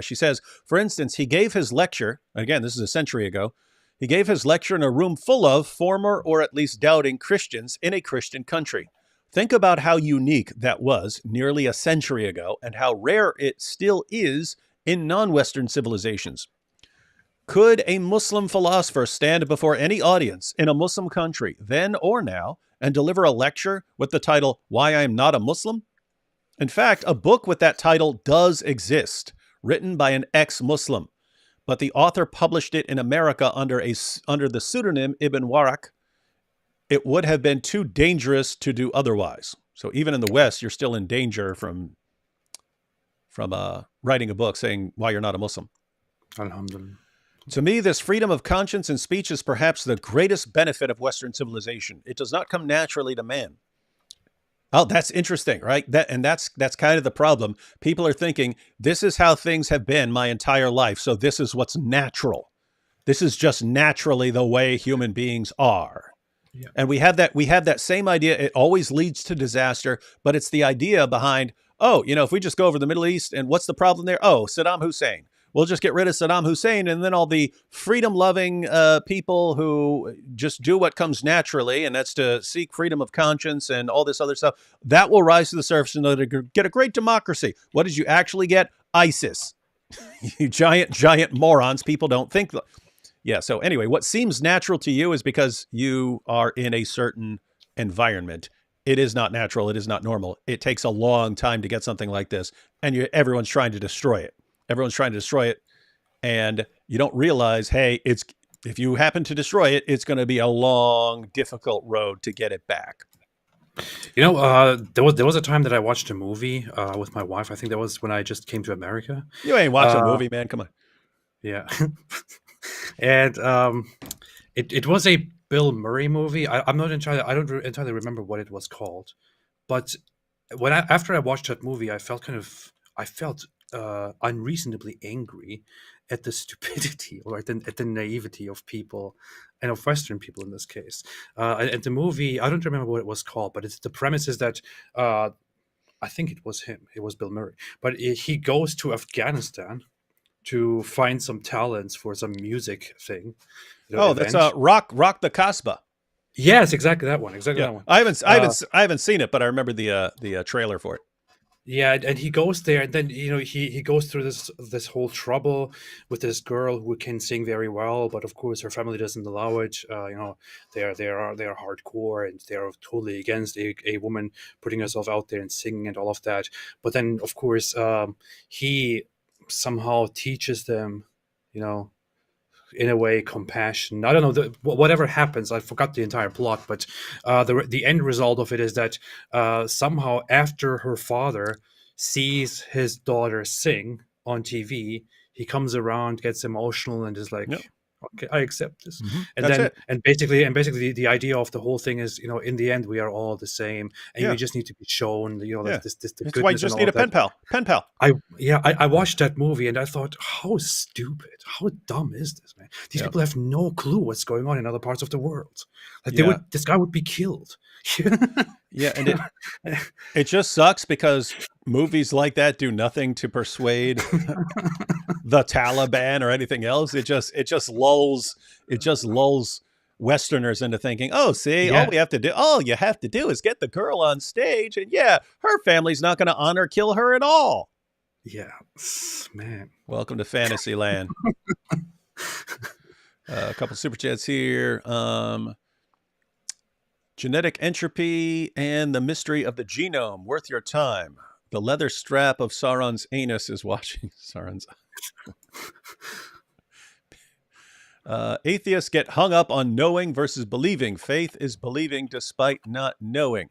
she says, for instance, he gave his lecture, again, this is a century ago, he gave his lecture in a room full of former or at least doubting Christians in a Christian country. Think about how unique that was nearly a century ago and how rare it still is in non-Western civilizations. Could a Muslim philosopher stand before any audience in a Muslim country, then or now, and deliver a lecture with the title, Why I Am Not a Muslim? In fact, a book with that title does exist, written by an ex-Muslim, but the author published it in America under the pseudonym Ibn Warraq. It would have been too dangerous to do otherwise. So even in the West, you're still in danger from writing a book saying why you're not a Muslim. Alhamdulillah. To me, this freedom of conscience and speech is perhaps the greatest benefit of Western civilization. It does not come naturally to man. Oh, that's interesting, right? That's kind of the problem. People are thinking, this is how things have been my entire life, so this is what's natural. This is just naturally the way human beings are. Yeah. And we have that same idea. It always leads to disaster, but it's the idea behind, if we just go over the Middle East, and what's the problem there? Oh, Saddam Hussein. We'll just get rid of Saddam Hussein, and then all the freedom-loving people who just do what comes naturally, and that's to seek freedom of conscience and all this other stuff, that will rise to the surface and get a great democracy. What did you actually get? ISIS. You giant morons. People don't think. Yeah, so anyway, what seems natural to you is because you are in a certain environment. It is not natural. It is not normal. It takes a long time to get something like this, and everyone's trying to destroy it. Everyone's trying to destroy it, and you don't realize, hey, if you happen to destroy it, it's going to be a long, difficult road to get it back. There was a time that I watched a movie with my wife. I think that was when I just came to America. You ain't watching a movie, man. Come on. Yeah, and it was a Bill Murray movie. I don't entirely remember what it was called, but after I watched that movie, I felt unreasonably angry at the stupidity or at the naivety of people, and of Western people in this case. And the movie, I don't remember what it was called, but the premise is that I think it was him. It was Bill Murray, but he goes to Afghanistan to find some talents for some music thing. That's Rock the Casbah. Yes, exactly that one. That one. I haven't seen it, but I remember the trailer for it. Yeah, and he goes there, and then he goes through this whole trouble with this girl who can sing very well, but of course her family doesn't allow it. They are hardcore, and they are totally against a woman putting herself out there and singing and all of that. But then of course he somehow teaches them, in a way, compassion. I don't know, whatever happens, I forgot the entire plot, but the end result of it is that somehow after her father sees his daughter sing on TV, he comes around, gets emotional, and is like, yep. Okay, I accept this. Mm-hmm. And basically the idea of the whole thing is, in the end we are all the same, and you just need to be shown, this the That's why you just need a pen pal. I watched that movie and I thought, how stupid, how dumb is this, man? These people have no clue what's going on in other parts of the world. Like this guy would be killed. Yeah, and it just sucks because movies like that do nothing to persuade the Taliban or anything else. It just lulls Westerners into thinking, all you have to do is get the girl on stage, and her family's not going to kill her at all. Yeah, man. Welcome to Fantasyland. A couple super chats here. Genetic entropy and the mystery of the genome. Worth your time. The leather strap of Sauron's anus is watching Sauron's. Atheists get hung up on knowing versus believing. Faith is believing despite not knowing.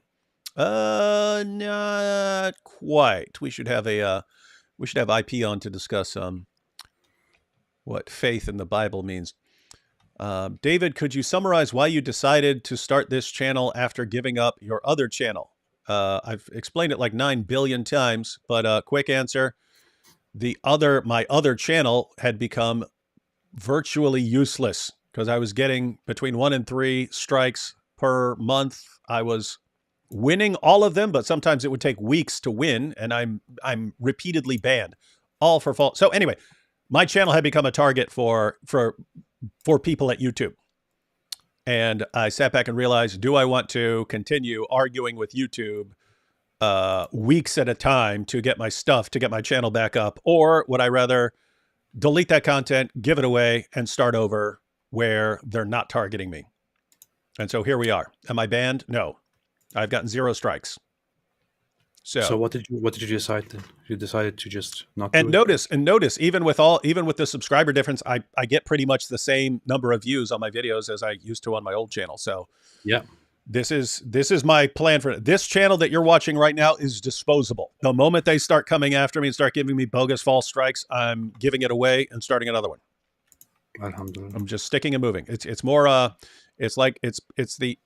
Not quite. We should have IP on to discuss what faith in the Bible means. David, could you summarize why you decided to start this channel after giving up your other channel? I've explained it like 9 billion times, but quick answer. My other channel had become virtually useless because I was getting between 1 and 3 strikes per month. I was winning all of them, but sometimes it would take weeks to win, and I'm repeatedly banned, all for fault. So anyway, my channel had become a target for people at YouTube. And I sat back and realized, do I want to continue arguing with YouTube weeks at a time to get my channel back up? Or would I rather delete that content, give it away, and start over where they're not targeting me? And so here we are. Am I banned? No. I've gotten 0 strikes. So what did you decide then? You decided to just not and do it? notice even with the subscriber difference, I get pretty much the same number of views on my videos as I used to on my old channel. So Yeah. this is my plan for this channel that you're watching right now is disposable. The moment they start coming after me and start giving me bogus false strikes, I'm giving it away and starting another one. Alhamdulillah. I'm just sticking and moving. It's more it's the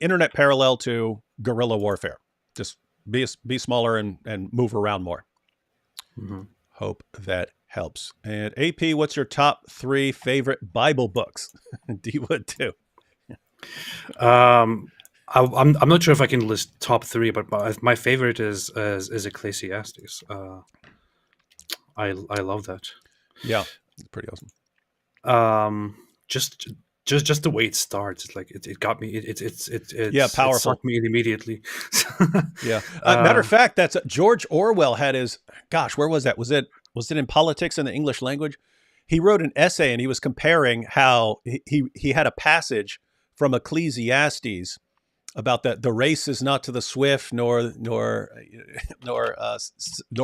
internet parallel to guerrilla warfare. Just be smaller and move around more. Mm-hmm. Hope that helps. And AP, what's your top 3 favorite Bible books? D would too. I'm not sure if I can list top 3, but my favorite is Ecclesiastes. I love that. Yeah, it's pretty awesome. Just the way it starts, it's like it got me. It's powerful. It sucked me in immediately. Yeah. Matter of fact, that's George Orwell had his. Gosh, where was that? Was it in Politics in the English Language? He wrote an essay and he was comparing how he had a passage from Ecclesiastes about that the race is not to the swift nor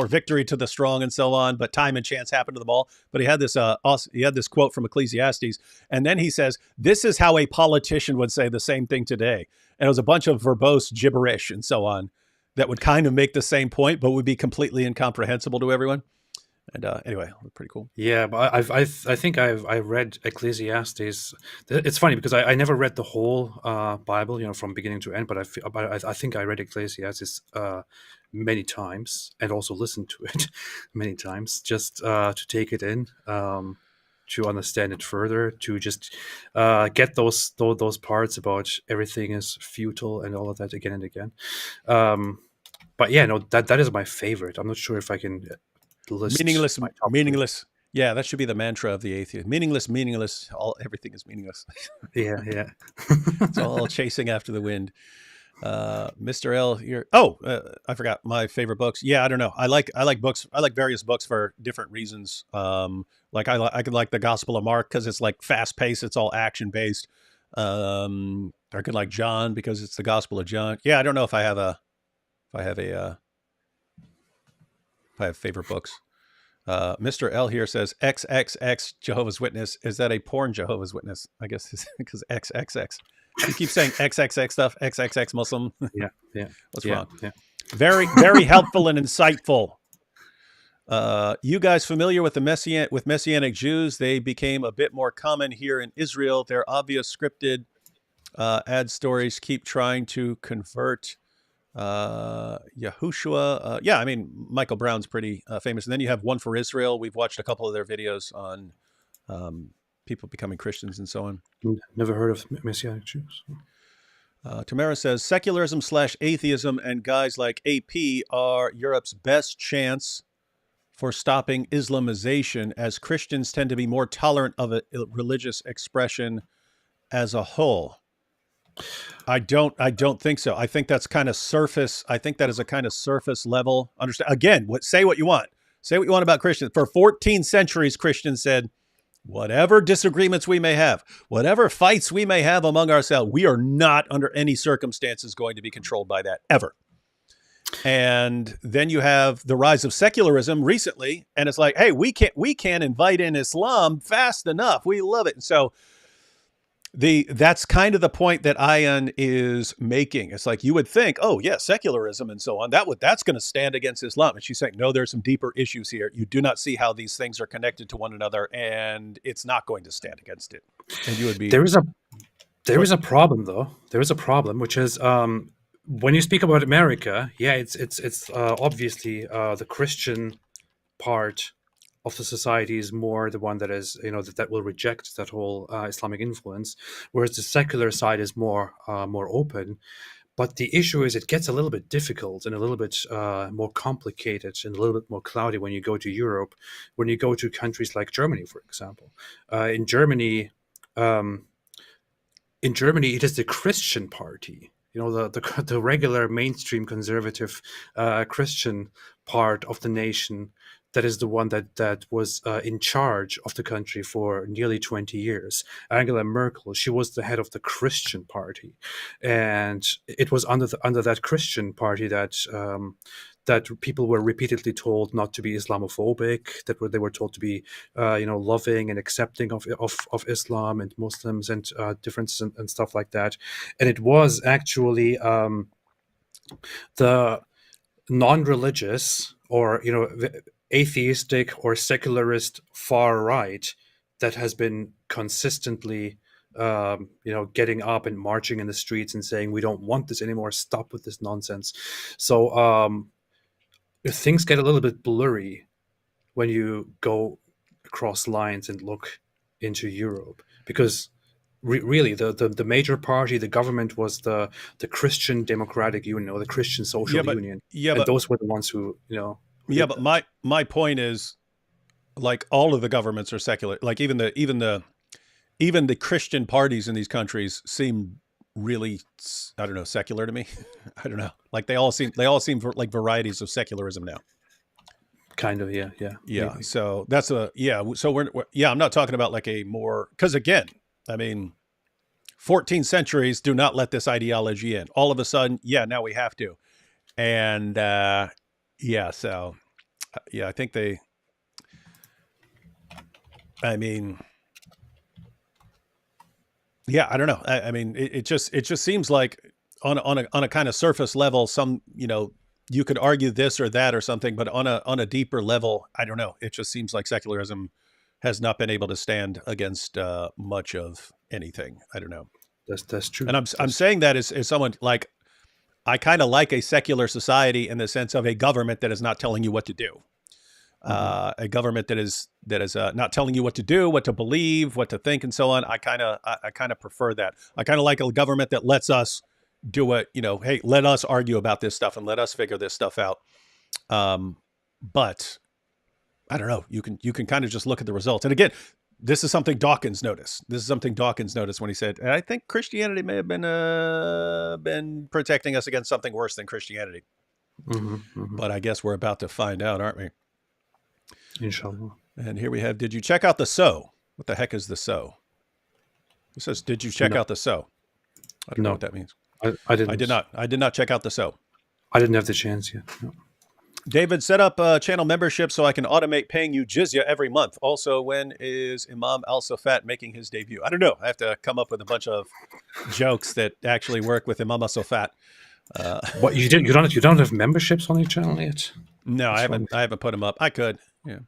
victory to the strong and so on, but time and chance happen to them all. But he had this quote from Ecclesiastes, and then he says, "This is how a politician would say the same thing today." And it was a bunch of verbose gibberish and so on that would kind of make the same point, but would be completely incomprehensible to everyone. And anyway, pretty cool. Yeah, but I think I read Ecclesiastes. It's funny because I never read the whole Bible, from beginning to end. But I think I read Ecclesiastes many times and also listened to it many times just to take it in, to understand it further, to just get those parts about everything is futile and all of that again and again. But yeah, no, that is my favorite. I'm not sure if I can. Meaningless. Yeah, that should be the mantra of the atheist. Meaningless. Everything is meaningless. Yeah. It's all chasing after the wind. Mr. L, I forgot my favorite books. Yeah, I don't know. I like books. I like various books for different reasons. Like I could like the Gospel of Mark because it's like fast paced. It's all action based. I could like John because it's the Gospel of John. Yeah, I don't know if I have favorite books. Mr. L here says XXX Jehovah's Witness. Is that a porn Jehovah's Witness? I guess because XXX. You keep saying XXX stuff. XXX Muslim. Yeah. What's wrong? Yeah. Very, very helpful and insightful. You guys familiar with with Messianic Jews? They became a bit more common here in Israel. Their obvious scripted ad stories keep trying to convert Yahushua. Yeah, I mean, Michael Brown's pretty famous. And then you have One for Israel. We've watched a couple of their videos on people becoming Christians and so on. Never heard of Messianic Jews. Tamara says, secularism/atheism and guys like AP are Europe's best chance for stopping Islamization, as Christians tend to be more tolerant of a religious expression as a whole. I don't think so. I think that's kind of surface. I think that is a kind of surface level understand. Again, say what you want. Say what you want about Christians. For 14 centuries, Christians said, whatever disagreements we may have, whatever fights we may have among ourselves, we are not under any circumstances going to be controlled by that ever. And then you have the rise of secularism recently, and it's like, hey, we can't invite in Islam fast enough. We love it. And so That's kind of the point that Ayaan is making. It's like you would think, oh yeah, secularism and so on, that's going to stand against Islam. And she's saying, no, there's some deeper issues here. You do not see how these things are connected to one another, and it's not going to stand against it. And you would be There is a problem though. There is a problem, which is when you speak about America, yeah, it's obviously the Christian part of the society is more the one that is, that will reject that whole Islamic influence, whereas the secular side is more open. But the issue is it gets a little bit difficult and a little bit more complicated and a little bit more cloudy when you go to Europe, when you go to countries like Germany, for example. In Germany, it is the Christian party, the regular mainstream conservative Christian part of the nation, that is the one that was in charge of the country for nearly 20 years. Angela Merkel, she was the head of the Christian party, and it was under that Christian party that people were repeatedly told not to be Islamophobic, they were told to be, loving and accepting of Islam and Muslims and differences and stuff like that. And it was actually the non-religious or atheistic or secularist far right that has been consistently getting up and marching in the streets and saying, we don't want this anymore, stop with this nonsense. So things get a little bit blurry when you go across lines and look into Europe, because really the major party, the government, was the Christian Democratic Union or the Christian Social Union, and those were the ones who but my point is, like, all of the governments are secular. Like even the Christian parties in these countries seem really, I don't know, secular to me. I don't know. Like they all seem like varieties of secularism now. Kind of, yeah. Maybe. So that's so we're I'm not talking about like a more, because again, I mean, 14 centuries do not let this ideology in. All of a sudden, now we have to. And I think I don't know. I mean, it just seems like on a kind of surface level, some, you could argue this or that or something, but on a deeper level, I don't know. It just seems like secularism has not been able to stand against much of anything. I don't know. That's true. And I'm saying that as someone, like, I kind of like a secular society in the sense of a government that is not telling you what to do. A government that is not telling you what to do, what to believe, what to think, and so on. I kind of prefer that. I kind of like a government that lets us do it. Hey, let us argue about this stuff and let us figure this stuff out. But I don't know. You can kind of just look at the results. And again, this is something Dawkins noticed. When he said, I think Christianity may have been protecting us against something worse than Christianity. But I guess we're about to find out, aren't we? Inshallah. And here we have, did you check out the sow? What the heck is the sow? It says, did you check out the sow? I don't know what that means. I didn't. I did not check out the sow. I didn't have the chance yet. No. David, set up a channel membership so I can automate paying you jizya every month. Also, when is Imam ALLthat making his debut? I don't know. I have to come up with a bunch of jokes that actually work with Imam ALLthat. What you don't have memberships on your channel yet? No, I haven't put them up. I could. Yeah.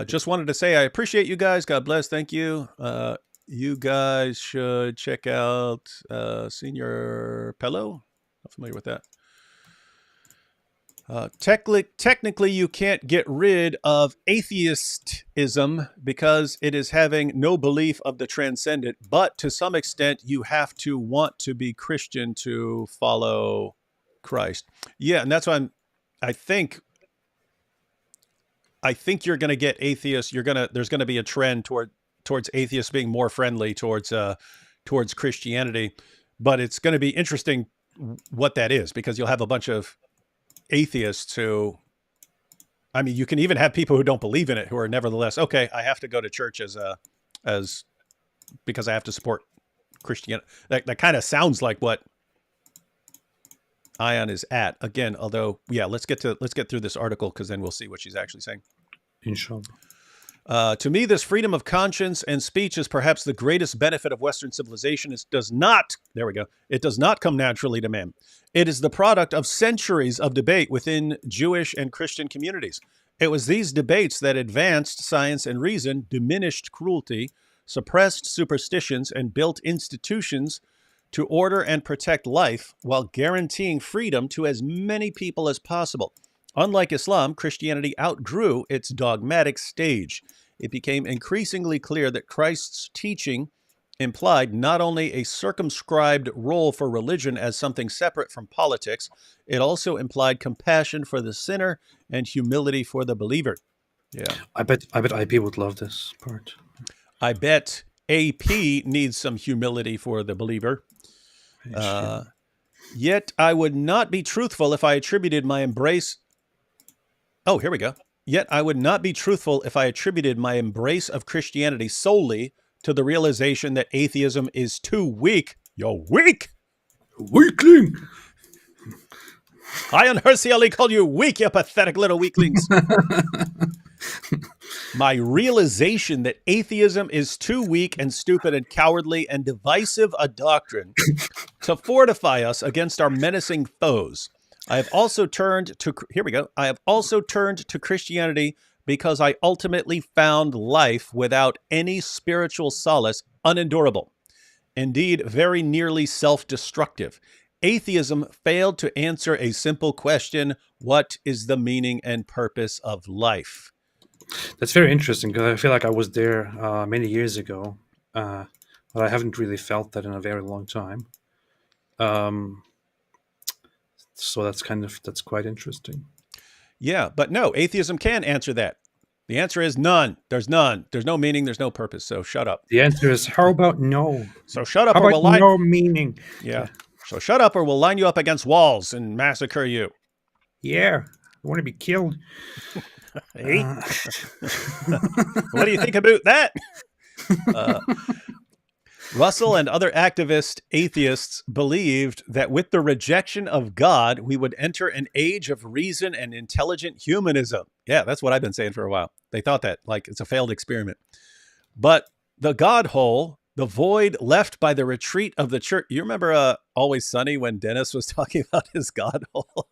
Just wanted to say I appreciate you guys. God bless. Thank you. You guys should check out Senior Pello. I'm familiar with that. Technically, you can't get rid of atheistism because it is having no belief of the transcendent. But to some extent, you have to want to be Christian to follow Christ. Yeah, and that's why I think you're going to get atheists. There's going to be a trend towards atheists being more friendly towards Christianity. But it's going to be interesting what that is, because you'll have a bunch of atheists who, I mean, you can even have people who don't believe in it who are nevertheless, okay, I have to go to church because I have to support Christianity. That kind of sounds like what Ayaan is at. Again, although, let's get through this article, because then we'll see what she's actually saying. Inshallah. To me, this freedom of conscience and speech is perhaps the greatest benefit of Western civilization. It does not come naturally to man. It is the product of centuries of debate within Jewish and Christian communities. It was these debates that advanced science and reason, diminished cruelty, suppressed superstitions, and built institutions to order and protect life while guaranteeing freedom to as many people as possible. Unlike Islam, Christianity outgrew its dogmatic stage. It became increasingly clear that Christ's teaching implied not only a circumscribed role for religion as something separate from politics, it also implied compassion for the sinner and humility for the believer. Yeah. I bet IP would love this part. I bet AP needs some humility for the believer. Yet I would not be truthful if I attributed my embrace. Oh, here we go. Yet I would not be truthful if I attributed my embrace of Christianity solely to the realization that atheism is too weak. You're weak! Weakling! Ayaan Hirsi Ali called you weak, you pathetic little weaklings. My realization that atheism is too weak and stupid and cowardly and divisive a doctrine to fortify us against our menacing foes. I have also turned to Christianity because I ultimately found life without any spiritual solace unendurable. Indeed, very nearly self-destructive. Atheism failed to answer a simple question: what is the meaning and purpose of life? That's very interesting because I feel like I was there many years ago, but I haven't really felt that in a very long time. So that's quite interesting. Yeah, but no, atheism can answer that. The answer is none. There's none. There's no meaning. There's no purpose. So shut up. The answer is how about no? So shut up How or about we'll no meaning? Yeah. So shut up or we'll line you up against walls and massacre you. Yeah, I want to be killed. Hey. What do you think about that? Russell and other activist atheists believed that with the rejection of God, we would enter an age of reason and intelligent humanism. Yeah, that's what I've been saying for a while. They thought that, like, it's a failed experiment. But the God hole, the void left by the retreat of the church. You remember Always Sunny when Dennis was talking about his God hole?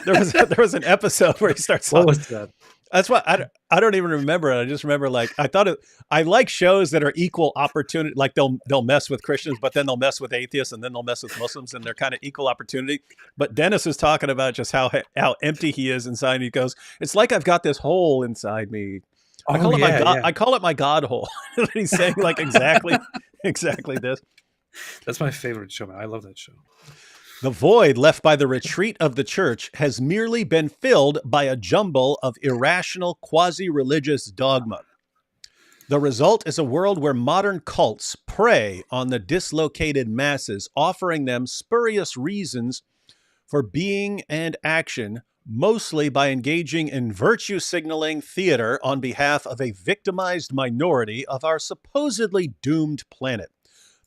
there was an episode where he starts talking. What was that? That's why I don't even remember it. I just remember, like, I like shows that are equal opportunity. Like they'll mess with Christians, but then they'll mess with atheists, and then they'll mess with Muslims, and they're kind of equal opportunity. But Dennis is talking about just how empty he is inside. He goes, "It's like I've got this hole inside me. I call it my God hole." He's saying like exactly this. That's my favorite show, man. I love that show. The void left by the retreat of the church has merely been filled by a jumble of irrational quasi-religious dogma. The result is a world where modern cults prey on the dislocated masses, offering them spurious reasons for being and action, mostly by engaging in virtue signaling theater on behalf of a victimized minority of our supposedly doomed planet.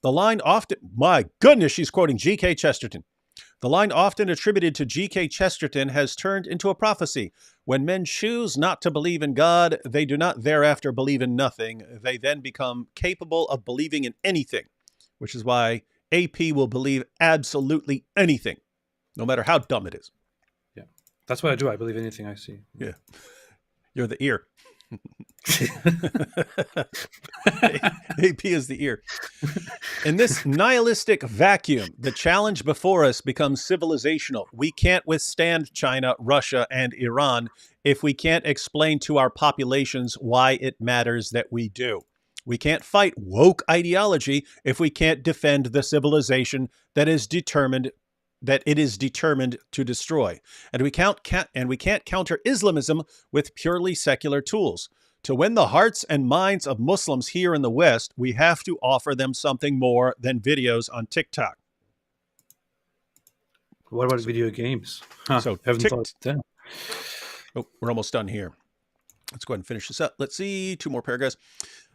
The line often, my goodness, she's quoting G.K. Chesterton. The line often attributed to G.K. Chesterton has turned into a prophecy. When men choose not to believe in God, they do not thereafter believe in nothing. They then become capable of believing in anything, which is why AP will believe absolutely anything, no matter how dumb it is. Yeah, that's what I do. I believe anything I see. Yeah. You're the ear. AP is the ear. In this nihilistic vacuum, the challenge before us becomes civilizational. We can't withstand China, Russia, and Iran if we can't explain to our populations why it matters that we do. We can't fight woke ideology if we can't defend the civilization that is determined to destroy. And we can't counter Islamism with purely secular tools. To win the hearts and minds of Muslims here in the West, we have to offer them something more than videos on TikTok. What about video games? So haven't thought of that. Oh, we're almost done here. Let's go ahead and finish this up. Let's see, 2 more paragraphs.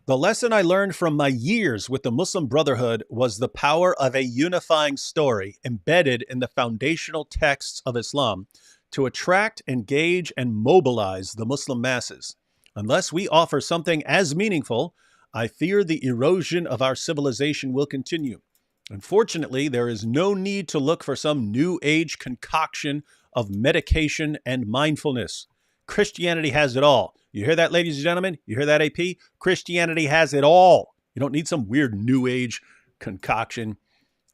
The lesson I learned from my years with the Muslim Brotherhood was the power of a unifying story embedded in the foundational texts of Islam to attract, engage, and mobilize the Muslim masses. Unless we offer something as meaningful, I fear the erosion of our civilization will continue. Unfortunately, there is no need to look for some new age concoction of medication and mindfulness. Christianity has it all. You hear that, ladies and gentlemen? You hear that, AP? Christianity has it all. You don't need some weird new age concoction,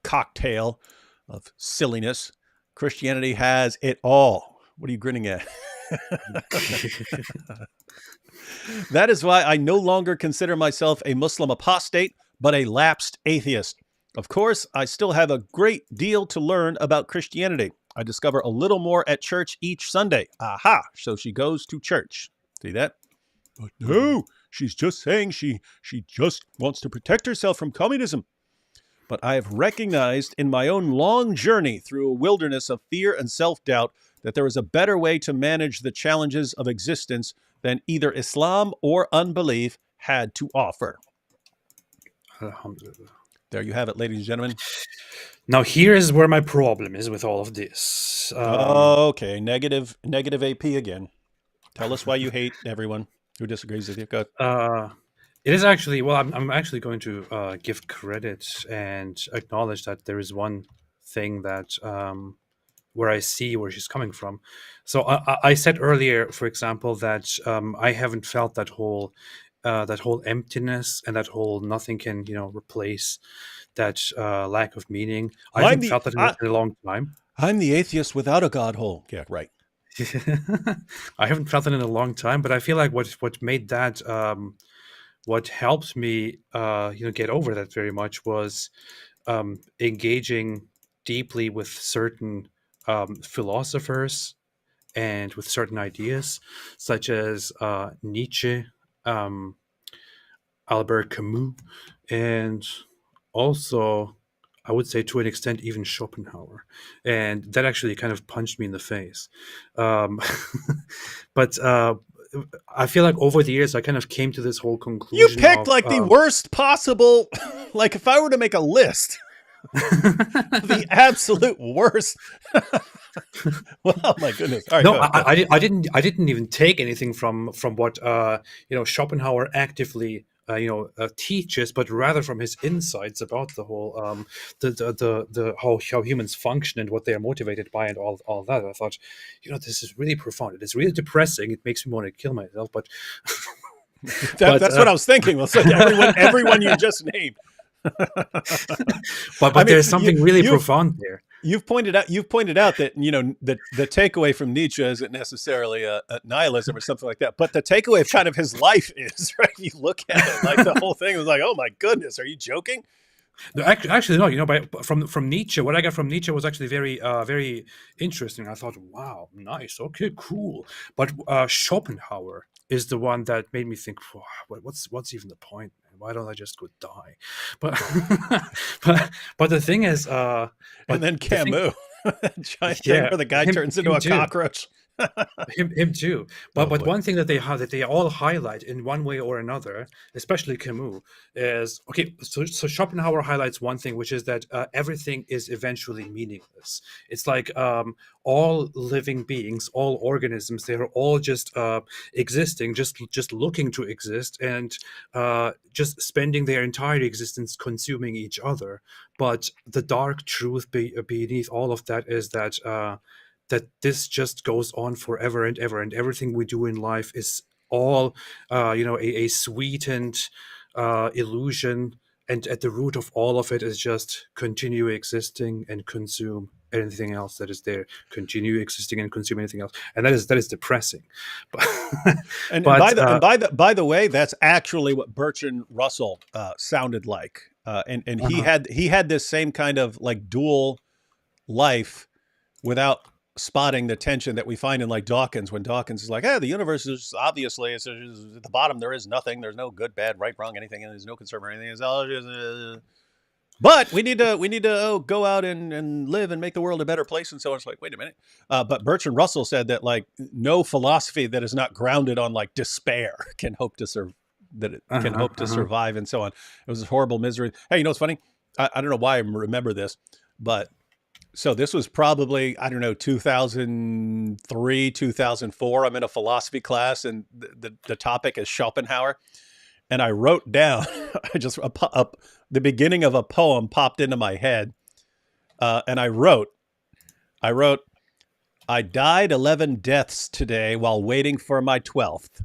cocktail of silliness. Christianity has it all. What are you grinning at? That is why I no longer consider myself a Muslim apostate, but a lapsed atheist. Of course, I still have a great deal to learn about Christianity. I discover a little more at church each Sunday. Aha! So she goes to church. See that? But no, she's just saying she just wants to protect herself from communism. But I have recognized in my own long journey through a wilderness of fear and self-doubt that there is a better way to manage the challenges of existence than either Islam or unbelief had to offer. Alhamdulillah. There you have it, ladies and gentlemen. Now here is where my problem is with all of this. Okay, negative AP again. Tell us why you hate everyone who disagrees with you. Go ahead. It is actually, well, I'm actually going to give credit and acknowledge that there is one thing that where I see where she's coming from. So I said earlier, for example, that I haven't felt that whole emptiness and that whole nothing can replace that lack of meaning. I haven't felt that in a long time. I'm the atheist without a God hole. Yeah, right. I haven't felt it in a long time, but I feel like what made that what helped me get over that very much was engaging deeply with certain philosophers and with certain ideas such as Nietzsche, Albert Camus, and also I would say to an extent even Schopenhauer, and that actually kind of punched me in the face. But I feel like over the years I kind of came to this whole conclusion. You picked the worst possible. Like if I were to make a list, the absolute worst. Well, my goodness! All right, no, I didn't even take anything from what Schopenhauer actively teaches, but rather from his insights about the whole the how humans function and what they are motivated by and all that. I thought, this is really profound. It is really depressing. It makes me want to kill myself. But that's what I was thinking. Well, it's like everyone you just named. but there's something really profound there. You've pointed out that the takeaway from Nietzsche isn't necessarily a nihilism or something like that, but the takeaway of kind of his life is, right? You look at it, like the whole thing was like, oh my goodness, are you joking? No, actually, no. From Nietzsche, what I got from Nietzsche was actually very, very interesting. I thought, wow, nice, okay, cool. But Schopenhauer is the one that made me think, what's even the point? Why don't I just go die? But the thing is, and then Camus, giant thing where the guy turns into a cockroach. him too. But one thing that they all highlight in one way or another, especially Camus, is okay. So Schopenhauer highlights one thing, which is that everything is eventually meaningless. It's like all living beings, all organisms, they are all just existing, just looking to exist, and just spending their entire existence consuming each other. But the dark truth beneath all of that is that this just goes on forever and ever, and everything we do in life is all a sweetened illusion, and at the root of all of it is just continue existing and consume anything else that is there, continue existing and consume anything else, and that is depressing. By the way, that's actually what Bertrand Russell sounded like, and he had this same kind of like dual life without spotting the tension that we find in like Dawkins, when Dawkins is like, the universe is obviously at the bottom. There is nothing. There's no good, bad, right, wrong, anything. And there's no concern or anything. It's all just, but we need to go out and live and make the world a better place. And so it's like, wait a minute. But Bertrand Russell said that like no philosophy that is not grounded on like despair can hope to survive and so on. It was a horrible misery. Hey, what's funny? I don't know why I remember this, but So this was probably, I don't know, 2003, 2004. I'm in a philosophy class, and the topic is Schopenhauer. And I wrote down, the beginning of a poem popped into my head. And I wrote, I died 11 deaths today while waiting for my 12th.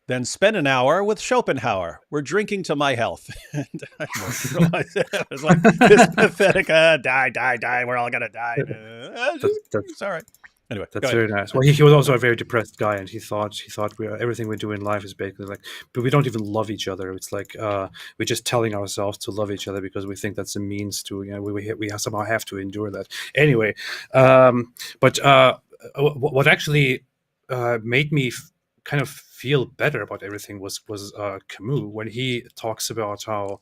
Then spent an hour with Schopenhauer. We're drinking to my health. And I realized it was like this pathetic, die. We're all going to die. It's all right. Anyway, That's very nice. Well, he was also a very depressed guy, and he thought everything we do in life is basically like, but we don't even love each other. It's like we're just telling ourselves to love each other because we think that's a means to, we somehow have to endure that. Anyway, but what actually made me kind of feel better about everything was Camus, when he talks about how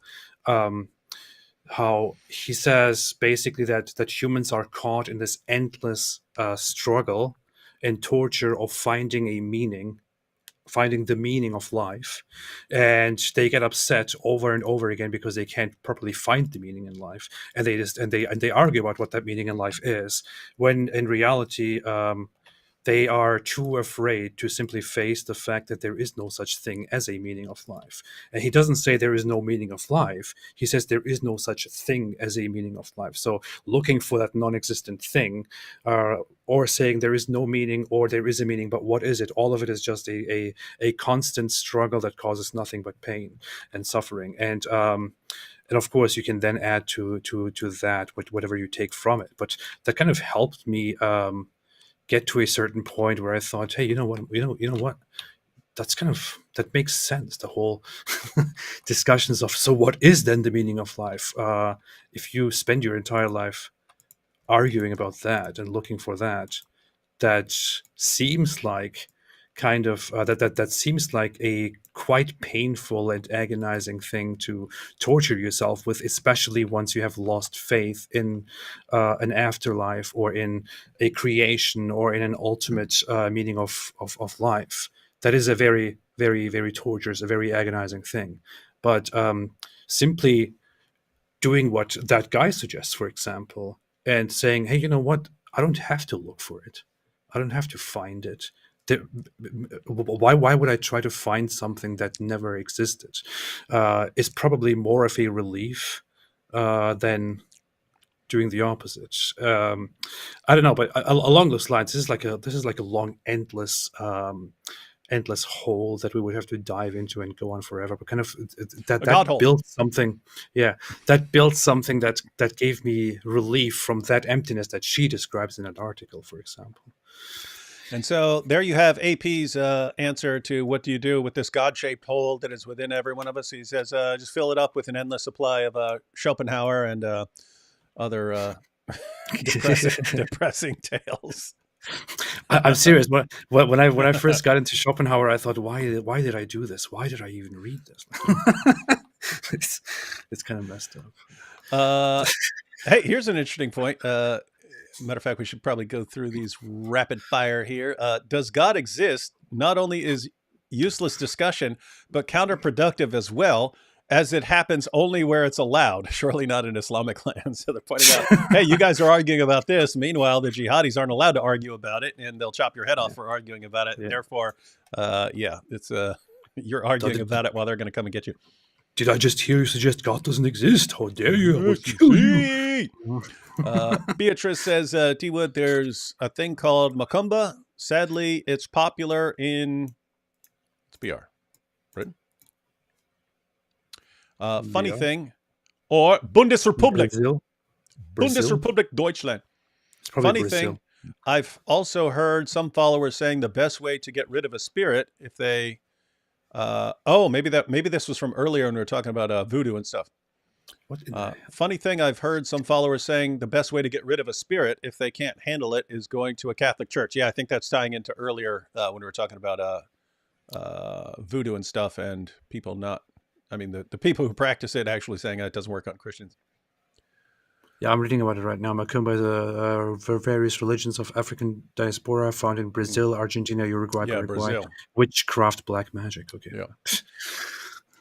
he says basically that humans are caught in this endless struggle and torture of finding the meaning of life, and they get upset over and over again because they can't properly find the meaning in life, and they argue about what that meaning in life is, when in reality they are too afraid to simply face the fact that there is no such thing as a meaning of life. And he doesn't say there is no meaning of life. He says there is no such thing as a meaning of life. So looking for that non-existent thing, or saying there is no meaning or there is a meaning, but what is it? All of it is just a constant struggle that causes nothing but pain and suffering. And of course, you can then add to that whatever you take from it. But that kind of helped me get to a certain point where I thought, hey, you know what? That makes sense. The whole discussions of, so what is then the meaning of life? If you spend your entire life arguing about that and looking for that seems like that seems like a quite painful and agonizing thing to torture yourself with, especially once you have lost faith in an afterlife or in a creation or in an ultimate meaning of life. That is a very, very, very torturous, a very agonizing thing. But simply doing what that guy suggests, for example, and saying, hey, you know what? I don't have to look for it. I don't have to find it. Why would I try to find something that never existed? Is probably more of a relief than doing the opposite. I don't know, but along those lines, this is like a long, endless hole that we would have to dive into and go on forever. But kind of that built something, that built something that gave me relief from that emptiness that she describes in that article, for example. And so there you have AP's answer to what do you do with this God-shaped hole that is within every one of us. He says, just fill it up with an endless supply of Schopenhauer and other depressing tales. I'm serious. When I first got into Schopenhauer, I thought, why did I do this? Why did I even read this? It's kind of messed up. Hey, here's an interesting point. Matter of fact, we should probably go through these rapid fire here. Does God exist? Not only is useless discussion, but counterproductive as well, as it happens only where it's allowed. Surely not in Islamic lands. So they're pointing out, hey, you guys are arguing about this. Meanwhile, the jihadis aren't allowed to argue about it, and they'll chop your head off for arguing about it. Yeah. Therefore, it's you're arguing about it while they're going to come and get you. Did I just hear you suggest God doesn't exist? How dare you? I will kill you. Beatrice says, T-Wood, there's a thing called Macumba. Sadly, it's popular in BR. Britain. Funny thing. Or Bundesrepublik. Brazil. Bundesrepublik Deutschland. Funny Brazil. thing, I've also heard some followers saying the best way to get rid of a spirit if they... maybe this was from earlier when we were talking about voodoo and stuff. Funny thing, I've heard some followers saying the best way to get rid of a spirit if they can't handle it is going to a Catholic church. Yeah, I think that's tying into earlier when we were talking about voodoo and stuff, and people not, I mean, the people who practice it actually saying it doesn't work on Christians. Yeah, I'm reading about it right now. Macumba is various religions of African diaspora found in Brazil, Argentina, Uruguay, Paraguay. Brazil. Witchcraft, black magic. Okay. Yeah.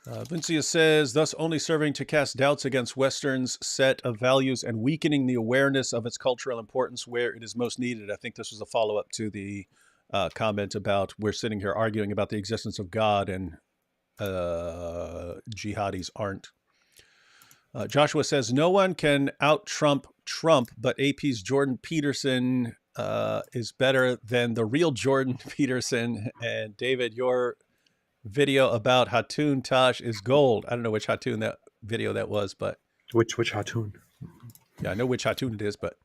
Vincia says, thus only serving to cast doubts against Western's set of values and weakening the awareness of its cultural importance where it is most needed. I think this was a follow-up to the comment about we're sitting here arguing about the existence of God and jihadis aren't. Joshua says, no one can out-Trump Trump, but AP's Jordan Peterson is better than the real Jordan Peterson. And David, your video about Hatun Tash is gold. I don't know which Hatun that video that was, but... Which Hatun? Yeah, I know which Hatun it is, but...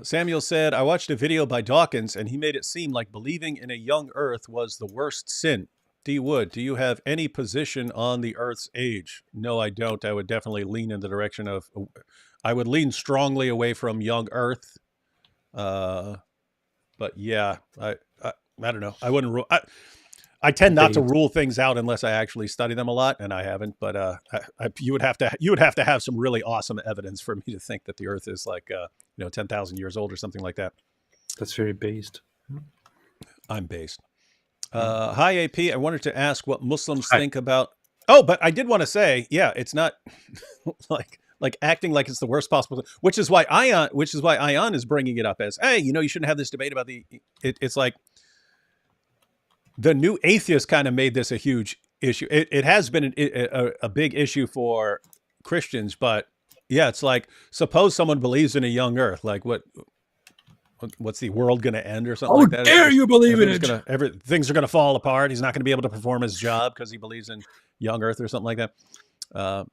Samuel said, I watched a video by Dawkins, and he made it seem like believing in a young Earth was the worst sin. D. Wood, do you have any position on the Earth's age? No, I don't. I would definitely lean in the direction of... I would lean strongly away from young Earth. But yeah, I don't know. I wouldn't... I tend not to rule things out unless I actually study them a lot, and I haven't. But you would have to have some really awesome evidence for me to think that the Earth is like 10,000 years old or something like that. That's very based. I'm based. Hi AP. I wanted to ask what Muslims think about. Oh, but I did want to say, yeah, it's not like acting like it's the worst possible. Which is why Ayaan is bringing it up as, hey, you shouldn't have this debate about the. It's like. The new atheists kind of made this a huge issue. It has been a big issue for Christians, but yeah, it's like, suppose someone believes in a young Earth, like what's the world going to end or something like that? How dare you believe in it? Things are going to fall apart. He's not going to be able to perform his job because he believes in young Earth or something like that.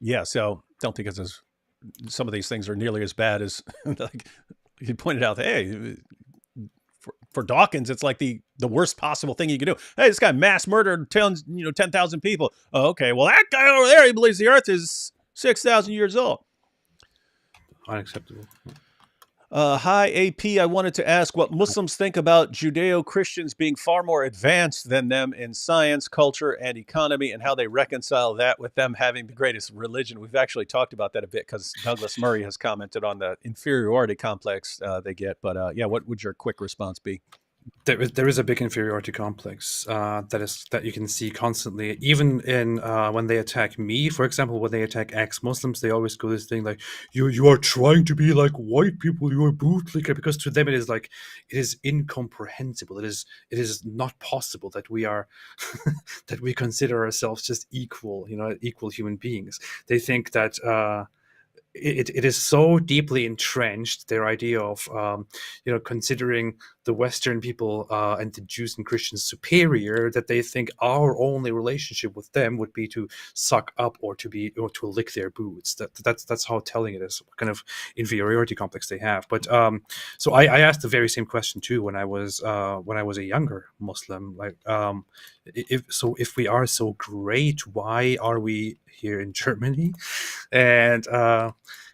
Yeah, so don't think some of these things are nearly as bad as like you pointed out. Hey, for Dawkins, it's like the worst possible thing you could do. Hey, this guy mass murdered 10,000 people. Oh, okay, well, that guy over there, he believes the Earth is 6,000 years old. Unacceptable. Hi, AP. I wanted to ask what Muslims think about Judeo-Christians being far more advanced than them in science, culture, and economy, and how they reconcile that with them having the greatest religion. We've actually talked about that a bit because Douglas Murray has commented on the inferiority complex they get. But yeah, what would your quick response be? There is a big inferiority complex that you can see constantly, even in when they attack me, for example. When they attack ex-Muslims, they always go this thing like, you are trying to be like white people, you are bootlicker, because to them it is incomprehensible. It is not possible that we are that we consider ourselves just equal human beings. They think that it is so deeply entrenched, their idea of considering the Western people and the Jews and Christians superior, that they think our only relationship with them would be to suck up or to lick their boots. That's how telling it is, what kind of inferiority complex they have. But so I asked the very same question too when I was a younger Muslim, like if we are so great, why are we here in Germany? And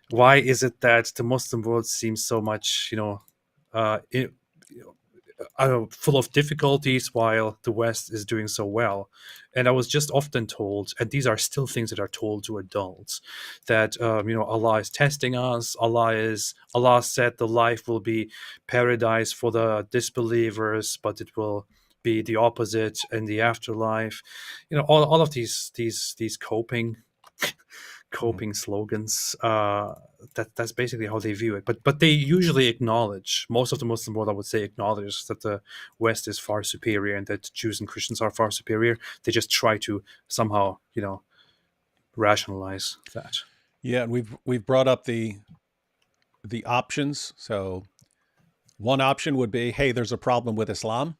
why is it that the Muslim world seems so much, full of difficulties while the West is doing so well? And I was just often told, and these are still things that are told to adults, that Allah is testing us. Allah said the life will be paradise for the disbelievers, but it will be the opposite in the afterlife. All of these coping slogans. That's basically how they view it. But they usually acknowledge, most of the Muslim world, I would say, acknowledges that the West is far superior and that Jews and Christians are far superior. They just try to somehow, rationalize that. Yeah, and we've brought up the options. So one option would be, hey, there's a problem with Islam,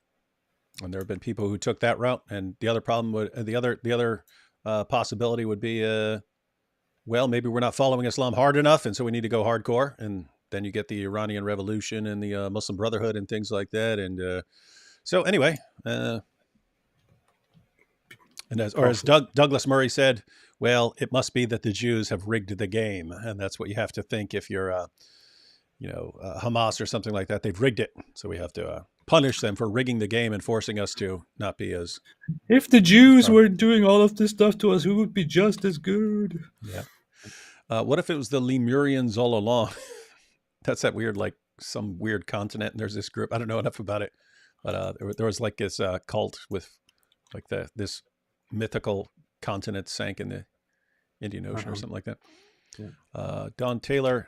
and there have been people who took that route. And the other possibility would be, well, maybe we're not following Islam hard enough, and so we need to go hardcore. And then you get the Iranian Revolution and the Muslim Brotherhood and things like that. And so anyway, and as Douglas Murray said, well, it must be that the Jews have rigged the game, and that's what you have to think if you're, Hamas or something like that. They've rigged it, so we have to punish them for rigging the game and forcing us to not be as. If the Jews were doing all of this stuff to us, we would be just as good. Yeah. What if it was the Lemurians all along? That's that weird, like some weird continent, and there's this group. I don't know enough about it, but there was like this cult with like this mythical continent sank in the Indian Ocean or something like that. Yeah. Don Taylor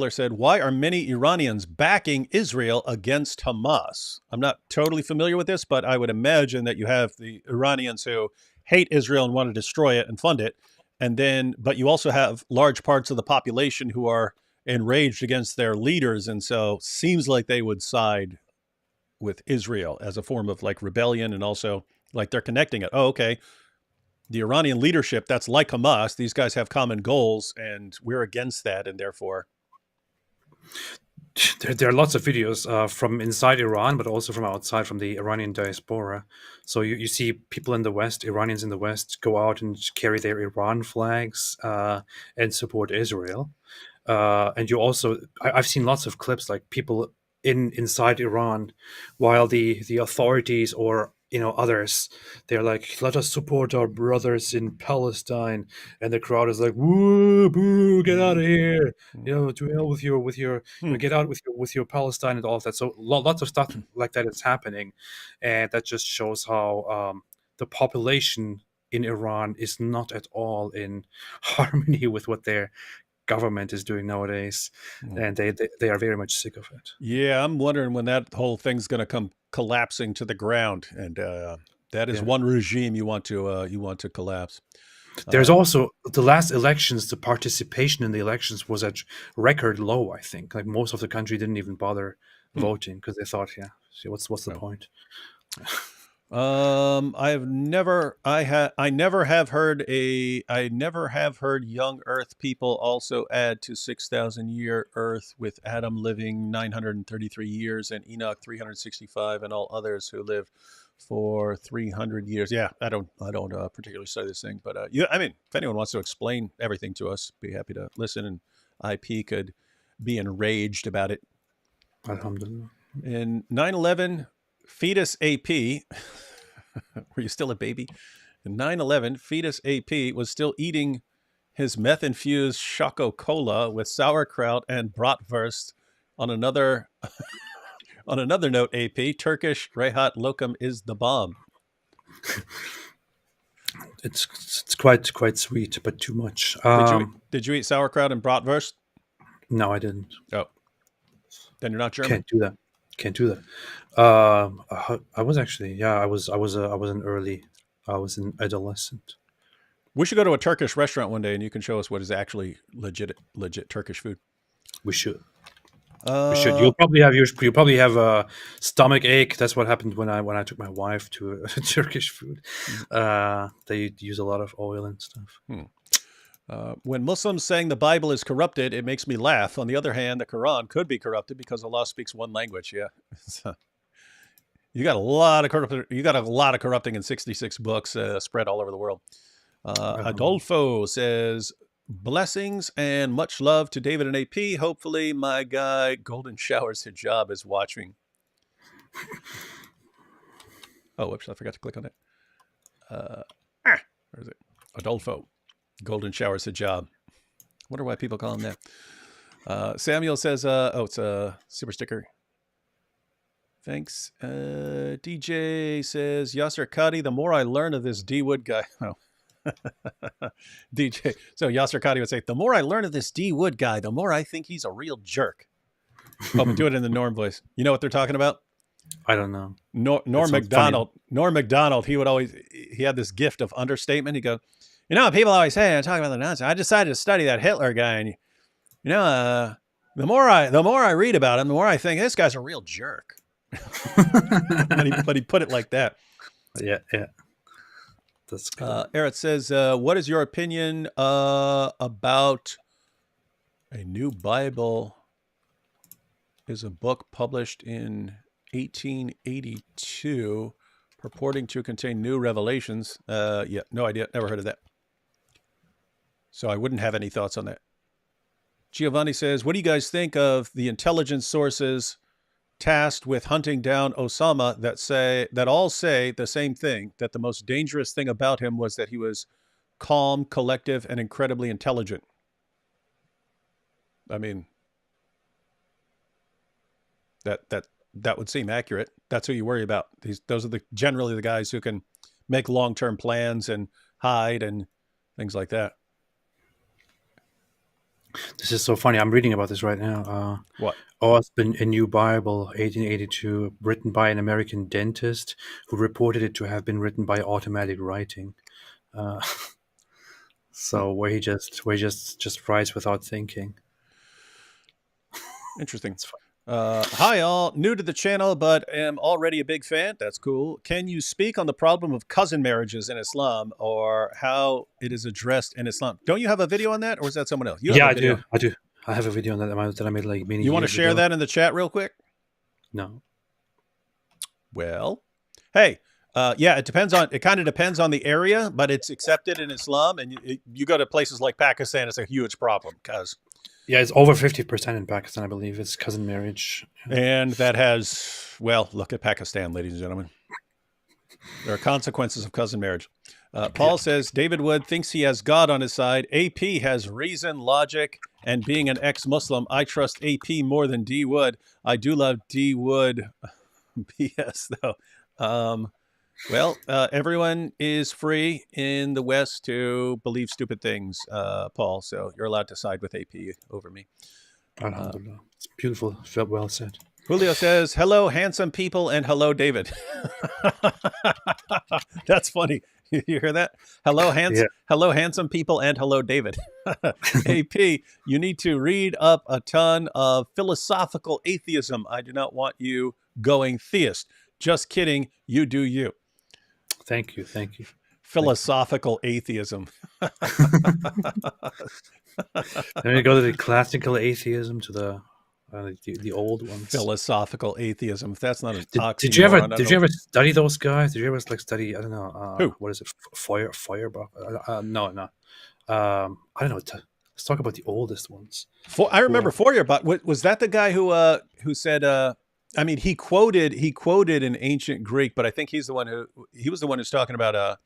said, why are many Iranians backing Israel against Hamas? I'm not totally familiar with this, but I would imagine that you have the Iranians who hate Israel and want to destroy it and fund it. But you also have large parts of the population who are enraged against their leaders. And so seems like they would side with Israel as a form of like rebellion. And also like they're connecting it. Oh, okay. The Iranian leadership, that's like Hamas. These guys have common goals and we're against that. And therefore, there are lots of videos from inside Iran, but also from outside, from the Iranian diaspora. So you see people in the West, Iranians in the West, go out and carry their Iran flags and support Israel. And you also, I've seen lots of clips like people inside Iran, while the authorities or others, they're like, let us support our brothers in Palestine, and the crowd is like, woo, boo, get out of here, to hell with your get out with your Palestine and all of that. So lots of stuff like that is happening, and that just shows how the population in Iran is not at all in harmony with what their government is doing nowadays, and they are very much sick of it. Yeah, I'm wondering when that whole thing's going to come collapsing to the ground, and that is one regime you want to collapse. There's also the last elections. The participation in the elections was at record low. I think like most of the country didn't even bother voting because they thought, what's the point? I never have heard young Earth people also add to 6,000 year Earth, with Adam living 933 years and Enoch 365 and all others who live for 300 years. Yeah, I don't particularly study this thing, but if anyone wants to explain everything to us, be happy to listen, and IP could be enraged about it. Alhamdulillah. In 9/11, fetus AP, were you still a baby? In 9/11, fetus AP was still eating his meth-infused Choco Cola with sauerkraut and bratwurst. On another note, AP, Turkish Rehat Lokum is the bomb. It's quite sweet, but too much. Did you eat sauerkraut and bratwurst? No, I didn't. Oh, then you're not German. Can't do that. I was actually, I was an adolescent. We should go to a Turkish restaurant one day, and you can show us what is actually legit Turkish food. We should. You'll probably have a stomach ache. That's what happened when I took my wife to Turkish food. They use a lot of oil and stuff. When Muslims saying the Bible is corrupted, it makes me laugh. On the other hand, the Quran could be corrupted because Allah speaks one language. Yeah, you got a lot of corrupting in 66 books spread all over the world. Adolfo says, blessings and much love to David and AP. Hopefully, my guy Golden Showers Hijab is watching. Oh, whoops! I forgot to click on it. Where is it? Adolfo. Golden Showers Hijab. Wonder why people call him that. Samuel says, it's a super sticker. Thanks. DJ says, Yasser Qadi, the more I learn of this D Wood guy. Oh. DJ. So Yasser Qadi would say, the more I learn of this D Wood guy, the more I think he's a real jerk. Oh, but do it in the Norm voice. You know what they're talking about? I don't know. Norm Macdonald. Norm Macdonald, he had this gift of understatement. He goes, people always say, I'm talking about the nonsense. I decided to study that Hitler guy, and the more I read about him, the more I think this guy's a real jerk. but he put it like that. Yeah. That's good. Eric says, what is your opinion about a new Bible? Is a book published in 1882 purporting to contain new revelations. No idea. Never heard of that. So I wouldn't have any thoughts on that. Giovanni says, what do you guys think of the intelligence sources tasked with hunting down Osama that all say the same thing, that the most dangerous thing about him was that he was calm, collective, and incredibly intelligent? I mean, that would seem accurate. That's who you worry about. Those are generally the guys who can make long-term plans and hide and things like that. This is so funny. I'm reading about this right now. What? Osborne, a New Bible, 1882, written by an American dentist who reported it to have been written by automatic writing. So where he just writes without thinking. Interesting. Hi all, new to the channel, but am already a big fan. That's cool. Can you speak on the problem of cousin marriages in Islam, or how it is addressed in Islam? Don't you have a video on that, or is that someone else? You have Yeah, a I video. do. I have a video on that I made like many You want to years share ago. that in the chat real quick? No. Well, hey, yeah, it kind of depends on the area, but it's accepted in Islam, and you go to places like Pakistan, it's a huge problem because. Yeah, it's over 50% in Pakistan, I believe. It's cousin marriage. And that has, well, look at Pakistan, ladies and gentlemen. There are consequences of cousin marriage. Paul says, David Wood thinks he has God on his side. AP has reason, logic, and being an ex-Muslim, I trust AP more than D Wood. I do love D Wood. BS, though. Well, everyone is free in the West to believe stupid things, Paul. So you're allowed to side with AP over me. Alhamdulillah. It's beautiful. Felt well said. Julio says, hello, handsome people, and hello, David. That's funny. You hear that? Hello, handsome people, and hello, David. AP, you need to read up a ton of philosophical atheism. I do not want you going theist. Just kidding. You do you. Thank you. Philosophical atheism. Then we go to the classical atheism, to the old ones. Philosophical atheism. If that's not an oxymoron, Did you ever study those guys? Did you ever study? I don't know. Who? What is it? Feuerbach? No. I don't know. Let's talk about the oldest ones. I remember Feuerbach. Was that the guy who said? I mean, he quoted an ancient Greek, but I think he was the one who's talking about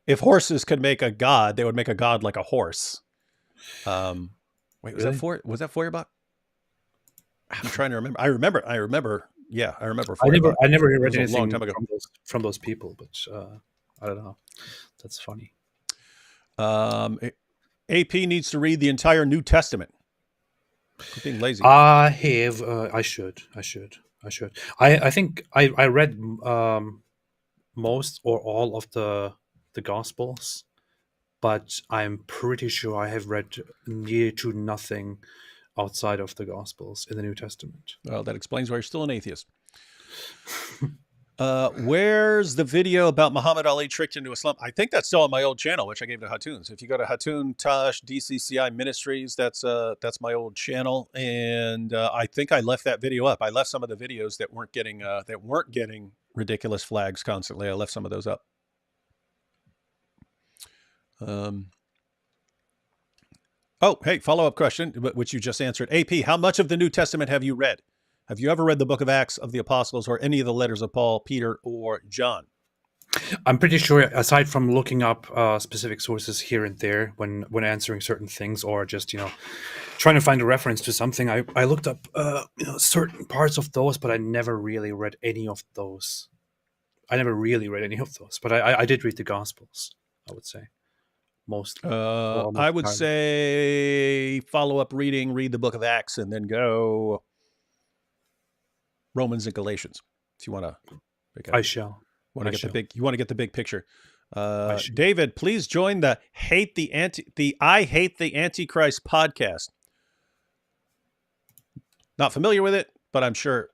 if horses could make a god, they would make a god like a horse. Wait, was that Feuerbach? I'm trying to remember. I remember. Yeah, I remember. Feuerbach. I never read It was a long anything time ago. from those people, but I don't know. That's funny. AP needs to read the entire New Testament. I'm being lazy. I have. I should. I think I read most or all of the Gospels, but I'm pretty sure I have read near to nothing outside of the Gospels in the New Testament. Well, that explains why you're still an atheist. Where's the video about Muhammad Ali tricked into Islam? I think that's still on my old channel, which I gave to Hatun. So if you go to Hatun Tosh DCCI Ministries, that's my old channel, and I think I left that video up. I left some of the videos that weren't getting ridiculous flags constantly. I left some of those up. Oh, hey, follow-up question, which you just answered. AP, how much of the New Testament have you read? Have you ever read the book of Acts of the Apostles or any of the letters of Paul, Peter, or John? I'm pretty sure, aside from looking up specific sources here and there when answering certain things, or just trying to find a reference to something, I looked up certain parts of those, but I never really read any of those. But I did read the Gospels, I would say. Most. I would say follow-up reading, read the book of Acts, and then go Romans and Galatians. If you want to, I shall. You want to get the big picture. David, please join the I Hate the Antichrist podcast. Not familiar with it, but I'm sure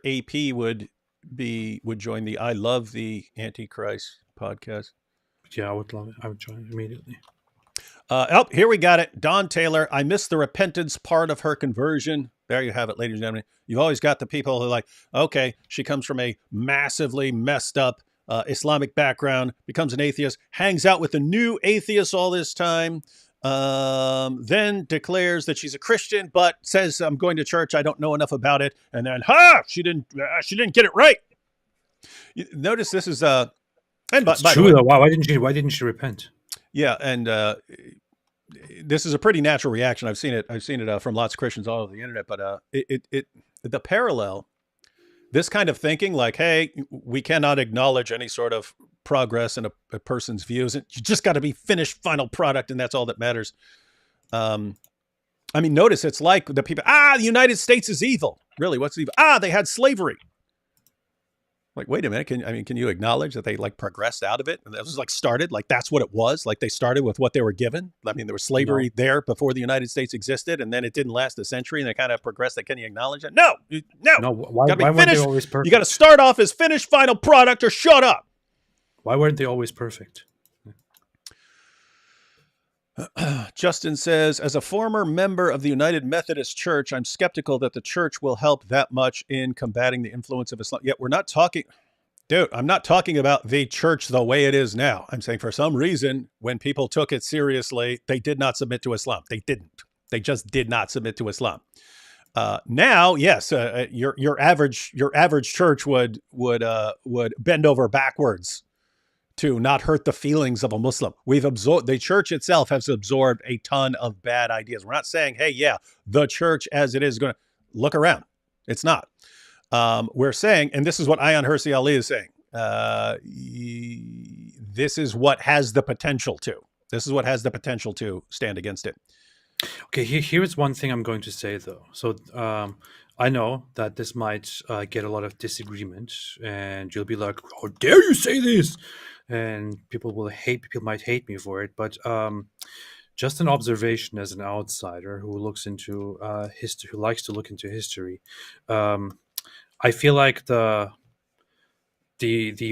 AP would join the I Love the Antichrist podcast. Yeah, I would love it. I would join immediately. Here we got it. Dawn Taylor. I missed the repentance part of her conversion. There you have it, ladies and gentlemen. You've always got the people who are like, okay, she comes from a massively messed up Islamic background, becomes an atheist, hangs out with the new atheists all this time, then declares that she's a Christian, but says, I'm going to church. I don't know enough about it. And then, she didn't get it right. Notice this is, and by true, the way, though. Why didn't she repent? Yeah, and this is a pretty natural reaction. I've seen it from lots of Christians all over the internet. But the parallel, this kind of thinking, like, hey, we cannot acknowledge any sort of progress in a person's views. You just got to be finished final product, and that's all that matters. I mean, notice it's like the people, the United States is evil. Really, what's evil? They had slavery. Like, wait a minute. Can you acknowledge that they like progressed out of it? And that was like started, like that's what it was. Like they started with what they were given. I mean, there was slavery there before the United States existed, and then it didn't last a century, and they kind of progressed. Can you acknowledge that? No. Why gotta be weren't they always perfect? You got to start off as finished final product, or shut up. Why weren't they always perfect? Justin says, as a former member of the United Methodist Church, I'm skeptical that the church will help that much in combating the influence of Islam. Yet we're not talking, dude, I'm not talking about the church the way it is now. I'm saying for some reason, when people took it seriously, they did not submit to Islam. They didn't. They just did not submit to Islam. Now, yes, your average church would bend over backwards to not hurt the feelings of a Muslim. The church itself has absorbed a ton of bad ideas. We're not saying, hey, yeah, the church as it is going to look around. It's not. We're saying, and this is what Ayaan Hirsi Ali is saying. This is what has the potential to. This is what has the potential to stand against it. Okay, here's one thing I'm going to say, though. So I know that this might get a lot of disagreement, and you'll be like, how dare you say this? And people might hate me for it. But just an observation as an outsider who looks into history, who likes to look into history, I feel like the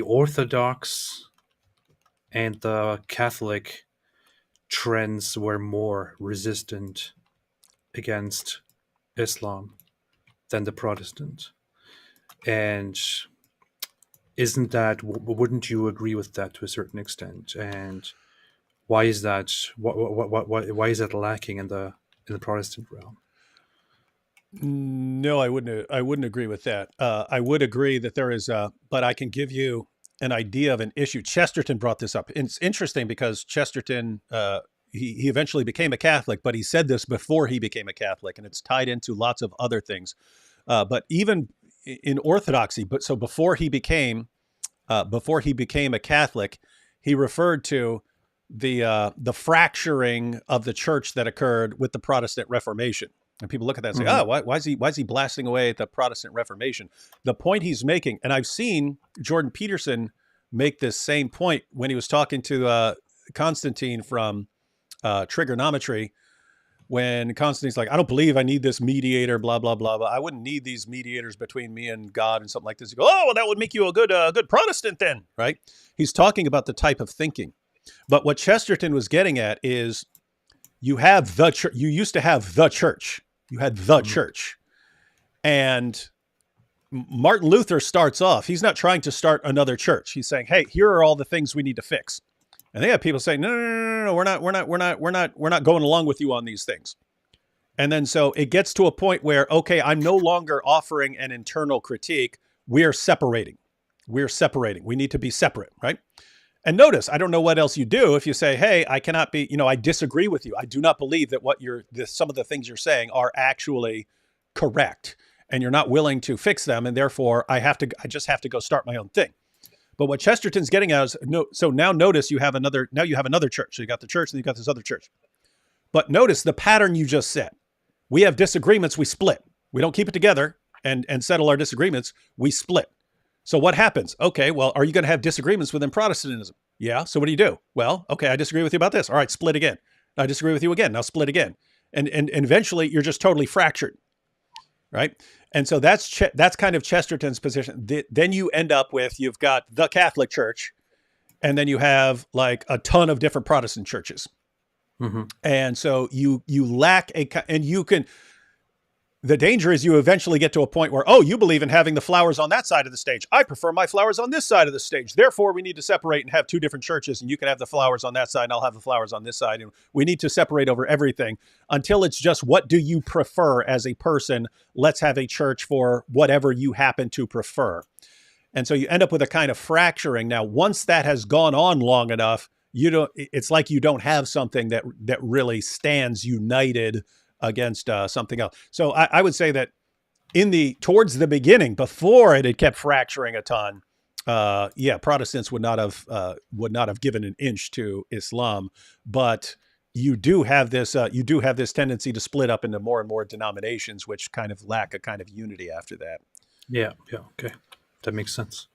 Orthodox and the Catholic trends were more resistant against Islam than the Protestant. And wouldn't you agree with that to a certain extent? And why is that? Why is that lacking in the Protestant realm? No, I wouldn't agree with that. I would agree that there is but I can give you an idea of an issue. Chesterton brought this up. It's interesting because Chesterton, he eventually became a Catholic, but he said this before he became a Catholic, and it's tied into lots of other things. But even in Orthodoxy, before he became a Catholic, he referred to the fracturing of the church that occurred with the Protestant Reformation. And people look at that and say, why is he blasting away at the Protestant Reformation? The point he's making, and I've seen Jordan Peterson make this same point when he was talking to Constantine from Trigonometry, when Constantine's like, I don't believe I need this mediator, blah, blah, blah, blah. I wouldn't need these mediators between me and God and something like this. You go, well, that would make you a good Protestant then, right? He's talking about the type of thinking. But what Chesterton was getting at is you have the church. You used to have the church. You had the church. And Martin Luther starts off, he's not trying to start another church. He's saying, hey, here are all the things we need to fix. And they have people saying, no, we're not going along with you on these things. And then so it gets to a point where, okay, I'm no longer offering an internal critique. We're separating. We need to be separate, right? And notice, I don't know what else you do if you say, hey, I cannot be, I disagree with you. I do not believe that some of the things you're saying are actually correct, and you're not willing to fix them. And therefore I just have to go start my own thing. But what Chesterton's getting at is, so now notice you have another church. So you got the church and you got this other church. But notice the pattern you just set. We have disagreements, we split. We don't keep it together and settle our disagreements, we split. So what happens? Okay, well, are you going to have disagreements within Protestantism? Yeah, so what do? Well, okay, I disagree with you about this. All right, split again. I disagree with you again. Now split again. And eventually you're just totally fractured, right? And so that's kind of Chesterton's position. Then you end up with, you've got the Catholic Church, and then you have like a ton of different Protestant churches. Mm-hmm. And so you lack the danger is you eventually get to a point where, you believe in having the flowers on that side of the stage. I prefer my flowers on this side of the stage. Therefore, we need to separate and have two different churches, and you can have the flowers on that side and I'll have the flowers on this side. And we need to separate over everything until it's just, what do you prefer as a person? Let's have a church for whatever you happen to prefer. And so you end up with a kind of fracturing. Now, once that has gone on long enough, it's like you don't have something that really stands united against something else. So I would say that towards the beginning, before it had kept fracturing a ton, Protestants would not have given an inch to Islam, but you do have this tendency to split up into more and more denominations, which kind of lack a kind of unity after that. Yeah. Okay, that makes sense.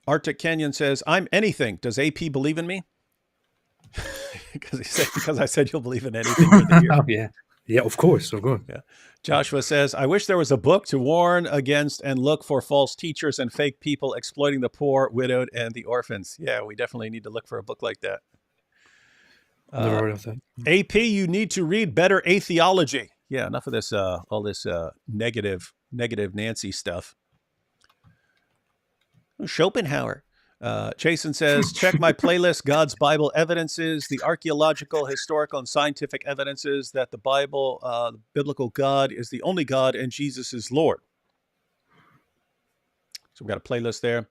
Arctic Canyon says, "I'm anything. Does AP believe in me?" because I said you'll believe in anything. You're the hero. Oh, yeah, of course. Yeah. Joshua says, "I wish there was a book to warn against and look for false teachers and fake people exploiting the poor, widowed, and the orphans." Yeah, we definitely need to look for a book like that. Never heard of that. AP, you need to read better atheology. Yeah, enough of this, all this negative Nancy stuff. Schopenhauer. Jason says, "Check my playlist, God's Bible Evidences, the archaeological, historical, and scientific evidences that the Bible, the biblical God is the only God and Jesus is Lord." So we've got a playlist there.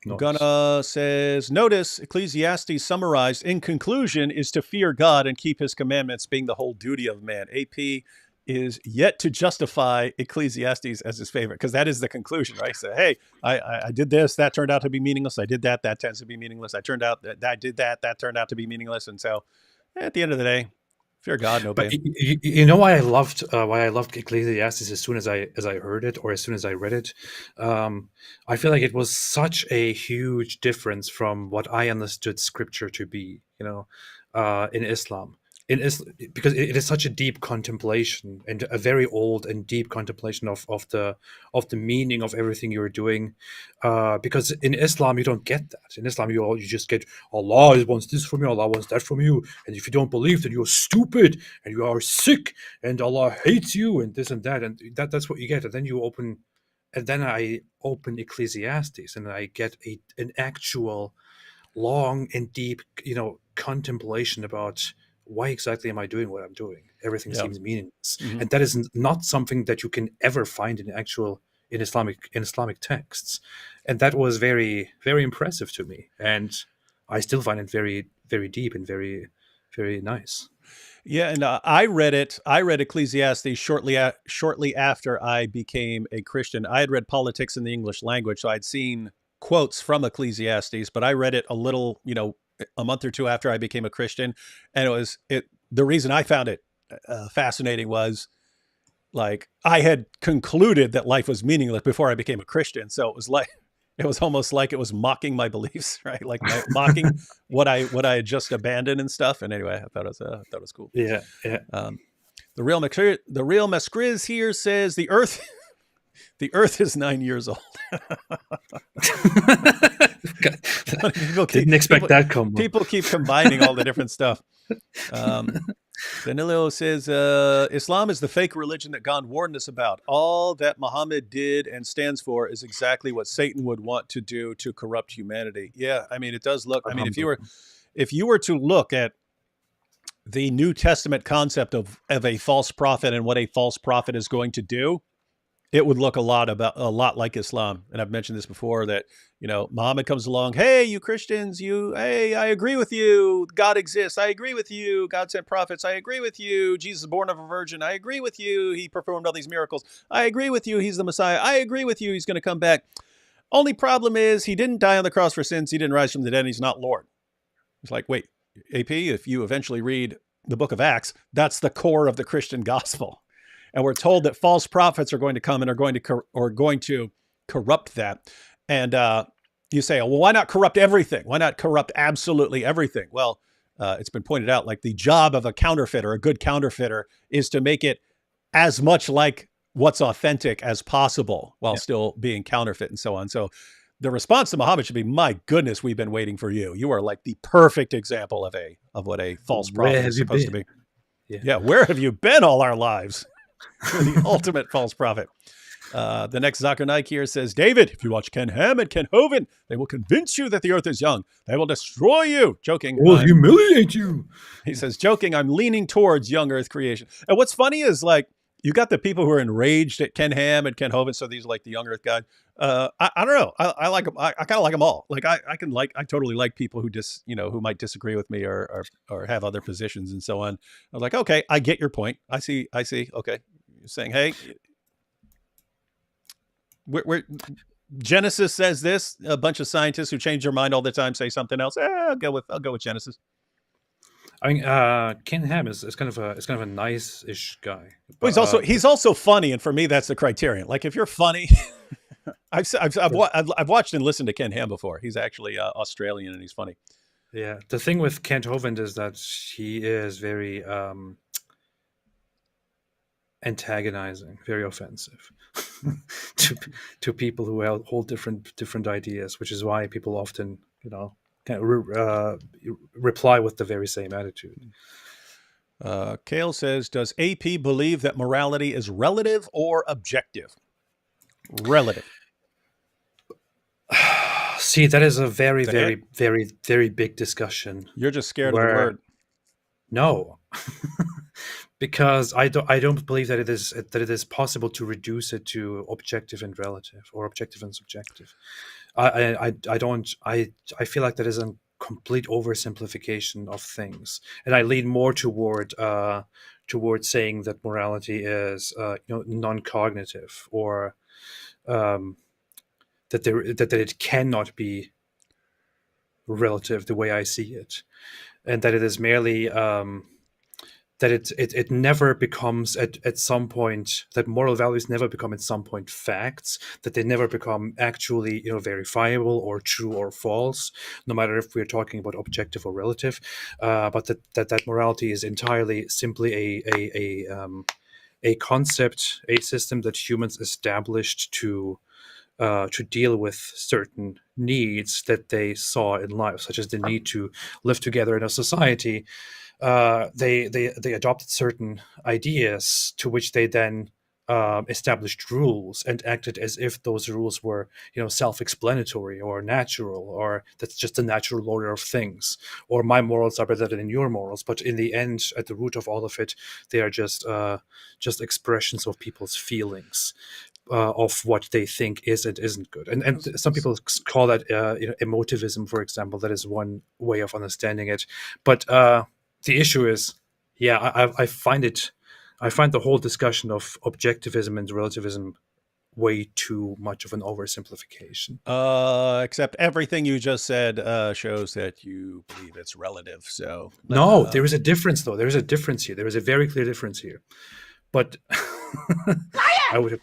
Nice. Gunna says, "Notice Ecclesiastes summarized in conclusion is to fear God and keep his commandments being the whole duty of man." AP is yet to justify Ecclesiastes as his favorite, because that is the conclusion, right? So, hey, I did this, that turned out to be meaningless. I did that tends to be meaningless. I did that turned out to be meaningless. And so at the end of the day, fear God, no But obey. you know why I loved Ecclesiastes as soon as I heard it, or as soon as I read it. I feel like it was such a huge difference from what I understood Scripture to be. In Islam. Because it is such a deep contemplation, and a very old and deep contemplation of the meaning of everything you're doing. Because in Islam you don't get that. In Islam you just get, Allah wants this from you, Allah wants that from you, and if you don't believe, then you're stupid and you are sick and Allah hates you and this and that, and that's what you get. And then I open Ecclesiastes and I get an actual long and deep contemplation about why exactly am I doing what I'm doing? Everything seems meaningless, and that is not something that you can ever find in Islamic texts. And that was very, very impressive to me, and I still find it very, very deep and very, very nice. Yeah, and I read Ecclesiastes shortly after I became a Christian. I had read Politics in the English Language, so I'd seen quotes from Ecclesiastes, but I read it a little, a month or two after I became a Christian. And the reason I found it fascinating was, like, I had concluded that life was meaningless before I became a Christian. So it was almost like it was mocking my beliefs, right? Like mocking what I had just abandoned and stuff. And anyway, I thought it was cool. Yeah. The real Mescriz here says the Earth is 9 years old. Didn't expect that combo. People keep combining all the different stuff. Danilo says, Islam is the fake religion that God warned us about. All that Muhammad did and stands for is exactly what Satan would want to do to corrupt humanity. Yeah, I mean, it does look. I mean, if you were to look at the New Testament concept of a false prophet and what a false prophet is going to do, it would look a lot like Islam. And I've mentioned this before, that, Muhammad comes along, hey, you Christians, hey, I agree with you. God exists. I agree with you. God sent prophets. I agree with you. Jesus is born of a virgin. I agree with you. He performed all these miracles. I agree with you. He's the Messiah. I agree with you. He's going to come back. Only problem is he didn't die on the cross for sins. He didn't rise from the dead. And he's not Lord. It's like, wait, AP, if you eventually read the book of Acts, that's the core of the Christian gospel. And we're told that false prophets are going to come and are going to corrupt that. And you say, well, why not corrupt everything? Why not corrupt absolutely everything? Well, it's been pointed out, like, the job of a good counterfeiter, is to make it as much like what's authentic as possible while still being counterfeit and so on. So the response to Muhammad should be, my goodness, we've been waiting for you. You are like the perfect example of what a false prophet is supposed to be. Yeah, where have you been all our lives? You're the ultimate false prophet. The next Zakir Naik here says, David, if you watch Ken Ham and Ken Hovind, they will convince you that the earth is young. They will destroy you. Joking. Will humiliate you. He says, joking, I'm leaning towards young earth creation. And what's funny is, like, you got the people who are enraged at Ken Ham and Ken Hovind. So these are like the young earth guys. I don't know. I like them. I kind of like them all. Like, I totally like people who might disagree with me or have other positions and so on. I was like, okay, I get your point. I see. Okay. You're saying, hey, We're Genesis says this. A bunch of scientists who change their mind all the time say something else. I'll go with Genesis. I mean, Ken Ham is kind of a nice-ish guy. Well, he's also funny, and for me, that's the criterion. Like, if you're funny, I've watched and listened to Ken Ham before. He's actually Australian, and he's funny. Yeah, the thing with Kent Hovind is that he is very antagonizing, very offensive to people who hold different ideas, which is why people often, kind of reply with the very same attitude. Kale says, does AP believe that morality is relative or objective? Relative. See, that is a very, very, very, very big discussion. You're just scared of the word. No, because I don't believe that it is possible to reduce it to objective and relative, or objective and subjective. I feel like that is a complete oversimplification of things, and I lean more toward saying that morality is non-cognitive, or that it cannot be relative the way I see it, and that it is merely that it never becomes at some point, that moral values never become at some point facts, that they never become actually verifiable or true or false, no matter if we're talking about objective or relative, but that morality is entirely simply a concept, a system that humans established to deal with certain needs that they saw in life, such as the need to live together in a society. They adopted certain ideas to which they then established rules and acted as if those rules were self-explanatory or natural, or that's just the natural order of things, or my morals are better than your morals. But in the end, at the root of all of it, they are just expressions of people's feelings, of what they think is and isn't good. And some people call that emotivism, for example. That is one way of understanding it. But the issue is, I find the whole discussion of objectivism and relativism way too much of an oversimplification. Except everything you just said shows that you believe it's relative. So no, there is a difference, though. There is a difference here. There is a very clear difference here. But I would have.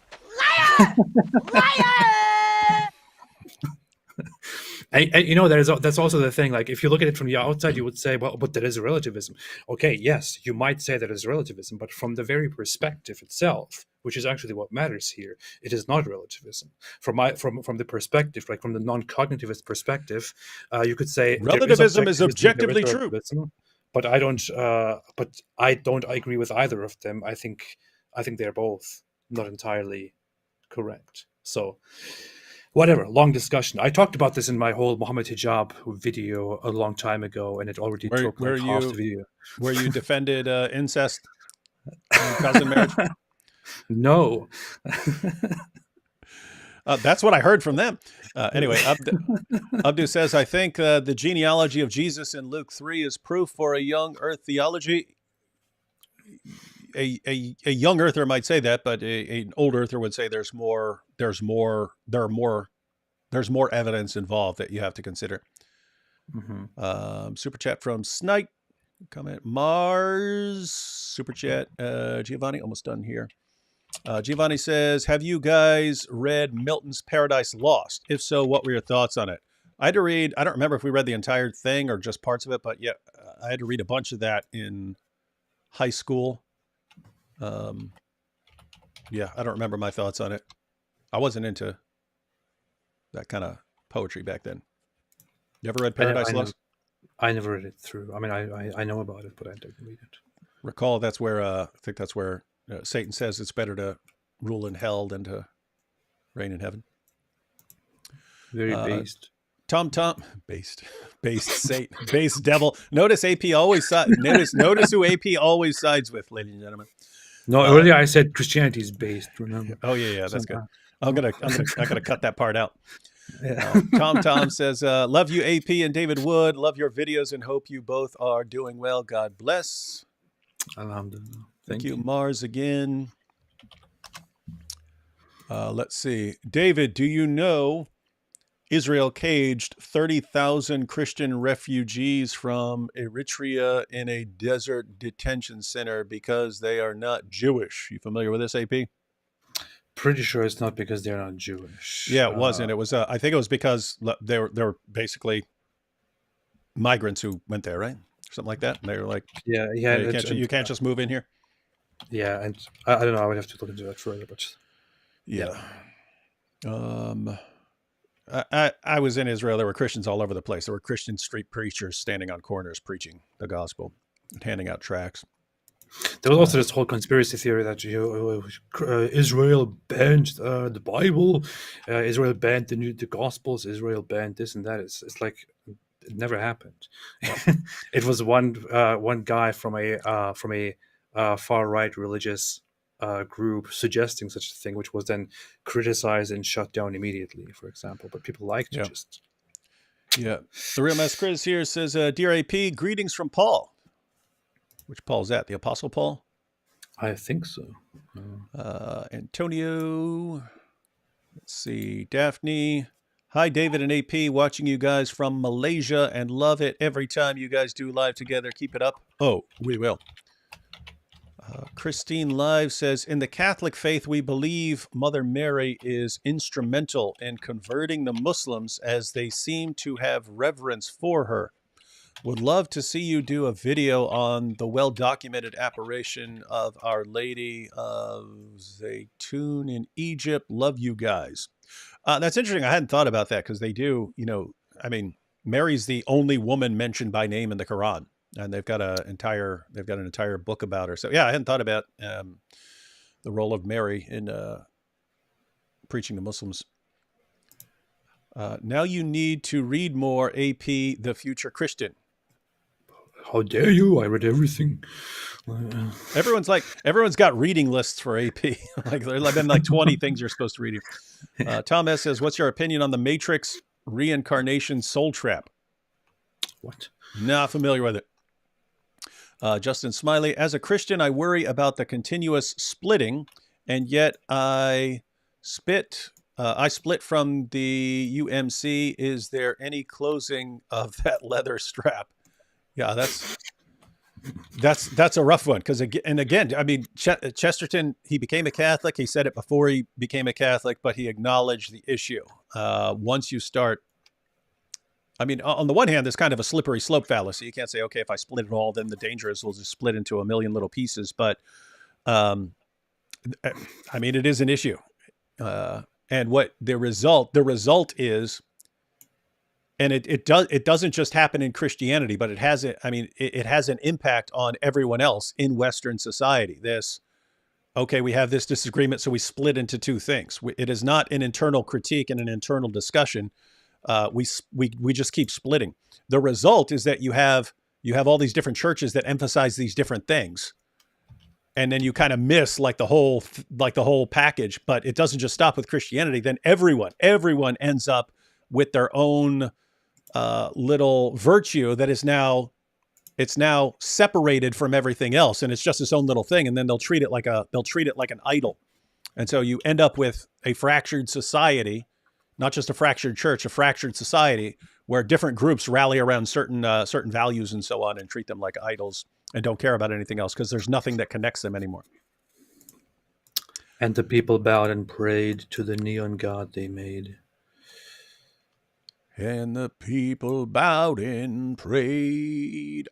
And that's also the thing. Like, if you look at it from the outside, you would say, well, but that is relativism. Okay, yes, you might say that is relativism, but from the very perspective itself, which is actually what matters here, it is not relativism. From the perspective, like from the non-cognitivist perspective, you could say relativism is objectively true. But I don't agree with either of them. I think they're both not entirely correct. So whatever, long discussion. I talked about this in my whole Muhammad Hijab video a long time ago, and it already took like half the video. Where you defended incest and cousin marriage? No. That's what I heard from them. Anyway, Abdu says, I think the genealogy of Jesus in Luke 3 is proof for a young earth theology. A young earther might say that, but an old earther would say there's more evidence involved that you have to consider. Mm-hmm. Super chat from Snipe. Comment Mars. Super chat. Giovanni, almost done here. Giovanni says, have you guys read Milton's Paradise Lost? If so, what were your thoughts on it? I had to read, I don't remember if we read the entire thing or just parts of it, but yeah, I had to read a bunch of that in high school. Yeah, I don't remember my thoughts on it. I wasn't into that kind of poetry back then. You ever read Paradise Lost? I never read it through. I mean, I know about it, but I didn't read it. Recall, that's where I think that's where Satan says it's better to rule in hell than to reign in heaven. Very based. Based Satan, based devil. Notice AP always notice who AP always sides with, ladies and gentlemen. No, earlier I said Christianity is based. Remember? Oh yeah, that's good. I gotta cut that part out. Yeah. Tom says, love you, AP and David Wood. Love your videos and hope you both are doing well. God bless. Alhamdulillah. Thank you, Mars again. Let's see. David, do you know Israel caged 30,000 Christian refugees from Eritrea in a desert detention center because they are not Jewish? You familiar with this, AP? Pretty sure it's not because they're not Jewish. Yeah, it wasn't. It was. I think it was because they were basically migrants who went there, right? Something like that. And they were like, yeah, you can't just move in here. Yeah, and I don't know. I would have to look into that further, but yeah. I was in Israel. There were Christians all over the place. There were Christian street preachers standing on corners preaching the gospel and handing out tracts. There was also this whole conspiracy theory that Israel banned the Bible, Israel banned the Gospels, Israel banned this and that. It's like it never happened. It was one guy from a far right religious group suggesting such a thing, which was then criticized and shut down immediately, for example. But people like to just. Yeah. The Real Mess Chris here says, Dear AP, greetings from Paul. Which Paul's that? The Apostle Paul? I think so. Antonio. Let's see. Daphne. Hi, David and AP. Watching you guys from Malaysia and love it every time you guys do live together. Keep it up. Oh, we will. Christine Live says, in the Catholic faith, we believe Mother Mary is instrumental in converting the Muslims as they seem to have reverence for her. Would love to see you do a video on the well-documented apparition of Our Lady of Zaytun in Egypt. Love you guys. That's interesting. I hadn't thought about that because they do, Mary's the only woman mentioned by name in the Quran, and they've got an entire book about her. So yeah, I hadn't thought about the role of Mary in preaching to Muslims. Now you need to read more, AP, The Future Christian. How dare you? I read everything. Everyone's got reading lists for AP. Like there's been like 20 things you're supposed to read here. Tom S says, what's your opinion on the Matrix reincarnation soul trap? What? Not familiar with it. Justin Smiley, as a Christian, I worry about the continuous splitting, and yet I split from the UMC. Is there any closing of that leather strap? Yeah, that's a rough one because again, I mean, Chesterton, he became a Catholic. He said it before he became a Catholic, but he acknowledged the issue. Once you start, I mean, on the one hand, there's kind of a slippery slope fallacy. You can't say, okay, if I split it all, then the danger is we'll just split into a million little pieces. But I mean, it is an issue, and what the result is. And it doesn't just happen in Christianity, but it has an impact on everyone else in Western society. We have this disagreement, so we split into two things. It is not an internal critique and an internal discussion. We just keep splitting. The result is that you have all these different churches that emphasize these different things, and then you kind of miss like the whole package. But it doesn't just stop with Christianity. Then everyone ends up with their own little virtue that is now separated from everything else, and it's just its own little thing. And then they'll treat it like an idol, and so you end up with a fractured society, not just a fractured church, a fractured society where different groups rally around certain values and so on, and treat them like idols and don't care about anything else because there's nothing that connects them anymore. And the people bowed and prayed to the neon god they made. And the people bowed and prayed.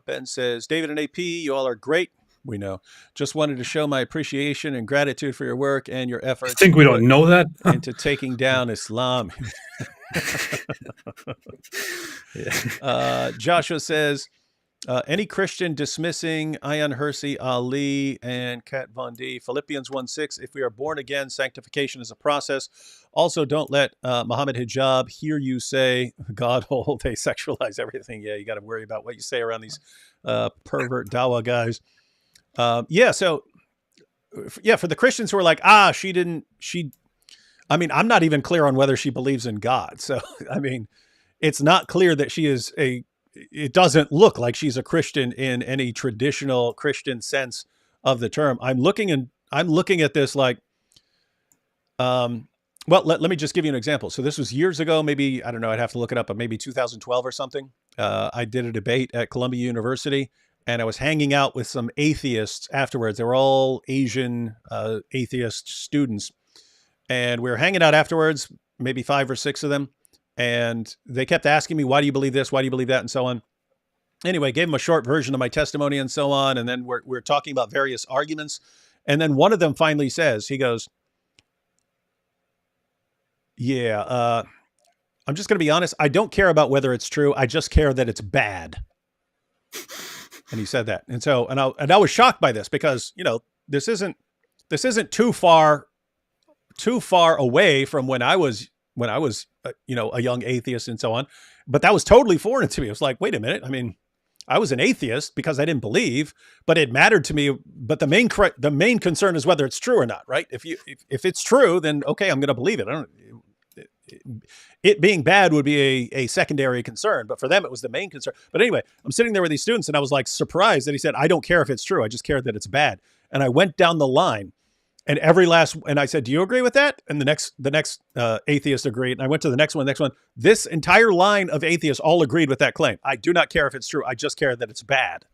Ben says, David and AP, you all are great. We know. Just wanted to show my appreciation and gratitude for your work and your efforts. I think we don't know that. Into taking down Islam. Joshua says, any Christian dismissing Ayaan Hirsi, Ali, and Kat Von D, Philippians 1:6, if we are born again, sanctification is a process. Also, don't let Muhammad Hijab hear you say, God hole, they sexualize everything. Yeah, you got to worry about what you say around these pervert Dawa guys. For the Christians who are like, I'm not even clear on whether she believes in God. So, I mean, it's not clear that she is it doesn't look like she's a Christian in any traditional Christian sense of the term. I'm looking at this like, Well, let me just give you an example. So this was years ago, maybe, I don't know, I'd have to look it up, but maybe 2012 or something. I did a debate at Columbia University, and I was hanging out with some atheists afterwards. They were all Asian atheist students. And we were hanging out afterwards, maybe 5 or 6 of them. And they kept asking me, why do you believe this? Why do you believe that? And so on. Anyway, gave them a short version of my testimony and so on. And then we're talking about various arguments. And then one of them finally says, he goes, yeah, I'm just going to be honest. I don't care about whether it's true. I just care that it's bad. And he said that. And so, and I was shocked by this because, you know, this isn't too far away from when I was, you know, a young atheist and so on. But that was totally foreign to me. It was like, wait a minute. I mean, I was an atheist because I didn't believe, but it mattered to me. But the main concern is whether it's true or not, right? If it's true, then okay, I'm going to believe it. It being bad would be a secondary concern, but for them it was the main concern. But anyway, I'm sitting there with these students, and I was like surprised that he said, "I don't care if it's true. I just care that it's bad." And I went down the line, and and I said, "Do you agree with that?" And the next atheist agreed. And I went to the next one. This entire line of atheists all agreed with that claim. I do not care if it's true. I just care that it's bad.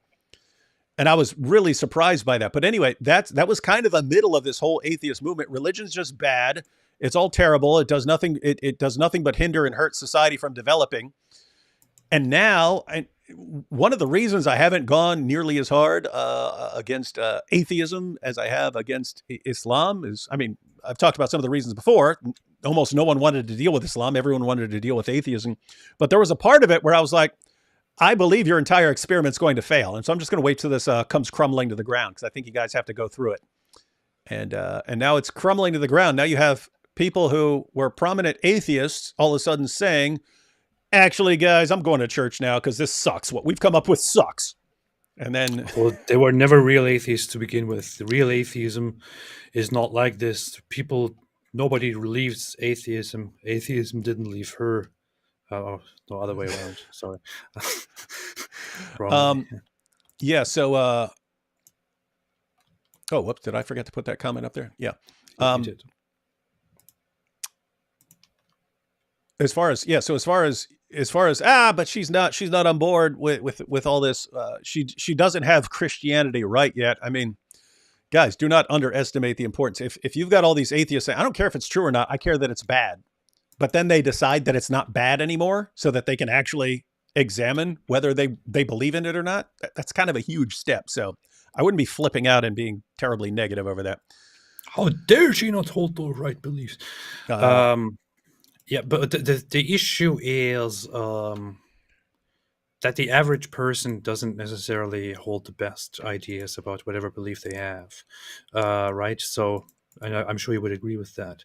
And I was really surprised by that. But anyway, that was kind of the middle of this whole atheist movement. Religion's just bad. It's all terrible. It does nothing. It does nothing but hinder and hurt society from developing. And now, one of the reasons I haven't gone nearly as hard against atheism as I have against Islam is, I mean, I've talked about some of the reasons before. Almost no one wanted to deal with Islam. Everyone wanted to deal with atheism. But there was a part of it where I was like, I believe your entire experiment's going to fail. And so I'm just going to wait till this comes crumbling to the ground, because I think you guys have to go through it. And now it's crumbling to the ground. Now you have people who were prominent atheists all of a sudden saying, actually, guys, I'm going to church now because this sucks. What we've come up with sucks. And then... Well, they were never real atheists to begin with. The real atheism is not like this. Nobody leaves atheism. Atheism didn't leave her. No, other way around. Sorry. Wrong. Yeah, so... oh, whoops, did I forget to put that comment up there? Yeah. You did. As far as but she's not on board with all this. She doesn't have Christianity right yet. I mean, guys, do not underestimate the importance. If you've got all these atheists saying, I don't care if it's true or not, I care that it's bad. But then they decide that it's not bad anymore so that they can actually examine whether they believe in it or not. That's kind of a huge step. So I wouldn't be flipping out and being terribly negative over that. How dare she not hold the right beliefs? Yeah, but the issue is that the average person doesn't necessarily hold the best ideas about whatever belief they have, right? So I'm sure you would agree with that,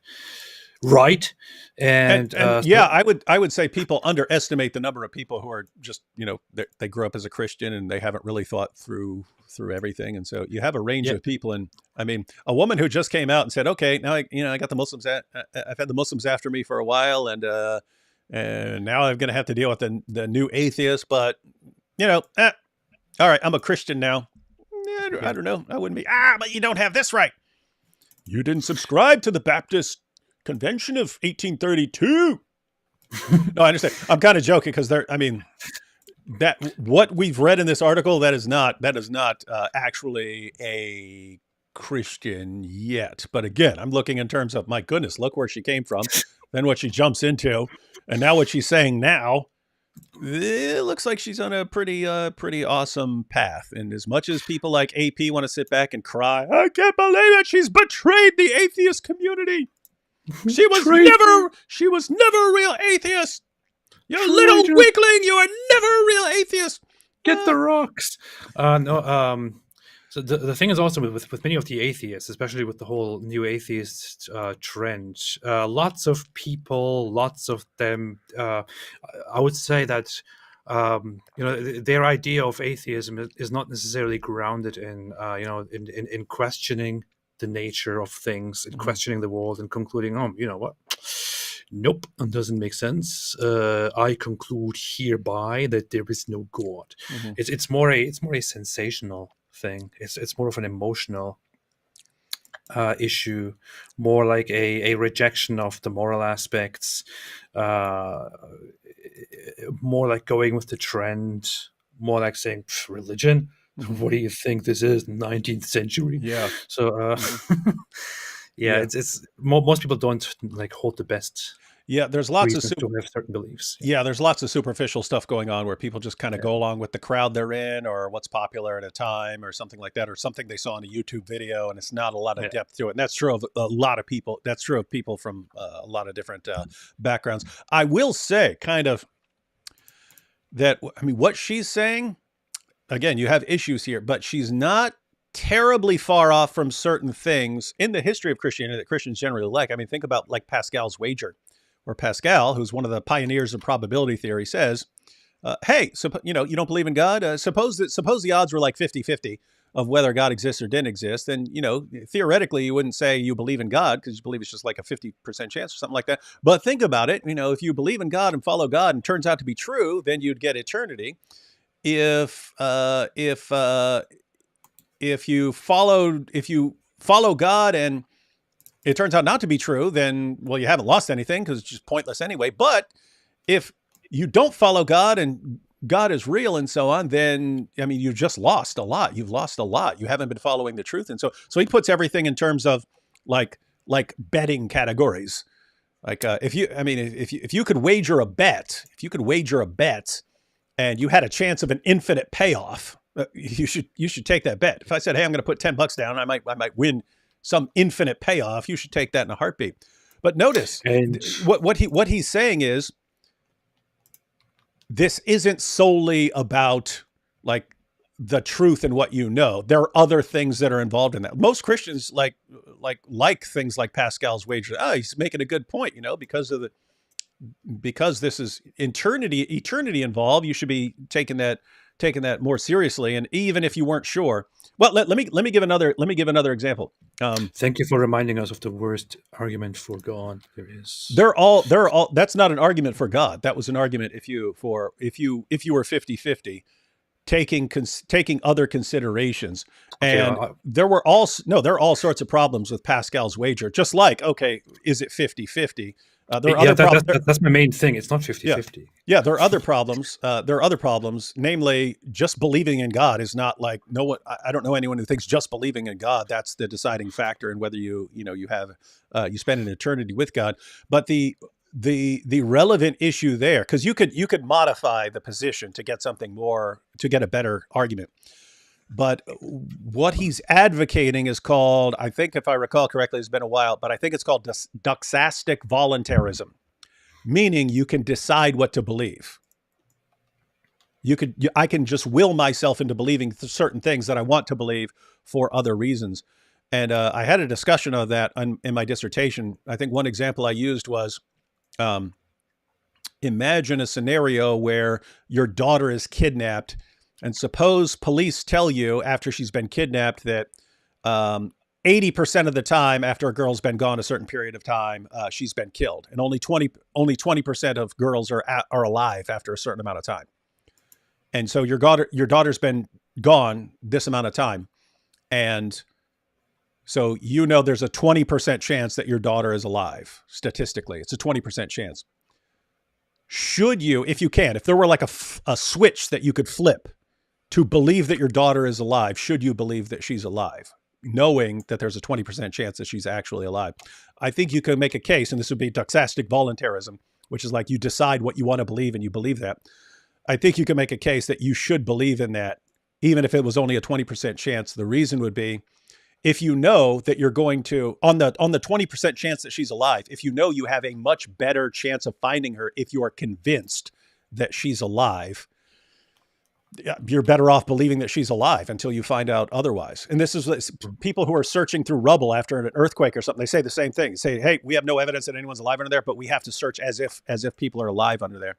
right? And yeah, I would say people underestimate the number of people who are just, you know, they grew up as a Christian and they haven't really thought through everything. And so you have a range of people. And I mean, a woman who just came out and said, okay, now I got the Muslims. I've had the Muslims after me for a while, and now I'm going to have to deal with the new atheists. But all right, I'm a Christian now. I don't know. I wouldn't be. But you don't have this right. You didn't subscribe to the Baptist Convention of 1832. No, I understand. I'm kind of joking because that what we've read in this article, that is not actually a Christian yet. But again, I'm looking in terms of, my goodness, look where she came from, then what she jumps into, and now what she's saying now. It looks like she's on a pretty awesome path. And as much as people like AP want to sit back and cry, I can't believe it, she's betrayed the atheist community. She was never a real atheist. You little weakling, you are never a real atheist. Get the rocks. So the thing is also with many of the atheists, especially with the whole new atheist trend, lots of people, lots of them, I would say that their idea of atheism is not necessarily grounded in in questioning the nature of things, in questioning the world, and concluding, you know what? Nope, it doesn't make sense. I conclude hereby that there is no God. Mm-hmm. It's more a sensational thing. It's more of an emotional issue, more like a rejection of the moral aspects, uh, more like going with the trend, more like saying religion. What do you think this is, 19th century? Yeah. So yeah, Yeah. it's most people don't like hold the best Yeah, there's lots of reasons to have certain beliefs. yeah, there's lots of superficial stuff going on where people just kind of go along with the crowd they're in, or what's popular at a time, or something like that, or something they saw on a YouTube video, and it's not a lot of Yeah. depth to it. And that's true of a lot of people. That's true of people from a lot of different backgrounds. I will say, kind of, that I mean, what she's saying, again, you have issues here, but she's not terribly far off from certain things in the history of Christianity that Christians generally like. I mean, think about like Pascal's wager, where Pascal, who's one of the pioneers of probability theory, says, hey, you don't believe in God? Suppose the odds were like 50-50 of whether God exists or didn't exist. Then, theoretically, you wouldn't say you believe in God because you believe it's just like a 50% chance or something like that. But think about it. If you believe in God and follow God and it turns out to be true, then you'd get eternity. If you follow God and it turns out not to be true, then, well, you haven't lost anything because it's just pointless anyway. But if you don't follow God and God is real and so on, then, I mean, you've just lost a lot. You've lost a lot. You haven't been following the truth. And so he puts everything in terms of like betting categories. Like if you could wager a bet, and you had a chance of an infinite payoff, you should take that bet. If I said, hey, I'm going to put $10 down, I might win some infinite payoff, you should take that in a heartbeat. But notice, And what he's saying is, this isn't solely about like the truth and what you know. There are other things that are involved in that. Most Christians like things like Pascal's wager. Oh, he's making a good point, because this is eternity involved. You should be taking that more seriously. And even if you weren't sure, well, let me give another example. thank you for reminding us of the worst argument for God there is. They're all. That's not an argument for God. That was an argument if you were 50-50, taking other considerations. Okay, And there are all sorts of problems with Pascal's wager. Just like, okay, is it 50-50? There are other problems. That's my main thing. It's not 50-50. Yeah, there are other problems. Namely, just believing in God is not like I don't know anyone who thinks just believing in God that's the deciding factor in whether you spend an eternity with God. But the relevant issue there, because you could modify the position to get a better argument. But what he's advocating is called, I think if I recall correctly, it's been a while, but I think it's called doxastic voluntarism, meaning you can decide what to believe. I can just will myself into believing certain things that I want to believe for other reasons. And I had a discussion of that in my dissertation. I think one example I used was, imagine a scenario where your daughter is kidnapped. And suppose police tell you after she's been kidnapped that 80% of the time after a girl's been gone a certain period of time, she's been killed, and only 20% of girls are alive after a certain amount of time. And so your daughter's been gone this amount of time, and so there's a 20% chance that your daughter is alive. Statistically, it's a 20% chance. Should you, if there were like a switch that you could flip to believe that your daughter is alive, should you believe that she's alive, knowing that there's a 20% chance that she's actually alive? I think you could make a case, and this would be doxastic voluntarism, which is like you decide what you want to believe and you believe that. I think you can make a case that you should believe in that, even if it was only a 20% chance. The reason would be, if you know that you're going to, on the 20% chance that she's alive, if you know you have a much better chance of finding her if you are convinced that she's alive, you're better off believing that she's alive until you find out otherwise. And this is people who are searching through rubble after an earthquake or something. They say the same thing. They say, hey, we have no evidence that anyone's alive under there, but we have to search as if people are alive under there.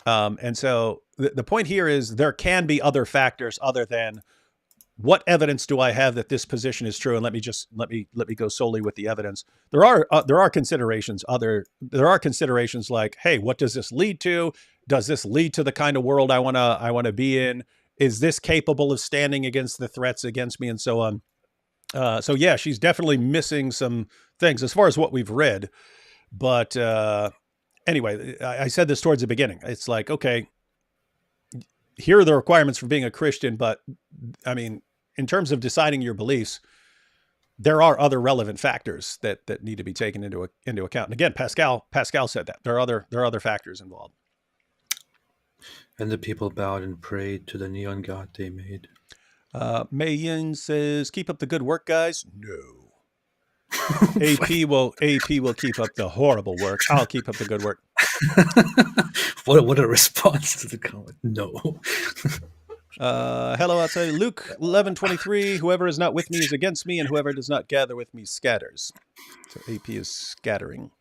And so the point here is there can be other factors other than what evidence do I have that this position is true? And let me go solely with the evidence. There are considerations. There are considerations like, hey, what does this lead to? Does this lead to the kind of world I want to be in? Is this capable of standing against the threats against me, and so on? So yeah, she's definitely missing some things as far as what we've read. But anyway, I said this towards the beginning. It's like, okay, here are the requirements for being a Christian, but I mean, in terms of deciding your beliefs, there are other relevant factors that need to be taken into account. And again, Pascal said that there are other factors involved. And the people bowed and prayed to the neon god they made. Mei Yin says, "Keep up the good work, guys." No. AP will keep up the horrible work. I'll keep up the good work. What a response to the comment. No. Hello outside. Luke 11:23. Whoever is not with me is against me, and whoever does not gather with me scatters. So AP is scattering.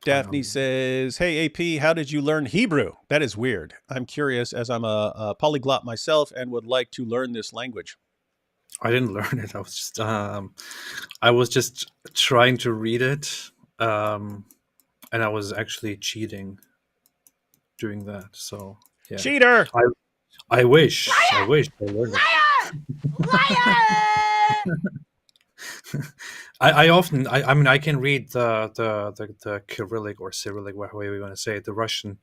Daphne says, "Hey AP, how did you learn Hebrew? That is weird. I'm curious as I'm a polyglot myself and would like to learn this language." I didn't learn it. I was just trying to read it, and I was actually cheating doing that. So yeah. Cheater! I wish I learned it. I mean I can read the Cyrillic or Cyrillic, whatever you want to say it, the Russian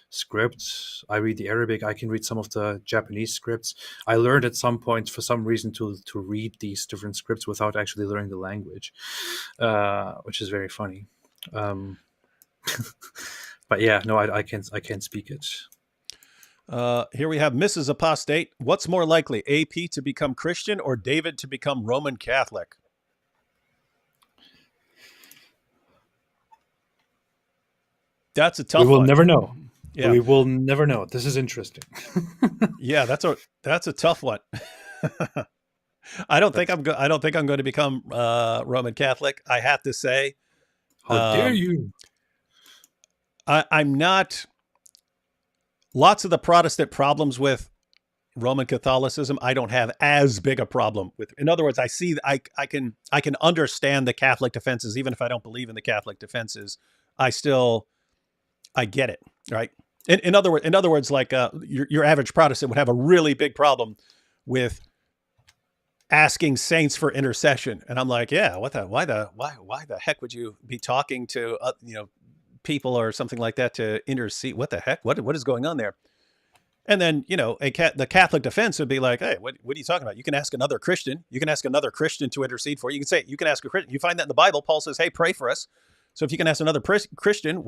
script. I read the Arabic. I can read some of the Japanese scripts. I learned at some point for some reason to read these different scripts without actually learning the language, which is very funny. But yeah, no, I can't speak it. Here we have Mrs. Apostate. What's more likely, AP to become Christian or David to become Roman Catholic? That's a tough one. We will never know. Yeah. We will never know. This is interesting. Yeah, that's a tough one. I don't think I'm going to become Roman Catholic. I have to say, How dare you? I'm not. Lots of the Protestant problems with Roman Catholicism, I don't have as big a problem with. In other words, I can understand the Catholic defenses, even if I don't believe in the Catholic defenses. I get it, right? In other words, like your average Protestant would have a really big problem with asking saints for intercession, and I'm like, yeah, why the heck would you be talking to people or something like that to intercede? What the heck? What is going on there? And then the Catholic defense would be like, hey, what are you talking about? You can ask another Christian. You can ask another Christian to intercede for you. You can ask a Christian. You find that in the Bible. Paul says, hey, pray for us. So if you can ask another Christian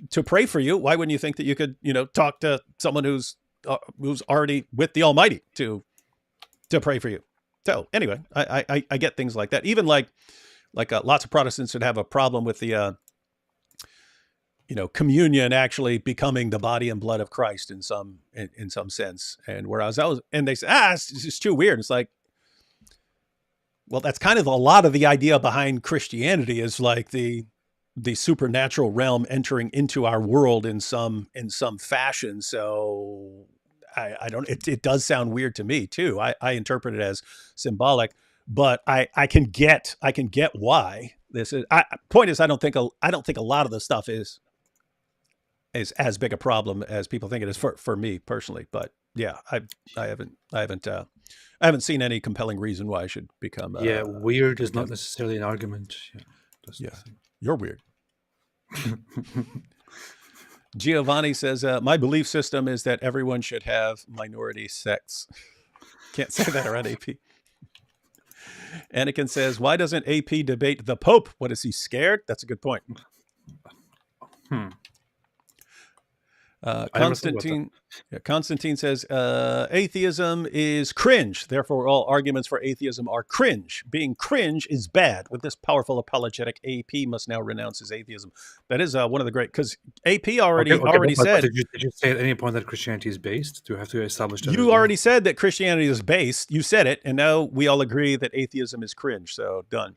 to pray for you, why wouldn't you think that you could talk to someone who's already with the Almighty to pray for you? So anyway, I get things like that. Even like lots of Protestants would have a problem with the communion actually becoming the body and blood of Christ in some sense. And and they say, it's just too weird. It's like, well, that's kind of a lot of the idea behind Christianity is like the supernatural realm entering into our world in some fashion. So I don't, it does sound weird to me too. I interpret it as symbolic, but I can get why this is. Point is, I don't think a lot of the stuff is as big a problem as people think it is for me personally. But yeah, I haven't seen any compelling reason why I should become. Weird is not necessarily an argument. Yeah, you're weird. Giovanni says, my belief system is that everyone should have minority sex. Can't say that around AP. Anakin says, why doesn't AP debate the Pope? What, is he scared? That's a good point. Constantine says, atheism is cringe. Therefore, all arguments for atheism are cringe. Being cringe is bad. With this powerful apologetic, AP must now renounce his atheism. That is one of the great, because AP already said. Did you say at any point that Christianity is based? Do you have to establish that? You already said that Christianity is based. You said it, and now we all agree that atheism is cringe. So done.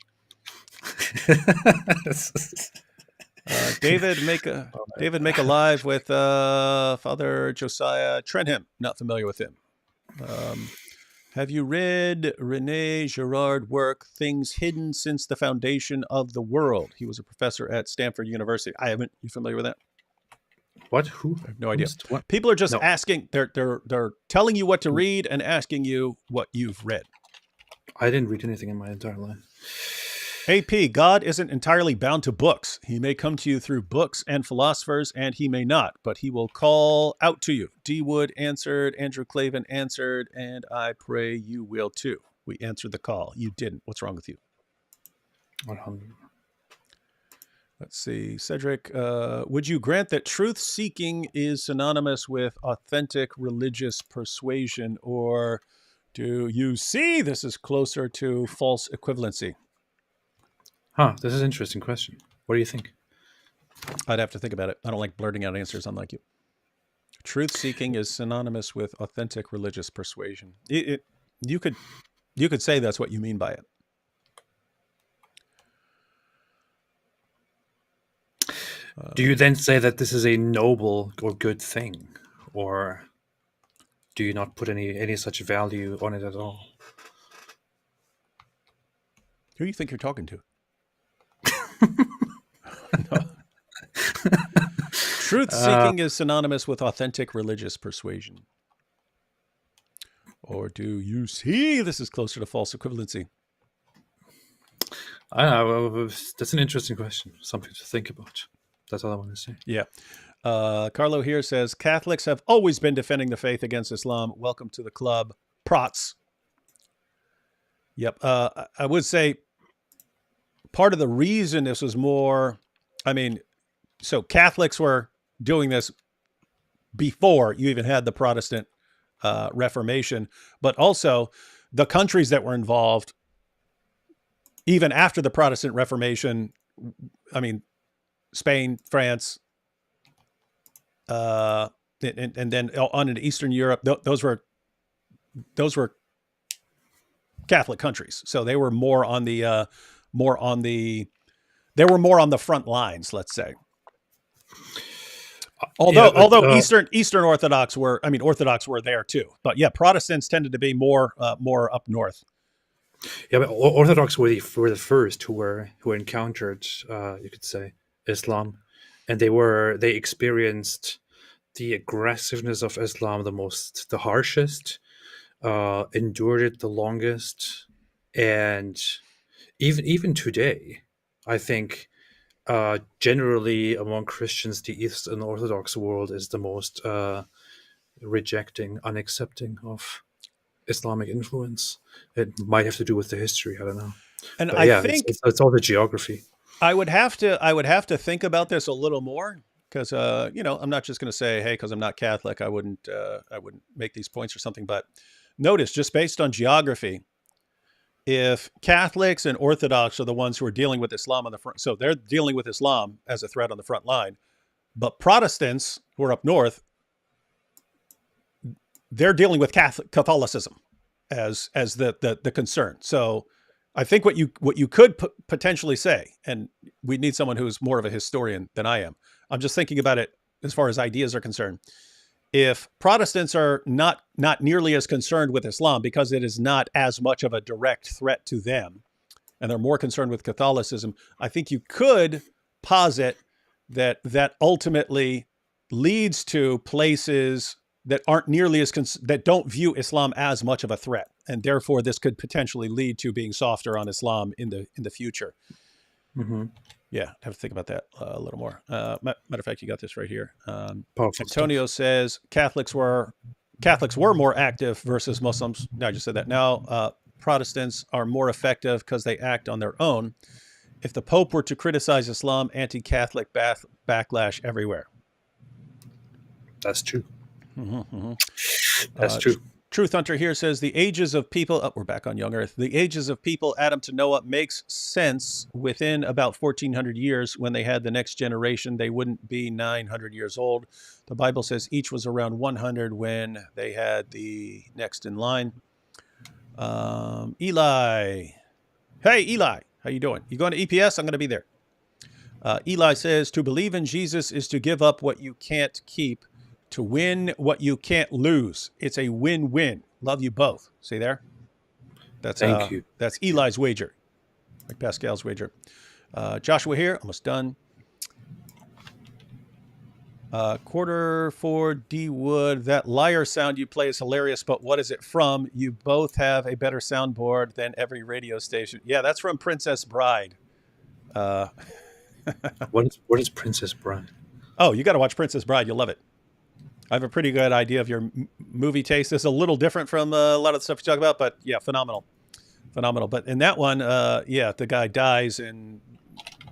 David make a live with Father Josiah Trenham. Not familiar with him. Have you read Rene Girard's work, Things Hidden Since the Foundation of the World? He was a professor at Stanford University. I haven't. You familiar with that? What? Who? I have no idea. What? People are just asking. They're telling you what to read and asking you what you've read. I didn't read anything in my entire life. AP, God isn't entirely bound to books. He may come to you through books and philosophers, and he may not, but he will call out to you. D. Wood answered, Andrew Clavin answered, and I pray you will too. We answered the call. You didn't. What's wrong with you? 100. Let's see. Cedric, would you grant that truth-seeking is synonymous with authentic religious persuasion, or do you see this is closer to false equivalency? This is an interesting question. What do you think? I'd have to think about it. I don't like blurting out answers, unlike you. Truth-seeking is synonymous with authentic religious persuasion. You could say that's what you mean by it. Do you then say that this is a noble or good thing, or do you not put any such value on it at all? Who do you think you're talking to? Truth-seeking is synonymous with authentic religious persuasion. Or do you see this is closer to false equivalency? I don't know. That's an interesting question. Something to think about. That's all I want to say. Yeah. Carlo here says, Catholics have always been defending the faith against Islam. Welcome to the club. Prots. Yep. I would say part of the reason this was more, so Catholics were doing this before you even had the Protestant Reformation, but also the countries that were involved, even after the Protestant Reformation, Spain, France, and then on into Eastern Europe, those were Catholic countries. So they were more on the front lines, let's say. Although Eastern Orthodox were there too. But yeah, Protestants tended to be more up north. Yeah, but Orthodox were the first who encountered, you could say, Islam, and they experienced the aggressiveness of Islam the harshest, endured it the longest, and even today, I think generally among Christians, the Eastern Orthodox world is the most rejecting, unaccepting of Islamic influence. It might have to do with the history. I don't know. And but I think it's all the geography. I would have to think about this a little more because I'm not just going to say, hey, because I'm not Catholic, I wouldn't make these points or something. But notice, just based on geography, if Catholics and Orthodox are the ones who are dealing with Islam on the front, so they're dealing with Islam as a threat on the front line, but Protestants who are up north, they're dealing with Catholicism as the concern. So I think what you could potentially say, and we need someone who's more of a historian than I am. I'm just thinking about it as far as ideas are concerned. If Protestants are not nearly as concerned with Islam because it is not as much of a direct threat to them, and they're more concerned with Catholicism, I think you could posit that ultimately leads to places that aren't nearly as that don't view Islam as much of a threat, and therefore this could potentially lead to being softer on Islam in the future. Mm-hmm. Yeah, I have to think about that a little more. Matter of fact, you got this right here. Antonio says Catholics were more active versus Muslims. No, I just said that. Now Protestants are more effective because they act on their own. If the Pope were to criticize Islam, anti-Catholic backlash everywhere. That's true. Mm-hmm, mm-hmm. That's true. Truth Hunter here says the ages of people, we're back on young Earth. The ages of people, Adam to Noah, makes sense within about 1400 years. When they had the next generation, they wouldn't be 900 years old. The Bible says each was around 100 when they had the next in line. Eli. Hey, Eli. How you doing? You going to EPS? I'm going to be there. Eli says, to believe in Jesus is to give up what you can't keep, to win what you can't lose. It's a win-win. Love you both. See there? Thank you. That's Eli's wager, like Pascal's wager. Joshua here, almost done. Quarter for D Wood. That liar sound you play is hilarious, but what is it from? You both have a better soundboard than every radio station. Yeah, that's from Princess Bride. What is Princess Bride? Oh, you got to watch Princess Bride. You'll love it. I have a pretty good idea of your movie taste. It's a little different from a lot of the stuff you talk about, but yeah, phenomenal. But in that one, the guy dies and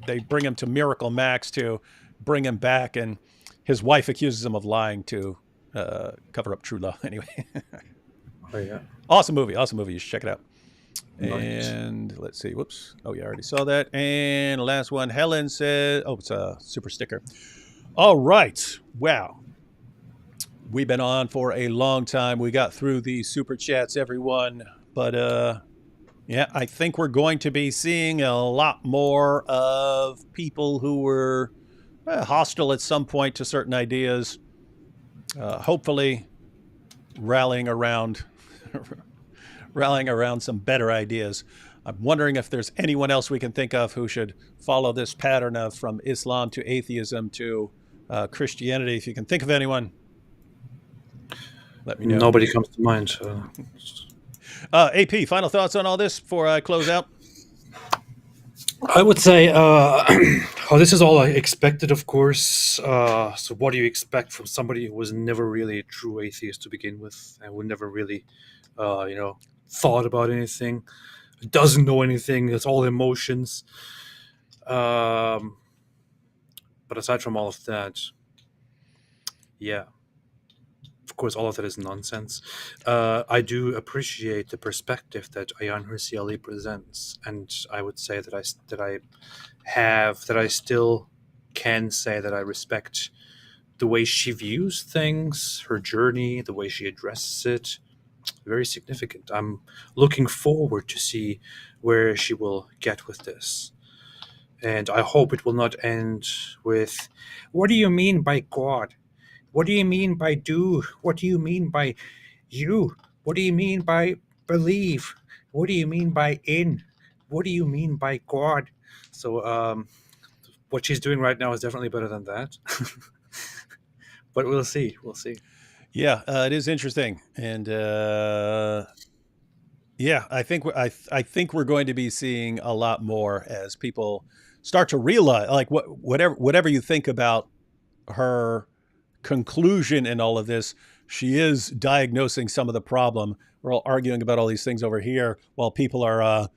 they bring him to Miracle Max to bring him back, and his wife accuses him of lying to cover up true love. Anyway. Oh, yeah. Awesome movie. You should check it out. Nice. And let's see. Whoops. Oh, yeah, I already saw that. And the last one, Helen said, it's a super sticker. All right. Wow. We've been on for a long time. We got through the super chats, everyone. But, I think we're going to be seeing a lot more of people who were hostile at some point to certain ideas. Hopefully rallying around some better ideas. I'm wondering if there's anyone else we can think of who should follow this pattern of from Islam to atheism to Christianity. If you can think of anyone, let me know. Nobody comes to mind. AP, final thoughts on all this before I close out? I would say, this is all I expected, of course. So what do you expect from somebody who was never really a true atheist to begin with, and who never really, thought about anything, doesn't know anything, it's all emotions. But aside from all of that, yeah. Of course, all of that is nonsense. I do appreciate the perspective that Ayaan Hirsi presents, and I would say that I still can say that I respect the way she views things, her journey, the way she addresses it. Very significant. I'm looking forward to see where she will get with this, and I hope it will not end with, "What do you mean by God? What do you mean by do? What do you mean by you? What do you mean by believe? What do you mean by in? What do you mean by God?" So what she's doing right now is definitely better than that. But we'll see. Yeah, it is interesting, and I think we're going to be seeing a lot more as people start to realize, like, whatever you think about her conclusion in all of this, she is diagnosing some of the problem. We're all arguing about all these things over here while people are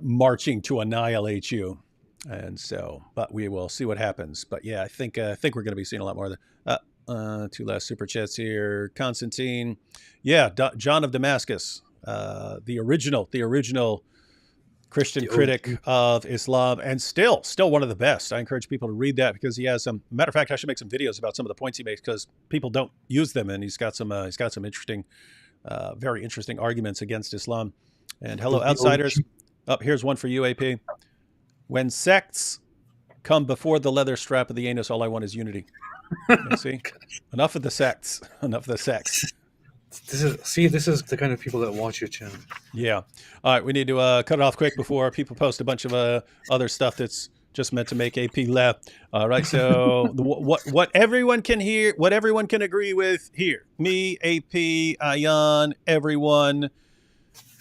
marching to annihilate you. And so, but we will see what happens. But yeah, I think we're going to be seeing a lot more of that. Two last super chats here. Constantine, John of Damascus, the original Christian critic of Islam, and still one of the best. I encourage people to read that because he has some. Matter of fact, I should make some videos about some of the points he makes because people don't use them, and he's got some interesting, very interesting arguments against Islam. And hello, outsiders. Here's one for you, AP. When sects come before the leather strap of the anus, all I want is unity. See, enough of the sects. This is the kind of people that watch your channel. Yeah. All right, we need to cut it off quick before people post a bunch of other stuff that's just meant to make AP laugh. All right, so what everyone can hear, what everyone can agree with here, me, AP, Ayaan, everyone,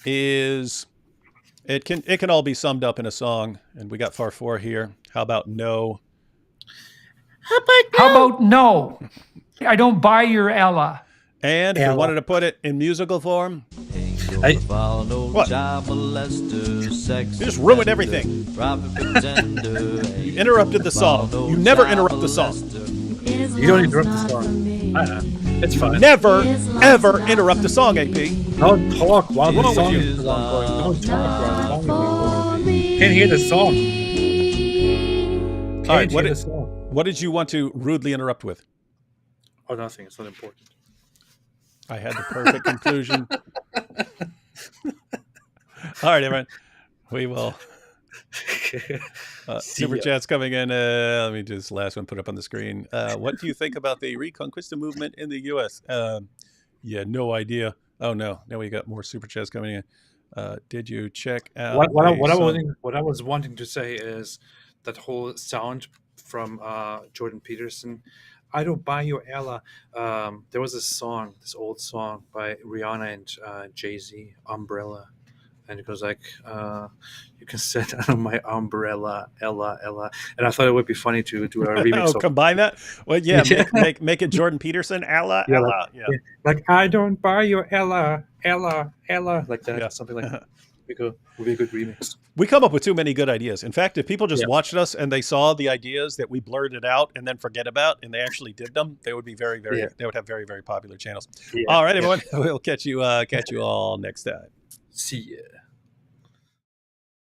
is it can all be summed up in a song, and we got Farfor here. How about no? How about no? I don't buy your Ella. And if you wanted to put it in musical form, what? You just ruined everything. You interrupted the song. You never interrupt the song. You don't interrupt the song. It's fine. Never, ever interrupt the song, AP. Don't talk while the song is going. Don't talk while the song is going. Can't hear the song. All right, what did you want to rudely interrupt with? Oh, nothing. It's not important. I had the perfect conclusion. All right, everyone. We will. Super chat's coming in. Let me do this last one, put up on the screen. What do you think about the Reconquista movement in the U.S.? No idea. Oh, no. Now we got more super chats coming in. Did you check out what I was wanting to say is that whole sound from Jordan Peterson. I don't buy your Ella. There was this old song by Rihanna and Jay-Z, Umbrella. And it goes like, you can sit under my umbrella, Ella, Ella. And I thought it would be funny to do a remix Oh, combine that. Well, yeah, Yeah. make it Jordan Peterson. Ella, Yeah, Ella. Yeah. like, I don't buy your Ella, Ella, Ella, like that. Yeah. Something like that. Would be a good remix. We come up with too many good ideas. In fact, if people just Yeah. watched us and they saw the ideas that we blurted out and then forget about, and they actually did them, they would be very, very. Yeah. They would have very, very popular channels. Yeah, All right, yeah. everyone. We'll catch you all next time. See ya.